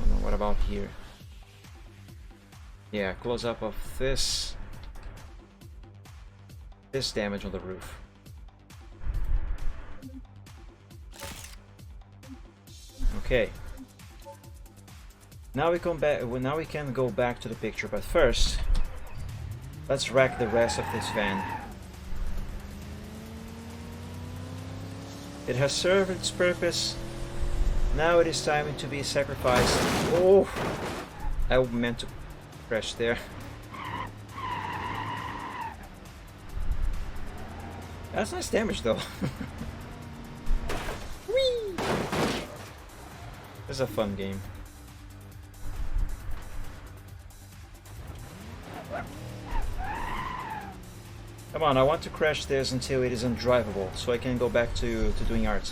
Oh no, what about here? Yeah, close up of this damage on the roof. Okay. Now we come back. Now we can go back to the picture, but first, let's wreck the rest of this van. It has served its purpose. Now it is time to be sacrificed. Oh, I meant to crash there. That's nice damage, though. Whee! This is a fun game. Come on, I want to crash this until it is undrivable, so I can go back to doing art.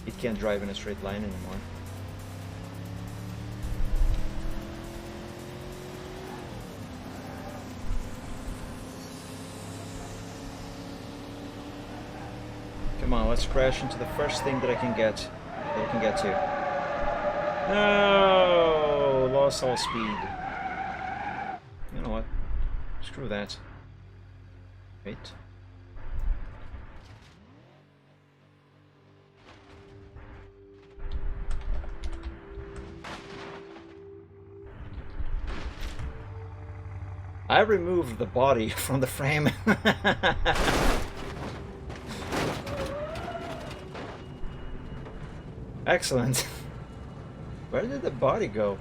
It can't drive in a straight line anymore. Come on, let's crash into the first thing that I can get to. No, lost all speed. You know what? Screw that. Wait. I removed the body from the frame. Excellent. Where did the body go?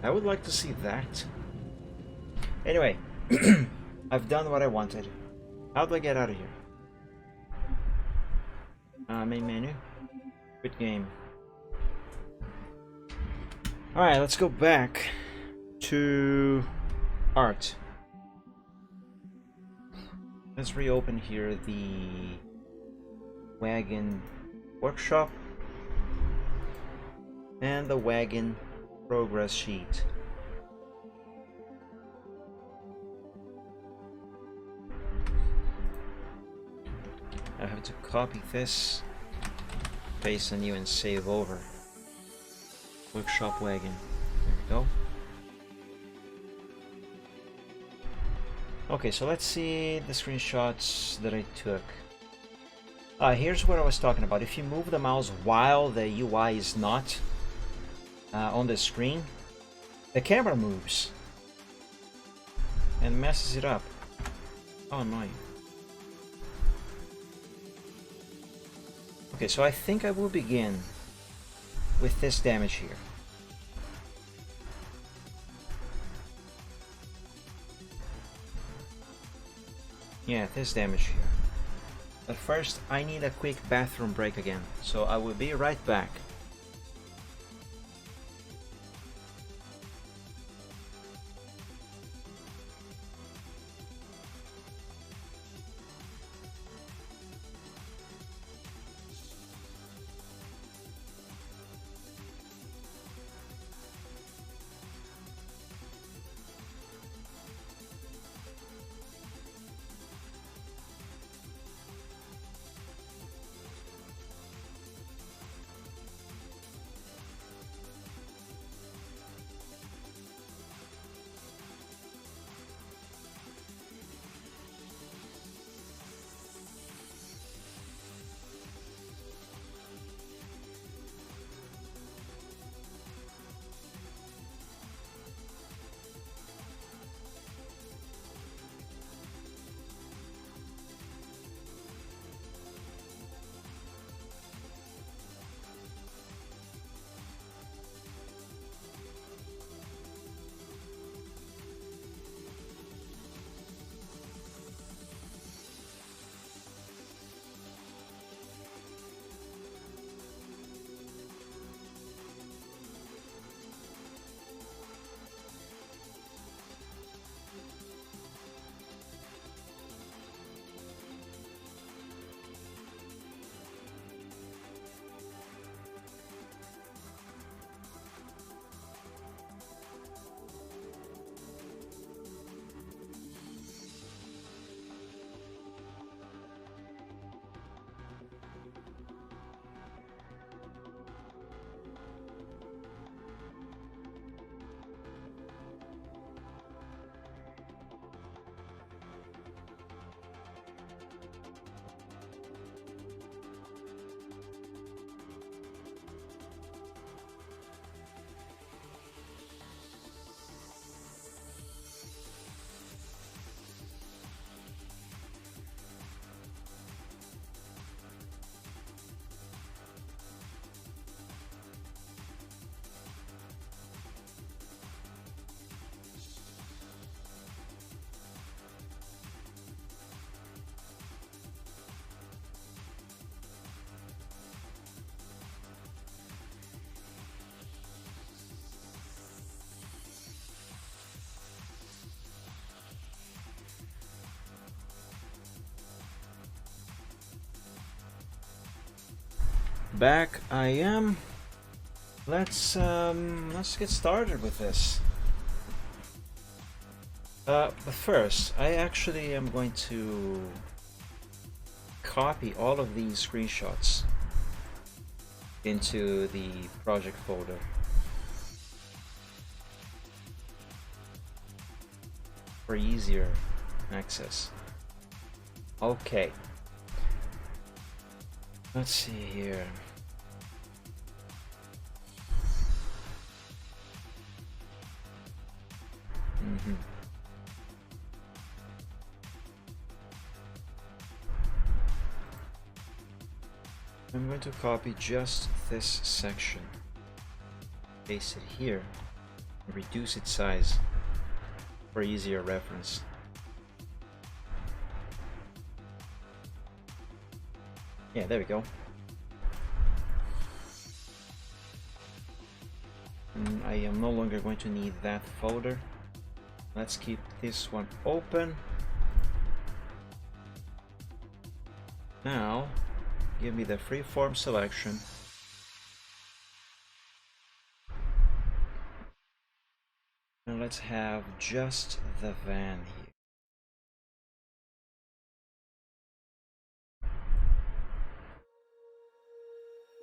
I would like to see that. Anyway, I've done what I wanted. How do I get out of here? Main menu. Good game. Alright, let's go back to art. Let's reopen here the wagon workshop and the wagon progress sheet. I have to copy this, paste a new and save over. Workshop wagon. There we go. Okay, so let's see the screenshots that I took. Here's what I was talking about. If you move the mouse while the UI is not on the screen, the camera moves and messes it up. Oh, annoying. Okay, so I think I will begin with this damage here. Yeah, this damage here. But first, I need a quick bathroom break again, so I will be right back. back I am. Let's get started with this. But first, I actually am going to copy all of these screenshots into the project folder. For easier access. Okay. Let's see here. I'm going to copy just this section, paste it here, and reduce its size for easier reference. Yeah, there we go. And I am no longer going to need that folder. Let's keep this one open. Now, give me the freeform selection. And let's have just the van here.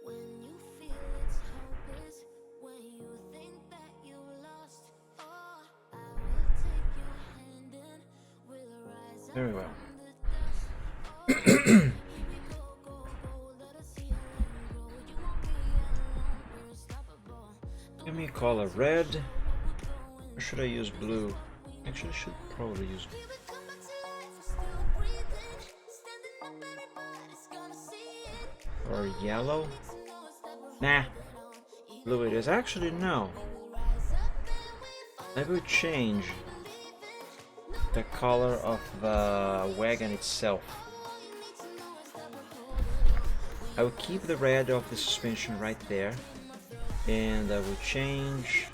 When you feel it's hopeless, when you think that you lost, oh, I will take your hand and we'll rise up Very well. from the dust. Oh, here we go, let us heal and grow. You won't be alone, we're unstoppable. Give me a color red. Or should I use blue? Actually, I should probably use We will come back to life, we're still breathing. Standing up, everybody's gonna see it. or yellow. To know it's that we're Nah, holding on. blue it is. Actually, no. We'll rise up and we fall. I would change the color of the wagon itself. I will keep the red of the suspension right there, and I will change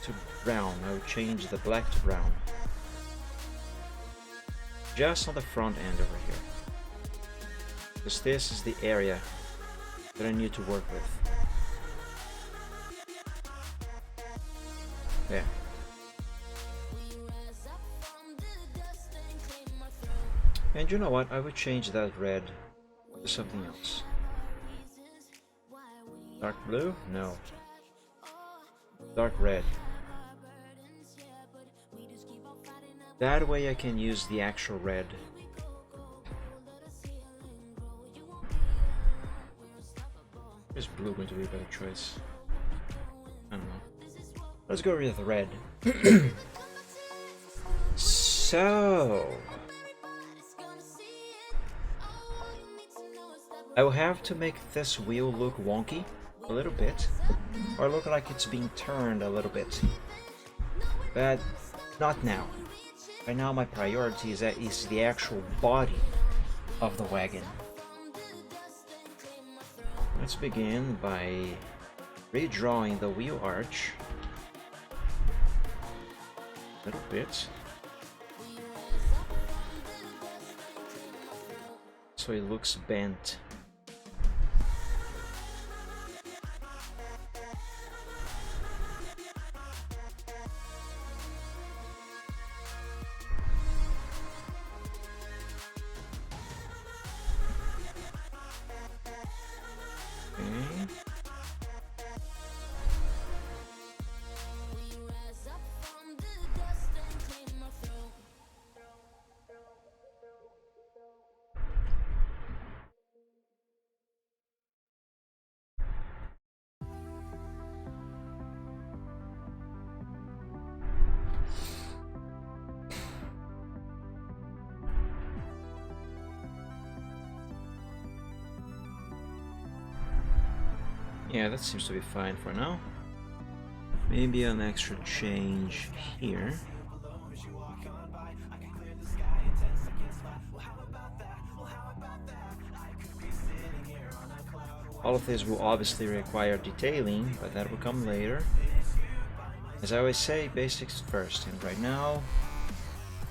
to brown. I will change the black to brown, just on the front end over here, because this is the area that I need to work with. There. And you know what? I would change that red to something else. Dark blue? No. Dark red. That way I can use the actual red. Is blue going to be a better choice? I don't know. Let's go with red. So I will have to make this wheel look wonky a little bit, or look like it's being turned a little bit, but not now. Right now my priority is the actual body of the wagon. Let's begin by redrawing the wheel arch a little bit, so it looks bent. Yeah, that seems to be fine for now. Maybe an extra change here. All of this will obviously require detailing, but that will come later. As I always say, basics first, and right now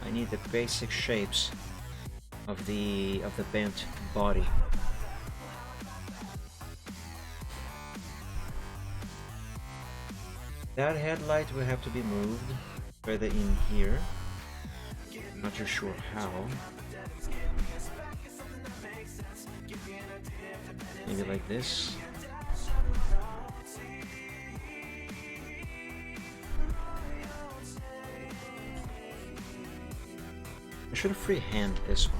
I need the basic shapes of the bent body. That headlight will have to be moved further in here. Not too sure how. Maybe like this. I should freehand this one.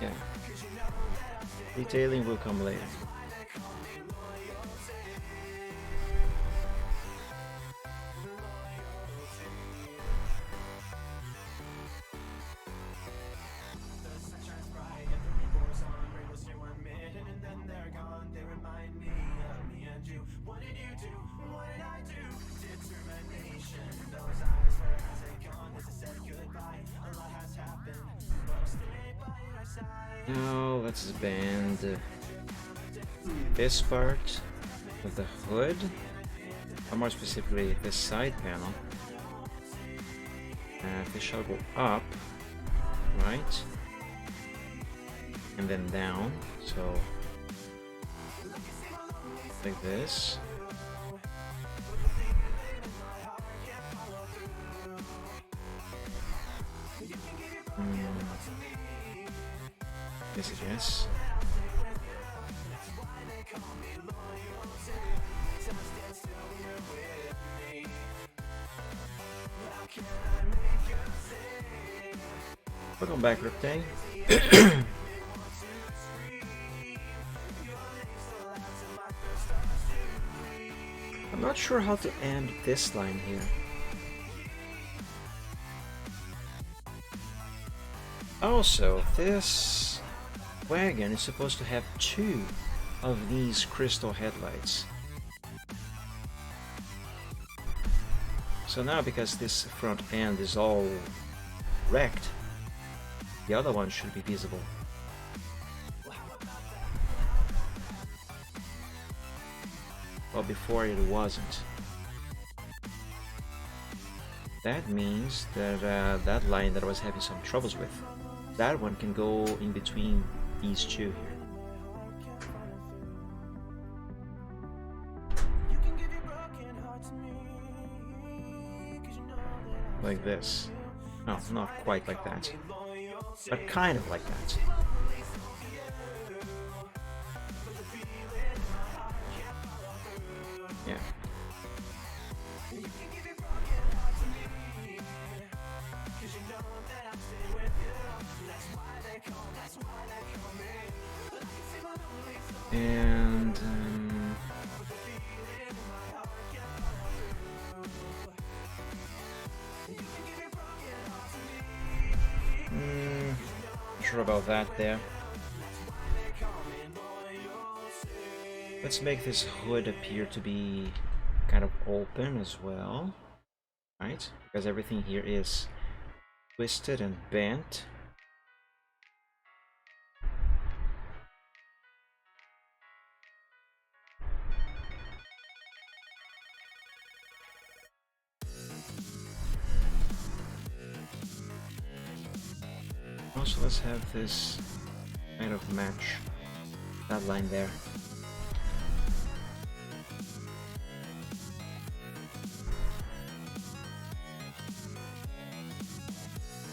Yeah. Detailing will come later. Now let's bend this part of the hood, or more specifically this side panel. This shall go up, right, and then down, so like this. Yes, yes. Welcome back, Riptang. I'm not sure how to end this line here. Also, this wagon is supposed to have 2 of these crystal headlights. So now, because this front end is all wrecked, the other one should be visible. Well, before it wasn't. That means that that line that I was having some troubles with, that one can go in between these 2 here. Like this. No, not quite like that, but kind of like that. Yeah. And not sure about that there. Let's make this hood appear to be kind of open as well, right? Because everything here is twisted and bent. Also, let's have this kind of match that line there.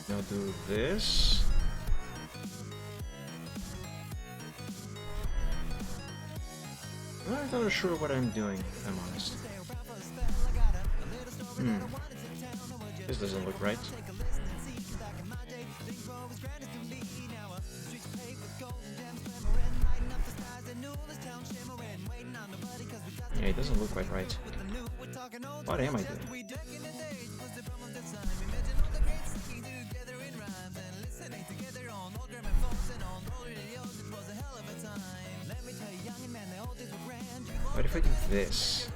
Now do this. I'm not sure what I'm doing, if I'm honest. This doesn't look right. Yeah, it doesn't look quite right. What am I doing? What if I do this?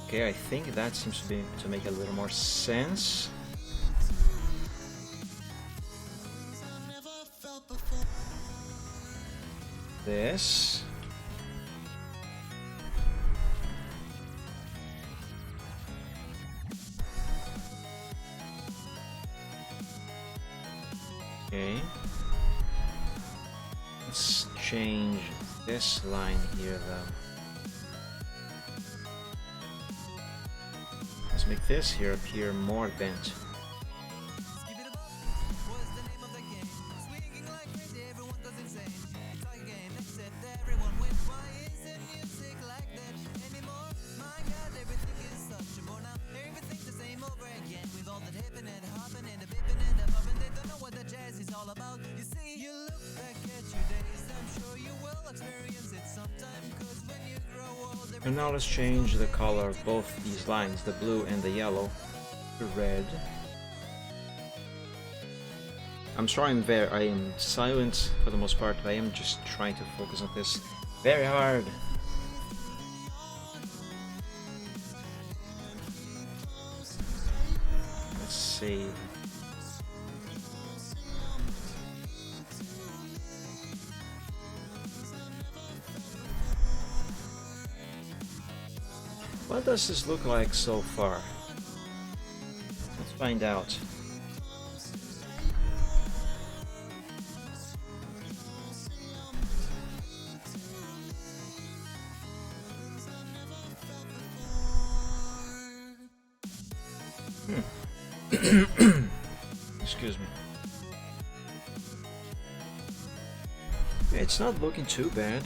Okay, I think that seems to make a little more sense. this. Okay. Let's change this line here though. Let's make this here appear more bent. And now let's change the color of both these lines, the blue and the yellow, to red. I'm sorry I am silent for the most part, but I am just trying to focus on this very hard. Let's see. What does this look like so far? Let's find out. Excuse me. It's not looking too bad.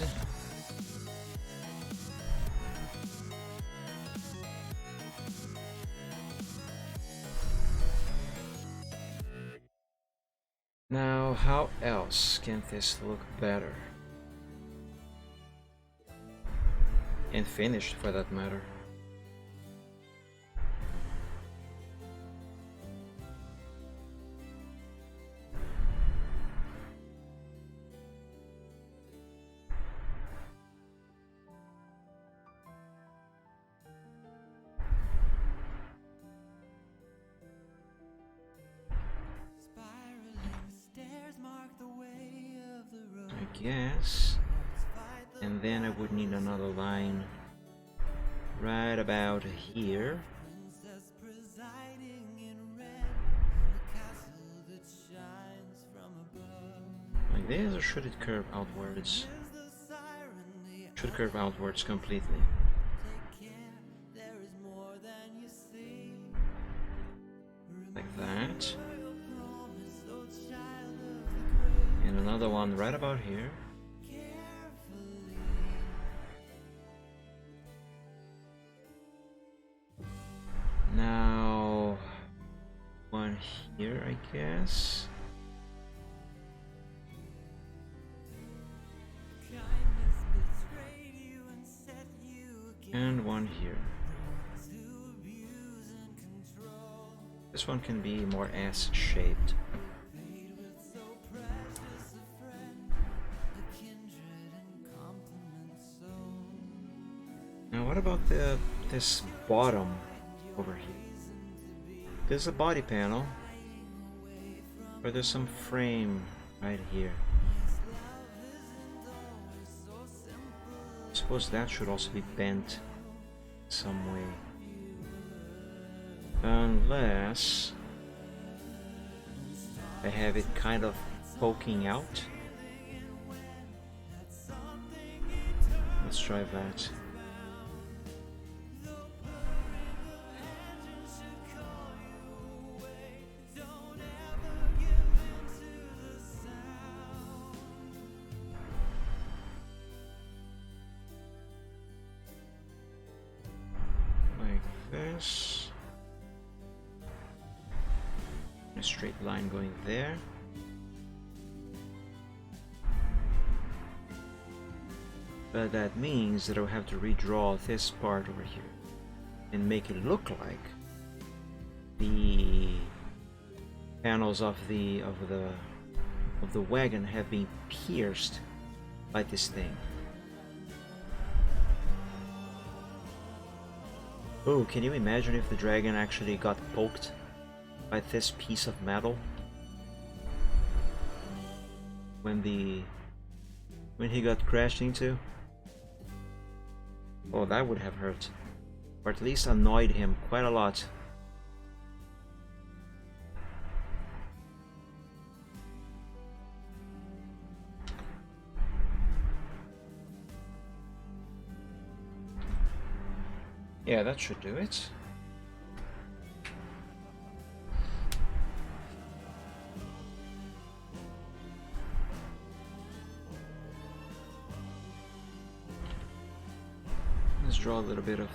Now, how else can this look better? And finished, for that matter. Yes, and then I would need another line right about here. Like this, or should it curve outwards? Should curve outwards completely. Like that. And another one right about here. Now, one here, I guess. And one here. This one can be more S-shaped. Now what about this bottom over here? There's a body panel, or there's some frame right here. I suppose that should also be bent some way. Unless I have it kind of poking out. Let's try that. A straight line going there. But that means that I'll have to redraw this part over here and make it look like the panels of the wagon have been pierced by this thing. Oh, can you imagine if the dragon actually got poked by this piece of metal when the when he got crashed into? Oh, that would have hurt. Or at least annoyed him quite a lot. Yeah, that should do it. Let's draw a little bit of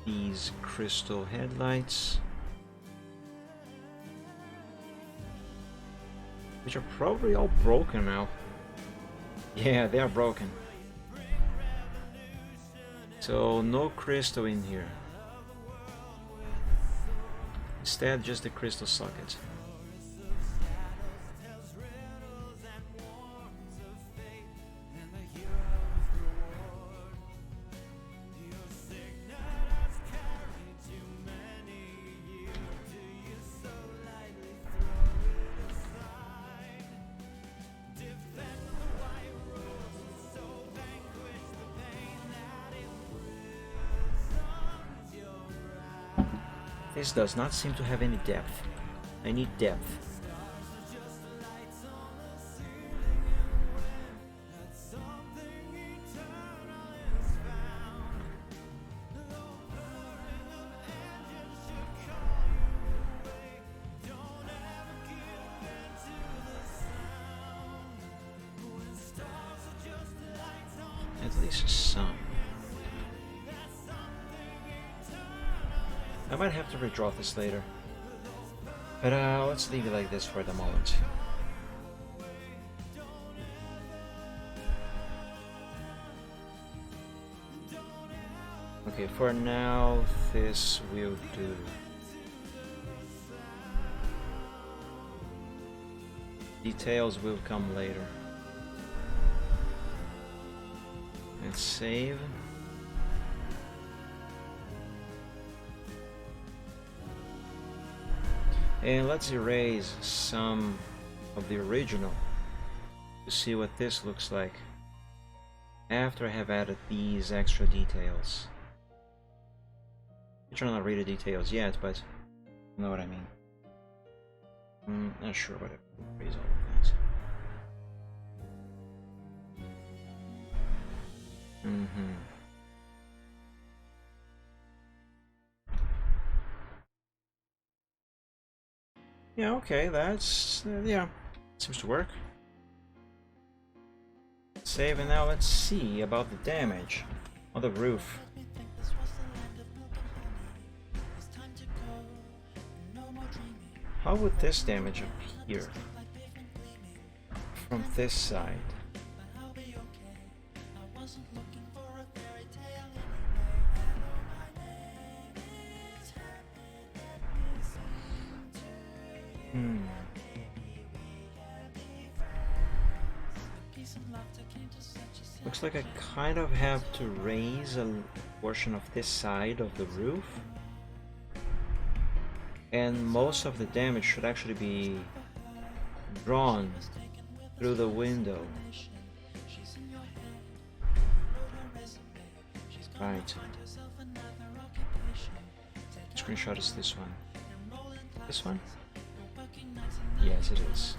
these crystal headlights, which are probably all broken now. Yeah, they are broken. So no crystal in here. Instead, just the crystal socket. This does not seem to have any depth. I need depth. At least some. I might have to redraw this later, but let's leave it like this for the moment. Okay, for now this will do. Details will come later. Let's save. And let's erase some of the original to see what this looks like after I have added these extra details. Which are not really details yet, but you know what I mean. Not sure what I will erase all of that. Yeah, okay, that's yeah, seems to work. Save, and now let's see about the damage on the roof. How would this damage appear from this side? Looks like I kind of have to raise a portion of this side of the roof, and most of the damage should actually be drawn through the window. Right. Screenshot is this one. This one? Yes, it is.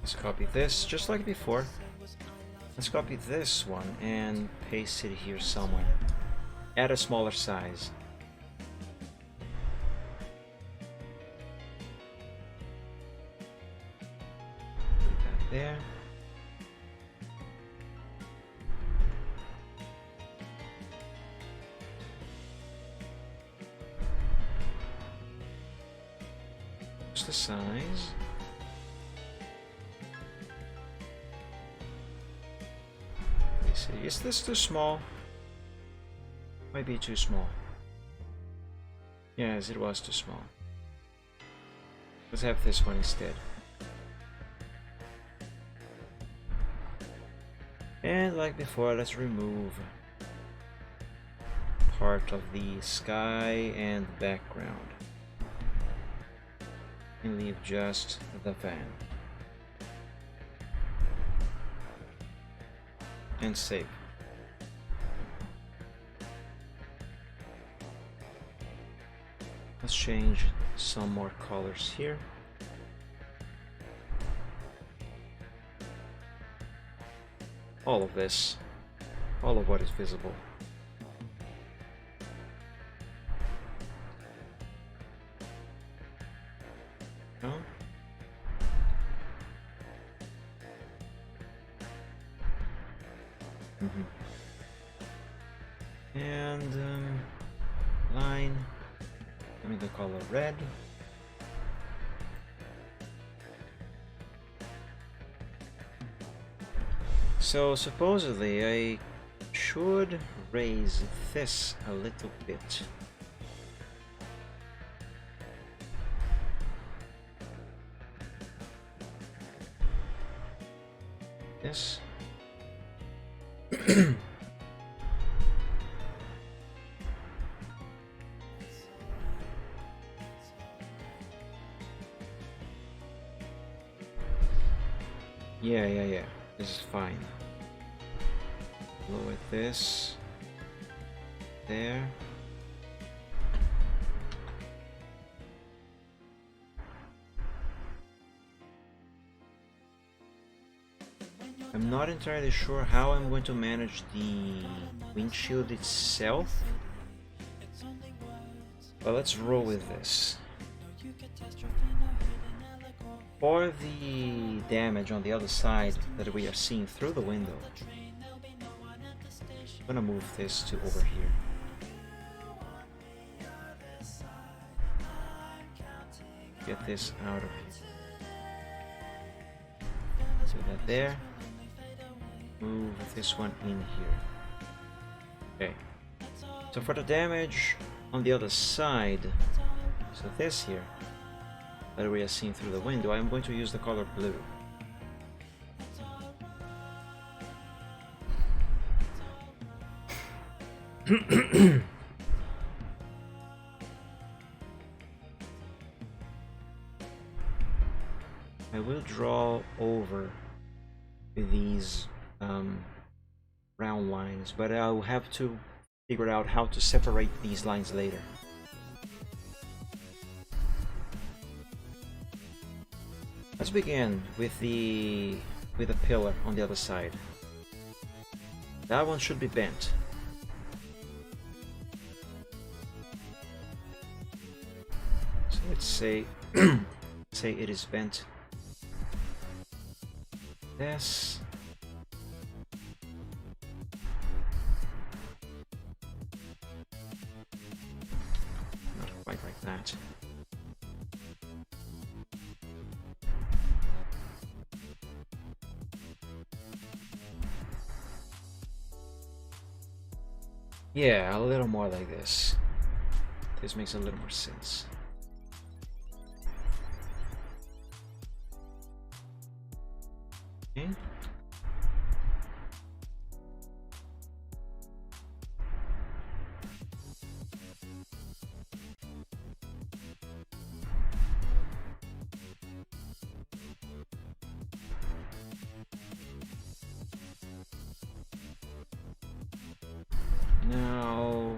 Let's copy this, just like before. Let's copy this one and paste it here somewhere. Add a smaller size. Put that there. Just the size. Is this too small? Might be too small. Yes, it was too small. Let's have this one instead. And like before, let's remove part of the sky and background. And leave just the fan. And save. Let's change some more colors here. All of this, all of what is visible. No? And line, I'm going to color red. So supposedly I should raise this a little bit. This. Yeah. This is fine. Lower this. There. I'm not entirely sure how I'm going to manage the windshield itself. But let's roll with this. For the damage on the other side that we are seeing through the window, I'm gonna move this to over here. Get this out of here. So that there. Move this one in here. Okay. So for the damage on the other side, so this here, that we are seeing through the window, I'm going to use the color blue. I will draw over these round lines, but I'll have to figure out how to separate these lines later. Let's begin with the pillar on the other side. That one should be bent. So let's say say it is bent. This. Not quite like that. Yeah, a little more like this. This makes a little more sense. Okay. Now,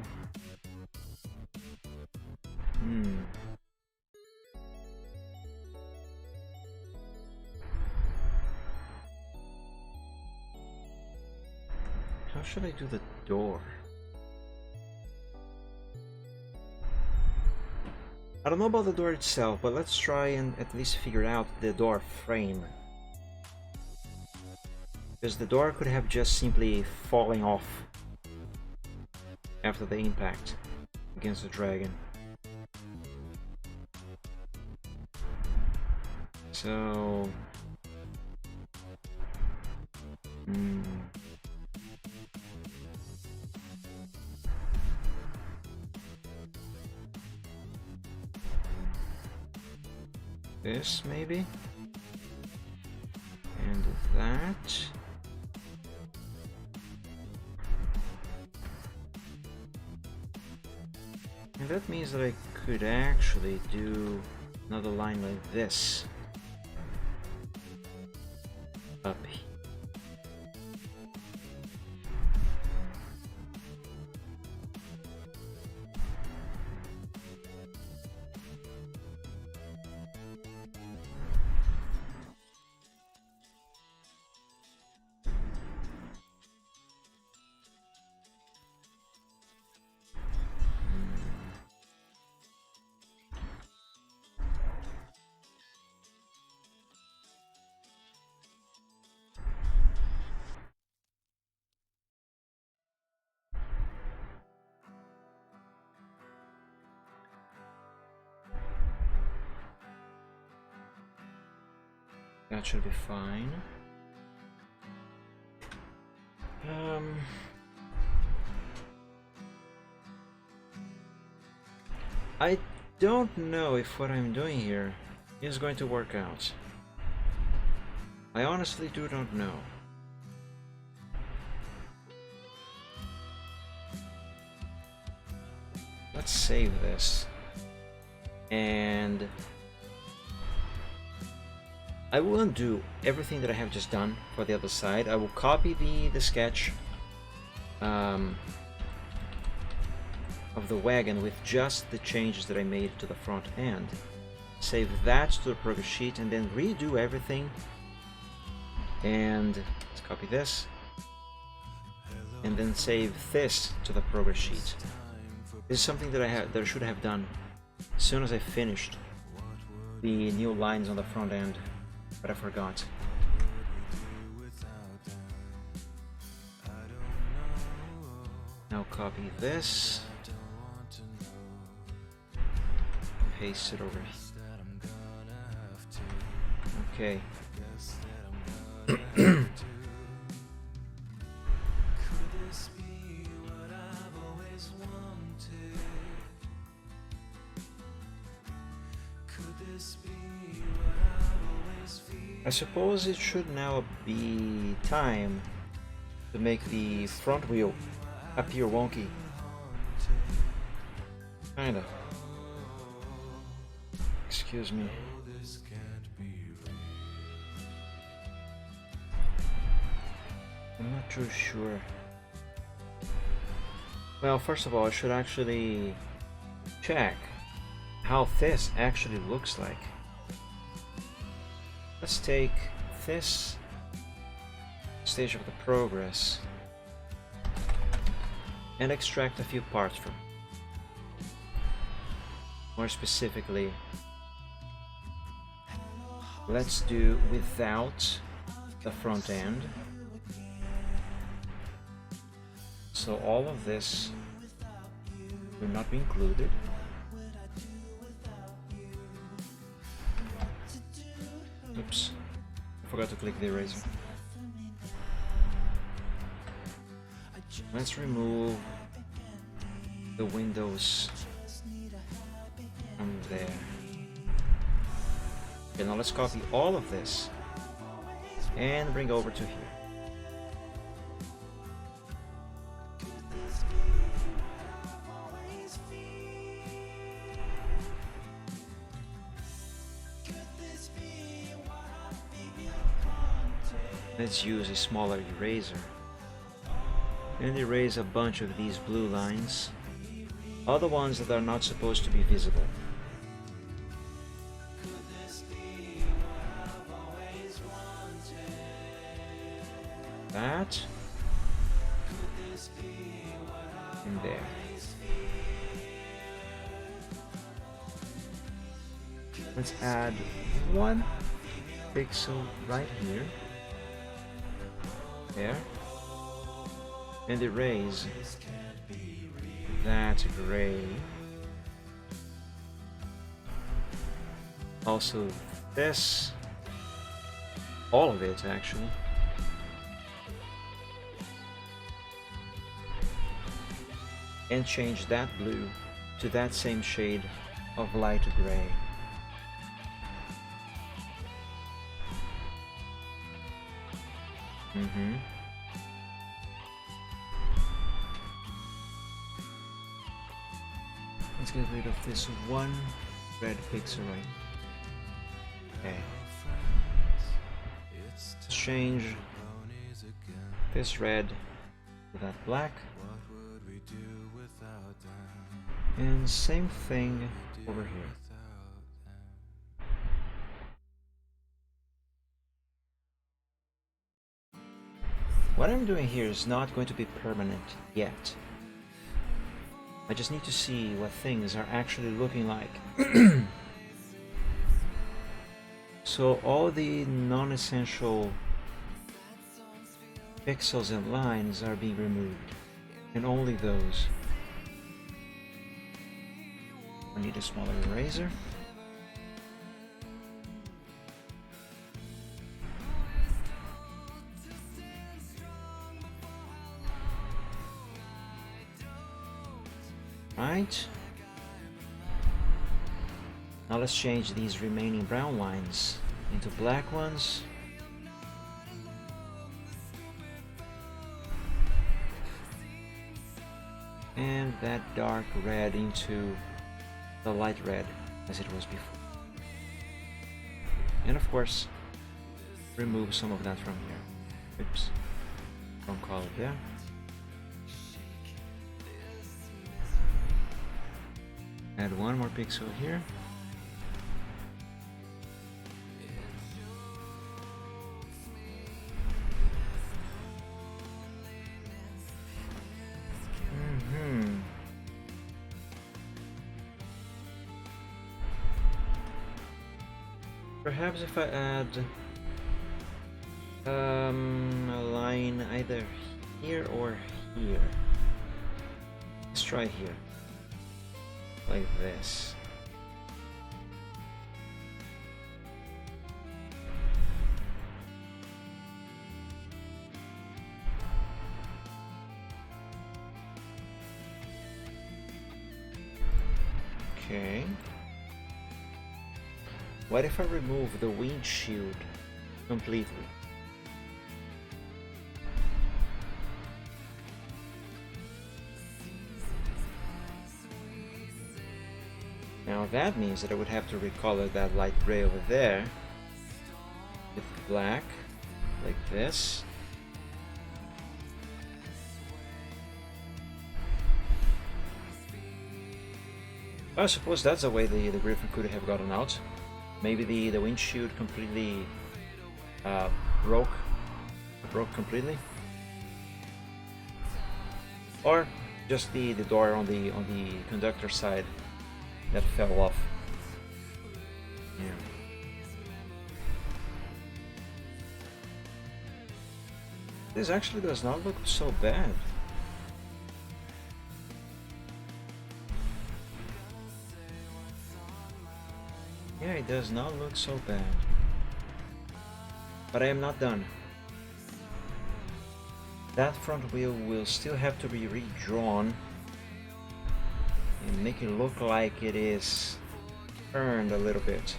how should I do the door? I don't know about the door itself, but let's try and at least figure out the door frame. Because the door could have just simply falling off after the impact against the dragon. So this maybe, and that. And that means that I could actually do another line like this. Up. That should be fine. I don't know if what I'm doing here is going to work out. I honestly do not know. Let's save this. And I will undo everything that I have just done for the other side. I will copy the sketch of the wagon with just the changes that I made to the front end. Save that to the progress sheet and then redo everything. And let's copy this. And then save this to the progress sheet. This is something that I should have done as soon as I finished the new lines on the front end, but I forgot. Now copy this, paste it over. Okay. I suppose it should now be time to make the front wheel appear wonky. Kinda. Excuse me. I'm not too sure. Well, first of all, I should actually check how this actually looks like. Let's take this stage of the progress and extract a few parts from it. More specifically, let's do without the front end. So all of this will not be included. Oops, I forgot to click the eraser. Let's remove the windows from there. Okay, now let's copy all of this and bring over to here. Let's use a smaller eraser and erase a bunch of these blue lines, all the ones that are not supposed to be visible. That and there. Let's add 1 pixel right here. There, and erase that gray. Also this, all of it actually. And change that blue to that same shade of light gray. Let's get rid of this one red pixel right. Okay. Let's change this red to that black. And same thing over here. What I'm doing here is not going to be permanent yet. I just need to see what things are actually looking like. So all the non-essential pixels and lines are being removed, and only those. I need a smaller eraser. Right. Now let's change these remaining brown lines into black ones. And that dark red into the light red as it was before. And of course, remove some of that from here. Oops. Don't call it there. Add one more pixel here. Perhaps if I add a line either here or here. Let's try here. Like this. Okay. What if I remove the windshield completely? Now that means that I would have to recolor that light gray over there with black, like this. I suppose that's the way the Griffin could have gotten out. Maybe the windshield completely broke completely, or just the door on the conductor side that fell off. Yeah. This actually does not look so bad. Yeah, it does not look so bad. But I am not done. That front wheel will still have to be redrawn and make it look like it is turned a little bit.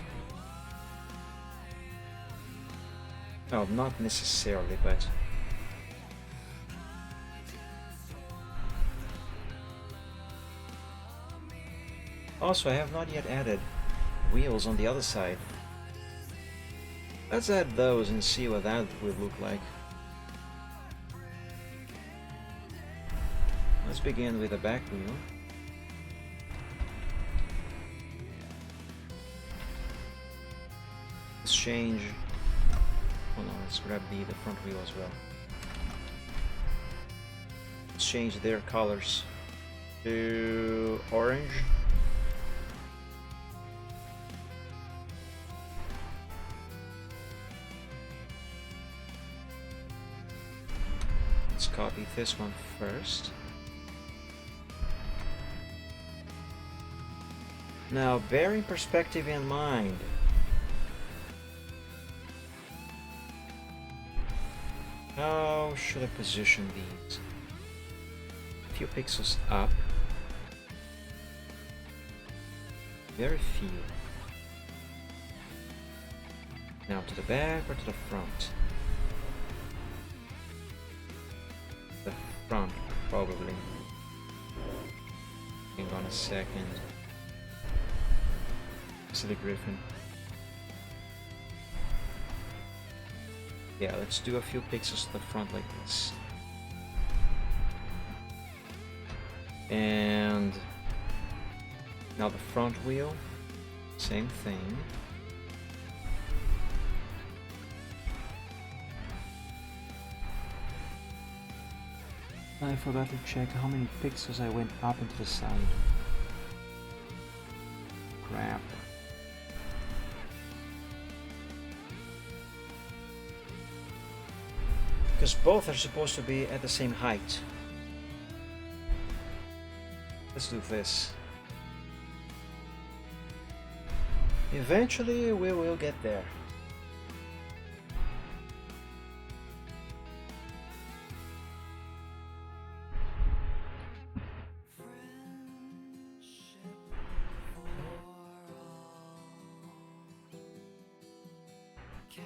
No, not necessarily, but also I have not yet added wheels on the other side. Let's add those and see what that would look like. Let's begin with the back wheel. Let's change. Hold on, let's grab the front wheel as well. Let's change their colors to orange. Let's copy this one first. Now, bearing perspective in mind, how should I position these? A few pixels up. Very few. Now to the back or to the front? The front, probably. Okay. on a second. Silly Griffin. Yeah, let's do a few pixels to the front like this. And now the front wheel, same thing. I forgot to check how many pixels I went up into the side. Crap. Because both are supposed to be at the same height. Let's do this. Eventually we will get there.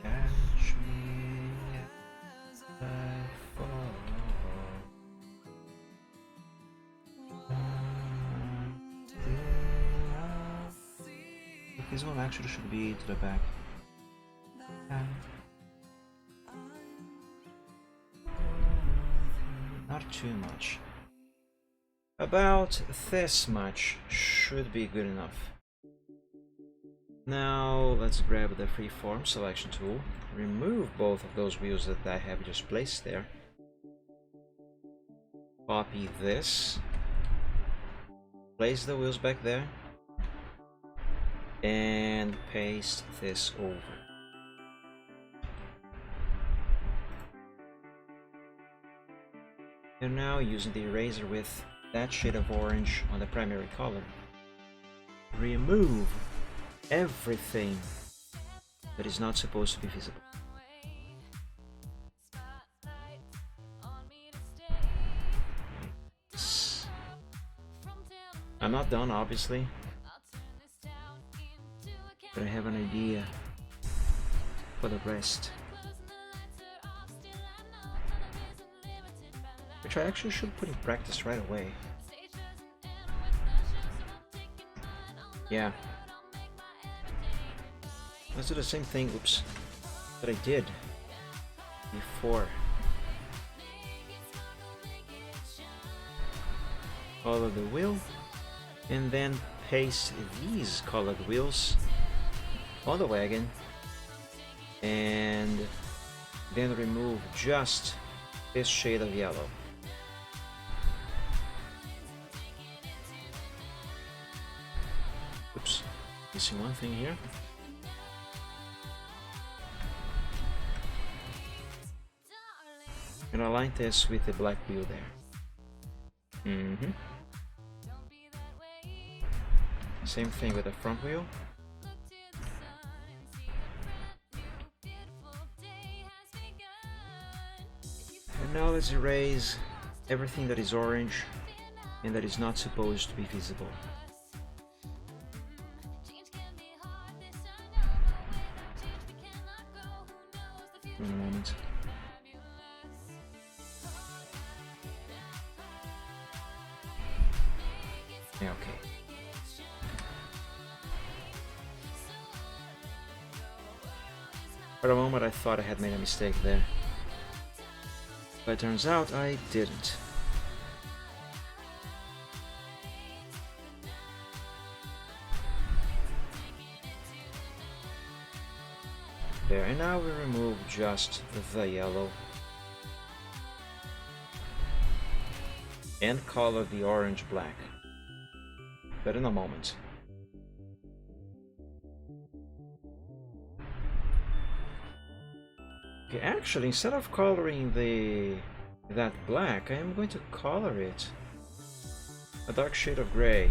Catch me as I fall. This one actually should be to the back. Not too much. About this much should be good enough. Now let's grab the freeform selection tool, remove both of those wheels that I have just placed there. Copy this, place the wheels back there, and paste this over. And now using the eraser with that shade of orange on the primary color, remove everything that is not supposed to be visible. I'm not done, obviously, but I have an idea for the rest, which I actually should put in practice right away. Yeah. Let's do the same thing, oops, that I did before. Color the wheel, and then paste these colored wheels on the wagon, and then remove just this shade of yellow. Oops, missing one thing here. And align this with the black wheel there. Same thing with the front wheel. And now let's erase everything that is orange and that is not supposed to be visible. In a moment. Yeah, okay. For a moment I thought I had made a mistake there, but it turns out I didn't. There, and now we remove just the yellow and color the orange black, but in a moment. Okay, actually, instead of coloring that black, I am going to color it a dark shade of gray.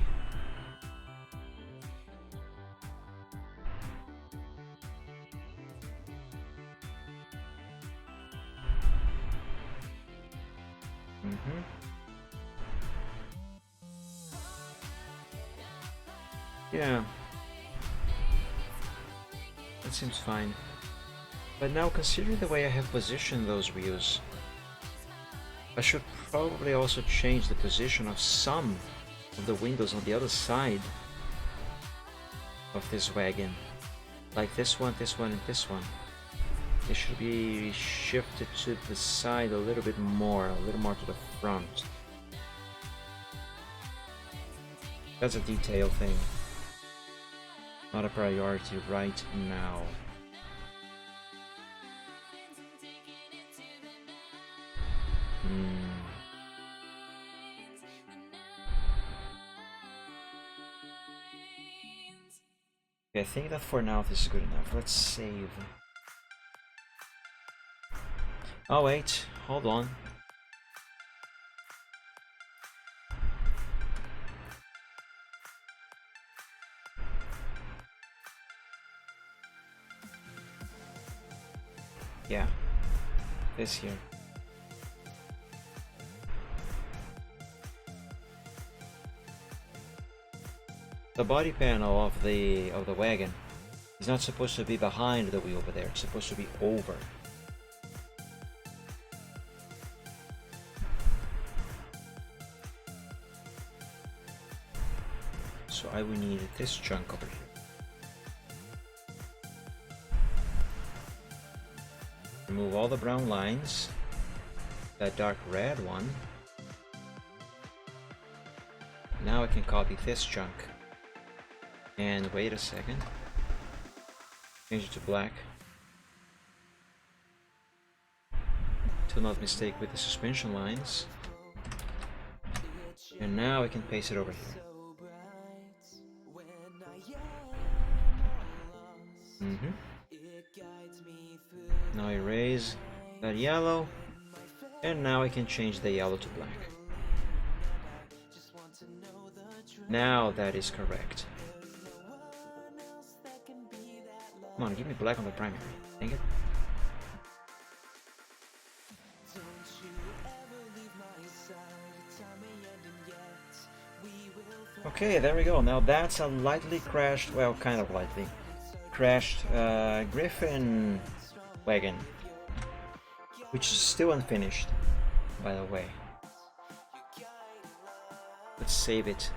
Yeah, that seems fine. But now, considering the way I have positioned those wheels, I should probably also change the position of some of the windows on the other side of this wagon. Like this one, and this one. They should be shifted to the side a little bit more, a little more to the front. That's a detail thing. Not a priority right now. Okay, I think that for now this is good enough. Let's save. Oh wait, hold on. Yeah, this here. The body panel of the wagon is not supposed to be behind the wheel over there. It's supposed to be over. So I will need this chunk over here. Remove all the brown lines. That dark red one. Now I can copy this chunk. And wait a second. Change it to black. To not mistake with the suspension lines. And now I can paste it over here. Now erase that yellow, and now I can change the yellow to black. Now that is correct. Come on, give me black on the primary. Dang it. Okay, there we go. Now that's a lightly crashed, well, kind of lightly crashed Griffin wagon, which is still unfinished, by the way. Let's save it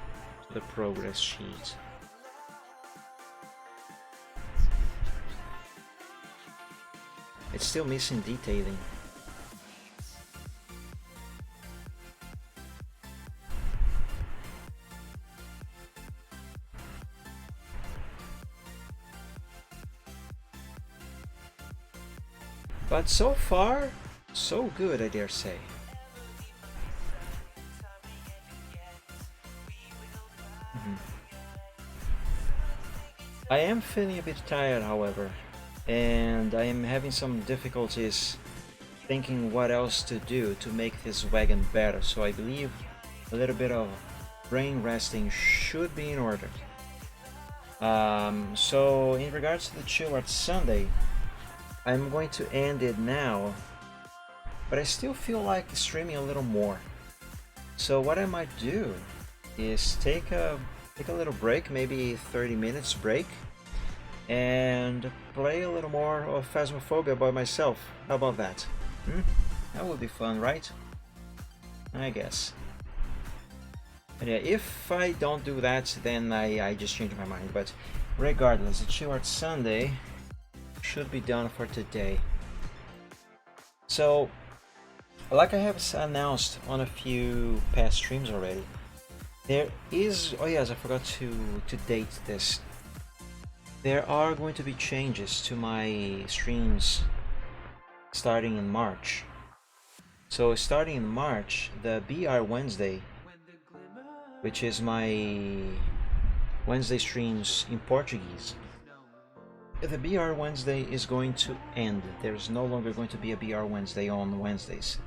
to the progress sheet. It's still missing detailing. But so far, so good, I dare say. I am feeling a bit tired, however, and I am having some difficulties thinking what else to do to make this wagon better, so I believe a little bit of brain resting should be in order. So in regards to the Chill Art Sunday, I'm going to end it now, but I still feel like streaming a little more. So what I might do is take a little break, maybe 30 minutes break, and play a little more of Phasmophobia by myself. How about that? That would be fun, right? I guess. But yeah, if I don't do that, then I just change my mind. But regardless, the Chill Art Sunday should be done for today. So, like I have announced on a few past streams already, there is, oh yes, I forgot to date this. There are going to be changes to my streams starting in March. So starting in March, the BR Wednesday, which is my Wednesday streams in Portuguese, the BR Wednesday is going to end. There's no longer going to be a BR Wednesday on Wednesdays.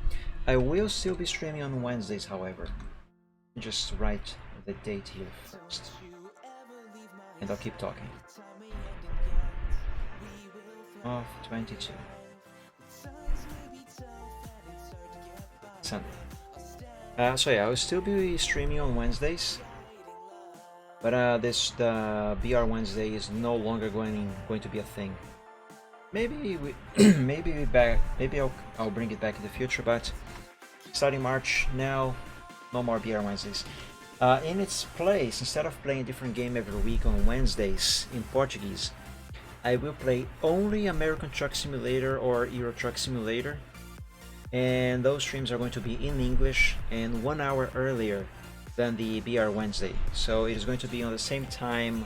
I will still be streaming on Wednesdays, however. Just write the date here first, and I'll keep talking. Of 22. Sunday. So yeah, I will still be streaming on Wednesdays, but the BR Wednesday is no longer going to be a thing. Maybe I'll bring it back in the future, but starting March now, no more BR Wednesdays. In its place, instead of playing a different game every week on Wednesdays in Portuguese, I will play only American Truck Simulator or Euro Truck Simulator, and those streams are going to be in English and 1 hour earlier than the BR Wednesday. So it is going to be on the same time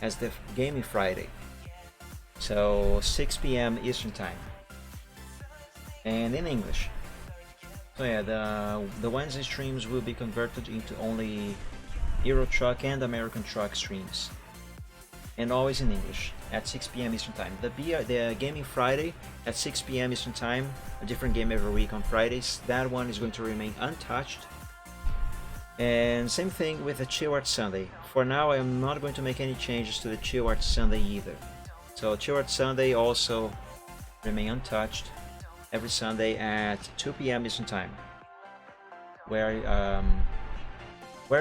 as the Gaming Friday, so 6 p.m. Eastern Time, and in English. So yeah, the Wednesday streams will be converted into only Euro Truck and American Truck streams, and always in English at 6 p.m. Eastern Time. The Gaming Friday at 6 p.m. Eastern Time, a different game every week on Fridays. That one is going to remain untouched. And same thing with the Chill Art Sunday. For now, I am not going to make any changes to the Chill Art Sunday either. So Chill Art Sunday also remain untouched every Sunday at 2 p.m. Eastern Time. Where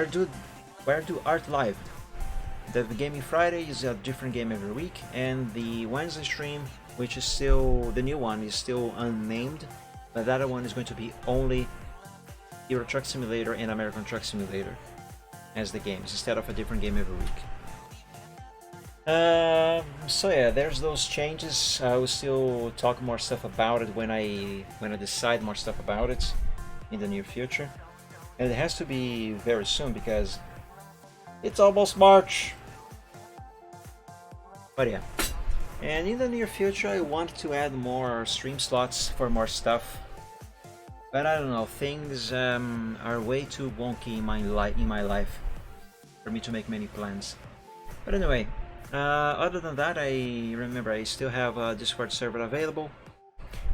do Art Live? The Gaming Friday is a different game every week, and the Wednesday stream, which is still the new one, is still unnamed, but that one is going to be only Euro Truck Simulator and American Truck Simulator as the games, instead of a different game every week. So yeah, there's those changes. I will still talk more stuff about it when I decide more stuff about it in the near future, and it has to be very soon because it's almost March. But yeah, and in the near future I want to add more stream slots for more stuff. But I don't know, things are way too wonky in my life for me to make many plans. But anyway, other than that, I remember I still have a Discord server available.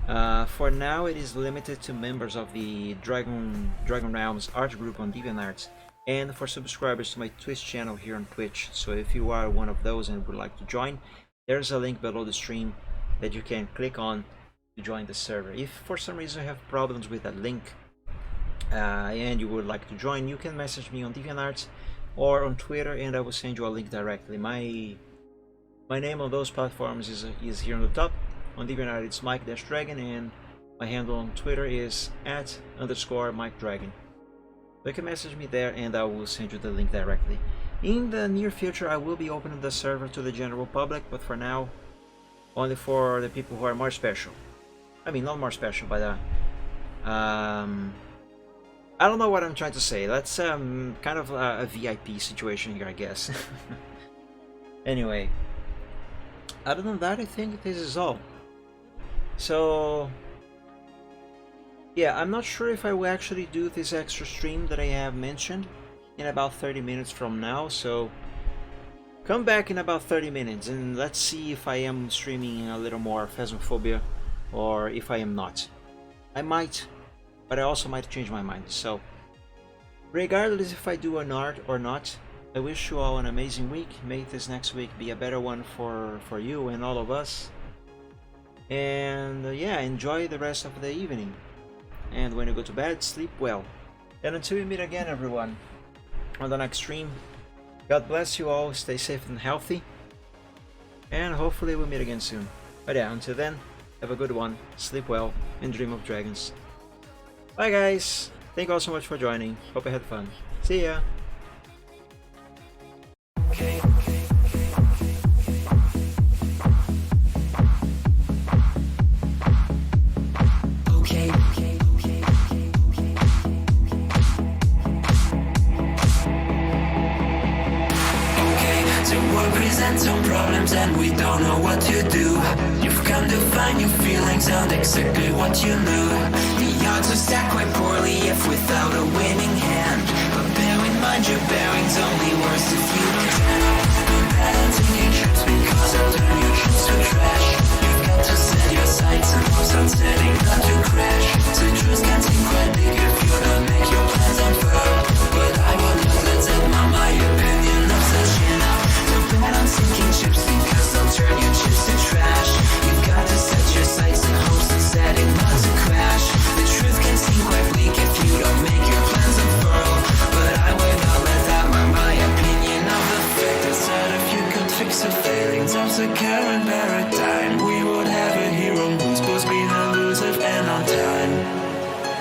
For now, it is limited to members of the Dragon Realms art group on DeviantArt, and for subscribers to my Twitch channel here on Twitch. So if you are one of those and would like to join, there's a link below the stream that you can click on to join the server. If for some reason you have problems with that link and you would like to join, you can message me on DeviantArt or on Twitter, and I will send you a link directly. My name on those platforms is here on the top. On DeviantArt it's Mike-Dragon, and my handle on Twitter is @_MikeDragon. So you can message me there and I will send you the link directly. In the near future I will be opening the server to the general public, but for now only for the people who are more special. I mean, not more special, but I don't know what I'm trying to say. That's kind of a VIP situation here, I guess. Anyway, other than that, I think this is all. So yeah, I'm not sure if I will actually do this extra stream that I have mentioned in about 30 minutes from now, so come back in about 30 minutes and let's see if I am streaming a little more Phasmophobia or if I am not. I might, but I also might change my mind. So regardless if I do an art or not, I wish you all an amazing week. May this next week be a better one for you and all of us. And yeah, enjoy the rest of the evening. And when you go to bed, sleep well. And until we meet again, everyone, on the next stream, God bless you all, stay safe and healthy, and hopefully we'll meet again soon. But yeah, until then, have a good one, sleep well, and dream of dragons. Bye guys, thank you all so much for joining, hope you had fun. See ya! Some problems and we don't know what to do. You've come to find your feelings and exactly what you knew. The odds are stacked quite poorly if without a winning hand. But bear in mind your bearing's only worse if you don't try. Don't bet on taking trips because I'll turn your trips to trash. You've got to set your sights and hopes on setting not to crash. So truths can seem quite big if you don't make your plans unfurl. But I will not let that my opinion of such enough. Bet on sinking chips because they'll turn your chips to trash. You've got to set your sights and hopes and setting not to crash. The truth can seem quite bleak if you don't make your plans unfurl. But I will not let that mark my opinion of the fact that if you could fix the failings of the current paradigm, we would have a hero who's supposed to be elusive and on time.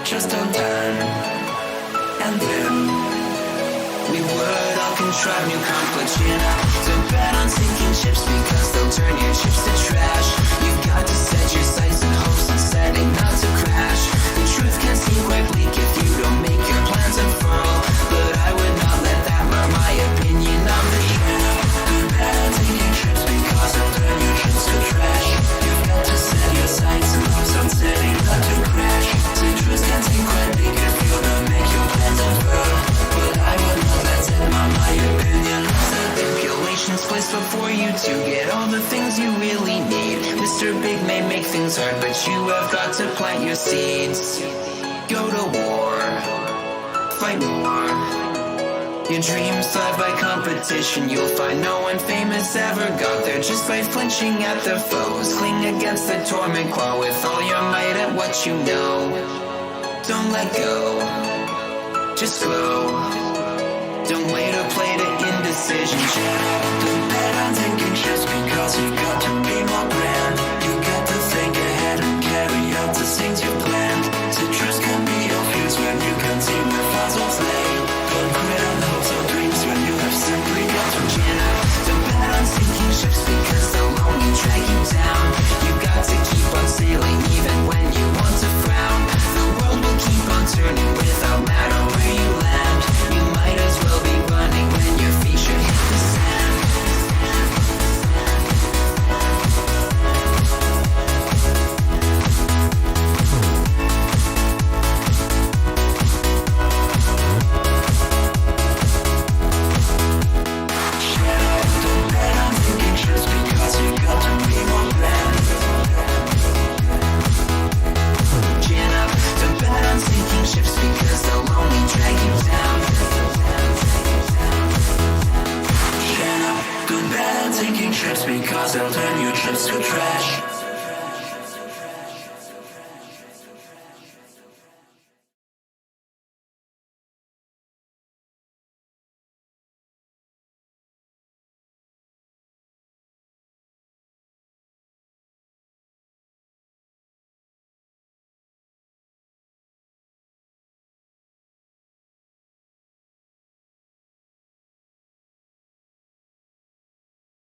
Just on time. And then we try new conflicts, you know. Don't bet on sinking ships because they'll turn your chips to trash. You've got to set your sights and hopes on setting not to crash. The truth can seem quite bleak if you don't make your plans unfurl, but I would not let that mar my opinion on the trail. Don't bet on sinking ships because they'll turn your chips to trash. You've got to set your sights and hopes on setting not to crash. The truth can seem quite bleak if you don't make your plans unfurl, but I would not let that mar my opinion. Stipulations placed before you to get all the things you really need. Mr. Big may make things hard, but you have got to plant your seeds. Go to war, fight more. Your dreams thrive by competition. You'll find no one famous ever got there just by flinching at their foes. Cling against the torment, claw with all your might at what you know. Don't let go, just grow. Don't wait or play to indecision. Don't bet on taking trips because you've got to be more grand. You've got to think ahead and carry out the things you planned. Citrus can be your fuse when you can see where fossils lay. Don't quit on hopes or dreams when you have simply got to gin up. Don't bet on sinking ships because they'll only drag you down. You've got to keep on sailing even when you want to frown. The world will keep on turning without matter where you land. You might as well be running when your feet should hit the sand. Don't bet on sinking ships because you've got to be more grand. Chin up, don't bet on sinking ships because they'll only drag you down. Chin up, don't bet on sinking ships because they'll turn your trips to trash.